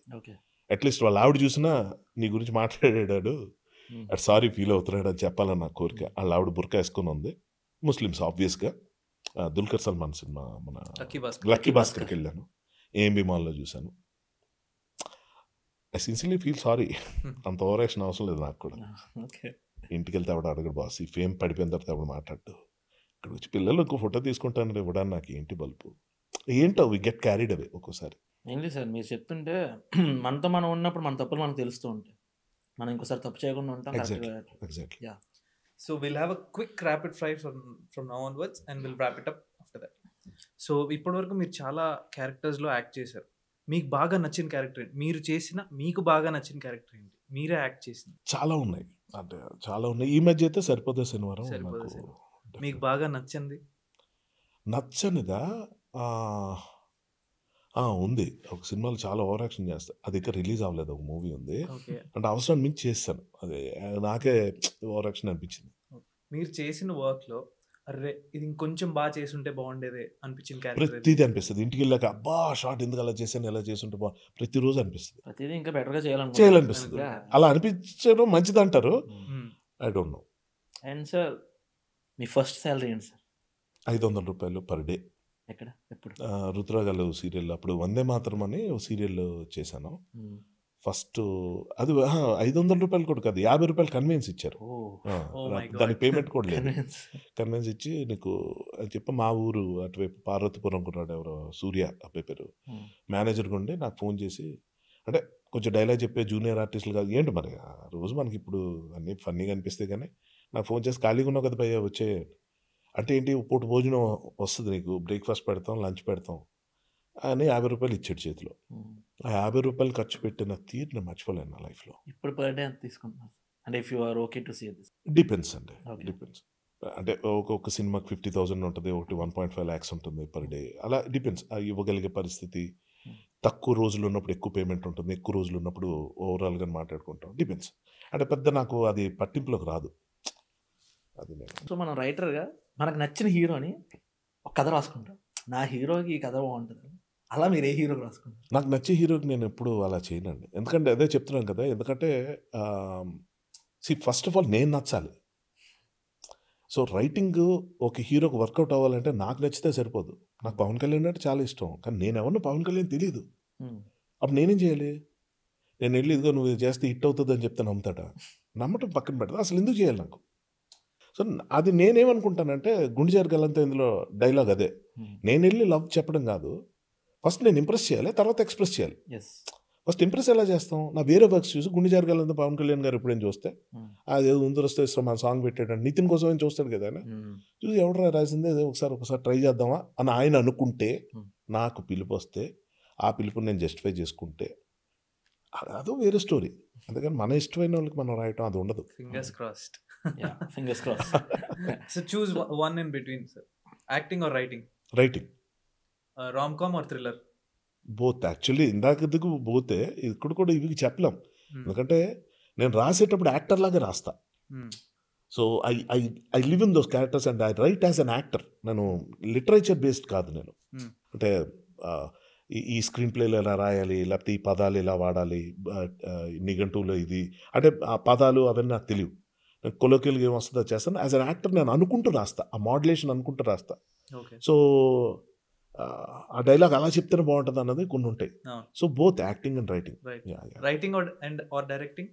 అట్లీస్ట్ వాళ్ళ ఆవిడ చూసినా నీ గురించి మాట్లాడాడు, అటు సారీ ఫీల్ అవుతున్నాడు అని చెప్పాలని నా కోరిక. వాళ్ళ ఆవిడ బుర్కా వేసుకుని ఉంది, ముస్లిమ్స్ ఆబ్వియస్గా. దుల్కర్ సల్మాన్ సినిమా మన లక్కీ భాస్కర్కి వెళ్ళాను, ఏఎంబి మాల్లో చూశాను. ఐ సిన్సియర్లీ ఫీల్ సారీ, అంత ఓవర్ యాక్షన్ అవసరం లేదు నాకు కూడా. ఇంటికి వెళ్తే ఆవిడ అడగడు బాస్, ఈ ఫేమ్ పడిపోయిన తర్వాత ఆవిడ మాట్లాడు, ఇక్కడ వచ్చి పిల్లలు ఇంకో ఫోటో తీసుకుంటాను ఇవ్వడానికి నాకు ఏంటి బల్పు, ఏంటో వి గెట్ క్యారీడ్ అవే ఒక్కోసారి. ఏంటి సార్ మీరు చెప్తుంటే మనతో మనం ఉన్నప్పుడు మన తప్పులు మనకు తెలుస్తూ ఉంటాయి, మనం ఇంకోసారి తప్పు చేయకుండా ఉంటాం. Exactly. So we'll have a quick rapid fire from now onwards and we'll wrap it up after that. So ఇప్పటివరకు మీరు చాలా క్యారెక్టర్స్లో యాక్ట్ చేశారు, మీకు బాగా నచ్చిన క్యారెక్టర్, మీరు చేసిన మీకు బాగా నచ్చిన క్యారెక్టర్ ఏంటి, మీరే యాక్ట్ చేసిన? చాలా ఉన్నాయి, అంటే చాలా ఉన్నాయి. ఈ మధ్య అయితే సరిపోతే శనివారం మీకు బాగా నచ్చింది. నచ్చనిదా ఉంది, ఒక సినిమాలో చాలా ఓవర్ యాక్షన్ చేస్తా, అది ఇంకా రిలీజ్ అవ్వలేదు, ఒక మూవీ ఉంది, అంటే అవసరం మించి చేస్తాను, అది నాకే ఓవర్ యాక్షన్ అనిపించింది. మీరు చేసిన వర్క్ లో అరే ఇది ఇంకొంచెం బాగా చేస్తుంటే బాగుండేదే అనిపించిన క్యారెక్టర్? ప్రతిదీ అనిపిస్తుంది, ఇంటికి వెళ్ళాక అబ్బా షార్ట్ ఎందుకు అలా చేశాను, ఎలా చేస్తుంటే ప్రతిరోజు అనిపిస్తుంది, ప్రతిదీ ఇంకా బెటర్గా చేయాలనిపిస్తుంది. అలా అనిపించడం మంచిది అంటారు, I don't know. And sir me first salary ఏంటి సార్? 500 రూపాయలు పర్ డే. ఎక్కడ, ఎప్పుడు? రుద్రగాలు సీరియల్, అప్పుడు వందే మాతరం అని ఒక సీరియల్ చేశాను ఫస్ట్. అది 500 రూపాయలు కూడా కాదు, 50 రూపాయలు కన్వీన్స్ ఇచ్చారు, దానికి పేమెంట్ కూడా లేదు. కన్వీన్స్ ఇచ్చి నీకు అని చెప్పి మా ఊరు అటువైపు పార్వతీపురం కున్నాడు ఎవరో సూర్య అబ్బాయి పేరు, మేనేజర్ ఉండి నాకు ఫోన్ చేసి, అంటే కొంచెం డైలాగ్ చెప్పే జూనియర్ ఆర్టిస్టులు కాదు ఏంటి మరి, రోజు మనకి ఇప్పుడు అన్నీ ఫన్నీగా అనిపిస్తాయి, కానీ నాకు ఫోన్ చేసి ఖాళీగా ఉన్నావు కదా భయ్యా వచ్చే, అంటే ఏంటి పూట భోజనం వస్తుంది నీకు, బ్రేక్ఫాస్ట్ పెడతాం, లంచ్ పెడతాం అని 50 రూపాయలు ఇచ్చాడు చేతిలో. ఆ 50 రూపాయలు ఖర్చు పెట్టిన తీరు నేను మర్చిపోలేను నా లైఫ్లో. ఇప్పుడు పర్ డే ఎంత తీసుకుంటున్నారు? అంటే if you are okay to see this. Depends అండి, డిపెండ్స్. అంటే ఒక్కొక్క సినిమాకి 50,000 ఉంటుంది, ఒకటి 1.5 lakhs ఉంటుంది పర్ డే, అలా డిపెండ్స్. ఇవ్వగలిగే పరిస్థితి, తక్కువ రోజులు ఉన్నప్పుడు ఎక్కువ పేమెంట్ ఉంటుంది, ఎక్కువ రోజులు ఉన్నప్పుడు ఓవరాల్గా మాట్లాడుకుంటాం, డిపెండ్స్. అంటే పెద్ద నాకు అది పట్టింపులోకి రాదు. అది సో మనం రైటర్గా మనకు నచ్చిన హీరోని ఒక కథ రాసుకుంటాం, నా హీరోకి ఈ కథ బాగుంటుంది, అలా మీరు ఏ హీరోకి రాసుకుంటారు? నాకు నచ్చే హీరోకి నేను ఎప్పుడు అలా చేయనండి, ఎందుకంటే అదే చెప్తున్నాను కదా, ఎందుకంటే ఫస్ట్ ఆఫ్ ఆల్ నేను నచ్చాలి. సో రైటింగ్ ఒక హీరోకి వర్కౌట్ అవ్వాలంటే నాకు నచ్చితే సరిపోదు. నాకు పవన్ కళ్యాణ్ అంటే చాలా ఇష్టం, కానీ నేను ఎవరినో పవన్ కళ్యాణ్ తెలియదు, అప్పుడు నేనేం చేయాలి? నేను వెళ్ళి ఇదిగో నువ్వు చేస్తే హిట్ అవుతుంది అని చెప్తే నమ్ముతాడా? నమ్మటం పక్కన పెడతా, అసలు ఎందుకు చేయాలి నాకు? సో అది నేనేమనుకుంటానంటే, గుండె జరగాలంటే ఇందులో డైలాగ్ అదే, నేను వెళ్ళి లవ్ చెప్పడం కాదు, ఫస్ట్ నేను ఇంప్రెస్ చేయాలి, తర్వాత ఎక్స్ప్రెస్ చేయాలి. ఫస్ట్ ఇంప్రెస్ ఎలా చేస్తాం? నా వేరే వర్క్స్ చూసి గుండె జరగాలంటే పవన్ కళ్యాణ్ గారు ఎప్పుడైనా చూస్తే అది ఉందరొస్తే మన సాంగ్ పెట్టాడు, నితిన్ కోసం ఏం చూస్తాడు కదా ఆయన, చూసి ఎవడరా రాసిందే ఒకసారి ట్రై చేద్దామా అని ఆయన అనుకుంటే, నాకు పిలుపు వస్తే ఆ పిలుపుని నేను జస్టిఫై చేసుకుంటే అదో వేరే స్టోరీ. అందుకని మన ఇష్టమైన వాళ్ళకి మనం రాయటం అది ఉండదు. Fingers crossed. Fingers cross. So choose one in between sir, acting or writing? Writing. Rom com or thriller? Both. Actually ఇందాకకు పోతే ఇక్కడ కూడా ఇవి చెప్పలేం, ఎందుకంటే నేను రాసేటప్పుడు యాక్టర్ లాగా రాస్తా. So I live in those characters and I right as an actor. నేను లిటరేచర్ బేస్డ్ కాదు, నేను అంటే ఈ స్క్రీన్ ప్లేలో ఎలా రాయాలి, లేకపోతే ఈ పదాలు ఎలా వాడాలి, నిఘంటువులో ఇది, అంటే ఆ పదాలు అవన్నీ నాకు తెలియవు. నేను కొలోకియల్గా ఏమొస్తుందో చేస్తాను. యాజ్ అన్ యాక్టర్ నేను అనుకుంటూ రాస్తా, ఆ మోడ్యులేషన్ అనుకుంటూ రాస్తా. సో ఆ డైలాగ్ అలా చెప్తేనే బాగుంటుంది అన్నది కొన్ని ఉంటాయి. So both acting and writing. Writing or directing?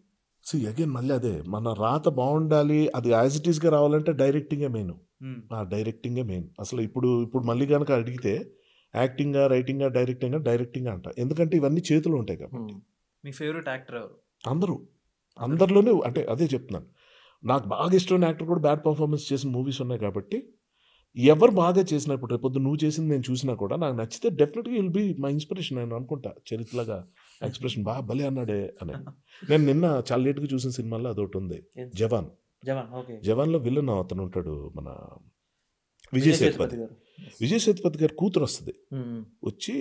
Again మళ్ళీ అదే, మన రాత బాగుండాలి, అది యాజ్ ఇట్ ఈస్గా రావాలంటే డైరెక్టింగే మెయిన్. ఆ డైరెక్టింగే మెయిన్. అసలు ఇప్పుడు మళ్ళీ కనుక అడిగితే యాక్టింగా, రైటింగా, డైరెక్టింగా అంట, ఎందుకంటే ఇవన్నీ చేతులు ఉంటాయి కాబట్టి. మీ ఫేవరెట్ యాక్టర్ ఎవరు? అందరిలోనే, అంటే అదే చెప్తున్నాను, నాకు బాగా ఇష్టమైన యాక్టర్ కూడా బ్యాడ్ పర్ఫార్మెన్స్ చేసిన మూవీస్ ఉన్నాయి కాబట్టి, ఎవరు బాగా చేసినా, ఇప్పుడు రేపొద్దు నువ్వు చేసింది నేను చూసినా కూడా నాకు నచ్చితే డెఫినెట్గా విల్ బీ మై ఇన్స్పిరేషన్. నేను అనుకుంటా చరిత్రలాగా ఎక్స్ప్రెషన్ బాగా భలే అన్నాడే అని. నేను నిన్న చాలా లేట్గా చూసిన సినిమాలో అదొకటి ఉంది, జవాన్. జవాన్లో విలన్ అతను ఉంటాడు, మన విజయ్ సేతుపతి గారు. విజయ్ సేతుపతి గారి కూతురు వస్తుంది, వచ్చి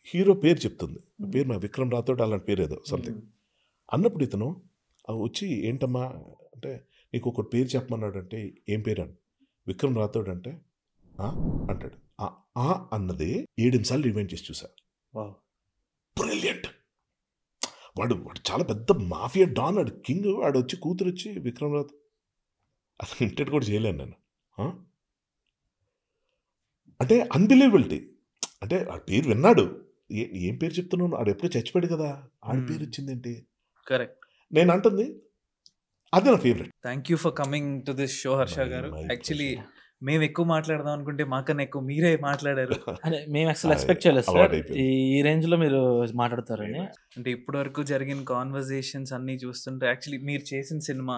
హీరో పేరు చెప్తుంది, పేరు నా విక్రమ్ రాథోడ్ అలాంటి పేరు ఏదో సంథింగ్ అన్నప్పుడు ఇతను వచ్చి ఏంటమ్మా అంటే నీకు ఒకటి పేరు చెప్పమన్నాడు అంటే ఏం పేరు అని విక్రమ్ రాథోడ్ అంటే అంటాడు. అన్నది 7 నిమిషాలు రివైండ్ చేసి చూసా. బ్రిలియంట్. వాడు చాలా పెద్ద మాఫియా డాన్, వాడు కింగ్, వాడు వచ్చి కూతురు వచ్చి విక్రమ్ రాథోడ్ అసలు ఇంటెట్ కూడా చేయలేను నేను. అంటే అన్బిలీవబిలిటీ. అంటే ఆ పేరు విన్నాడు, ఏం పేరు చెప్తున్నాను, ఆడు ఎప్పుడు చచ్చిపోయాడు కదా, ఆడి పేరు వచ్చిందేంటి. కరెక్ట్. నేను అంటుంది అది నా favourite. Thank you for coming to this show Harsha గారు. యాక్చువల్లీ మేము ఎక్కువ మాట్లాడదాం అనుకుంటే మాకన్నా ఎక్కువ మీరే మాట్లాడారు. అంటే మేము అసలు ఎక్స్పెక్ట్ చేయలేదు సార్ ఈ రేంజ్ లో మీరు మాట్లాడతారని. అంటే ఇప్పటి వరకు జరిగిన కాన్వర్జేషన్స్ అన్ని చూస్తుంటే యాక్చువల్లీ మీరు చేసిన సినిమా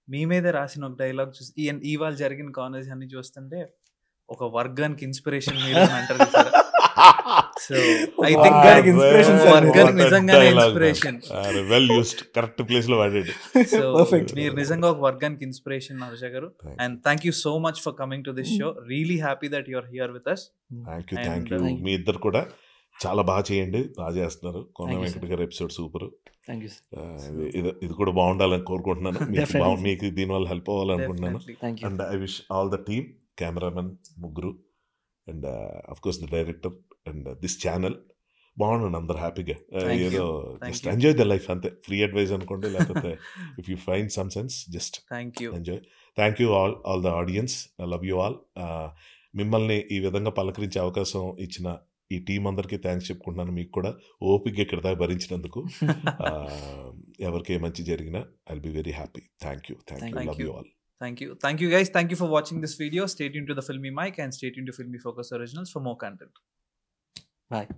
మీ మీద రాసిన ఒక డైలాగ్ చూసి ఇవాళ జరిగిన కాన్వర్జేషన్ అన్ని చూస్తుంటే ఒక వర్గానికి ఇన్స్పిరేషన్ మీరు అంటారు సార్. సో ఐ థింక్ వర్గానికి నిజంగానే inspiration. Well used, correct place లో వాడాడు. సో మీరు నిజంగా ఒక వర్గానికి inspiration Harsha garu. And thank you so much for coming to this show. Really happy that you are here with us. Thank you. మీ ఇద్దరు కూడా చాలా బాగా చేయండి, బాగా చేస్తున్నారు. కోన వెంకట గారి ఎపిసోడ్ సూపర్. ఇది కూడా బాగుండాలని కోరుకుంటున్నాను. మీకు దీనివల్ల హెల్ప్ అవ్వాలనుకుంటున్నాను. And I wish all the team, cameraman ముగ్గురు, and of course the director and this channel బాగుండండి అందరు హ్యాపీగా. ఏదో జస్ట్ ఎంజాయ్ ద లైఫ్ అంతే. ఫ్రీ అడ్వైజ్ అనుకోండి, లేకపోతే if you find some sense just enjoy. Thank you all the audience. I love you all. మిమ్మల్ని ఈ విధంగా పలకరించే అవకాశం ఇచ్చిన ఈ టీం అందరికీ థ్యాంక్స్ చెప్పుకుంటున్నాను. మీకు కూడా ఓపిక ఇక్కడ దాకా భరించినందుకు. ఎవరికి ఏ మంచి జరిగినా I'll be very happy. Thank you. Love you all. Thank you guys. Thank you for watching this video. Stay tuned to the Filmy Mic and stay tuned to Filmy Focus Originals for more content. Bye.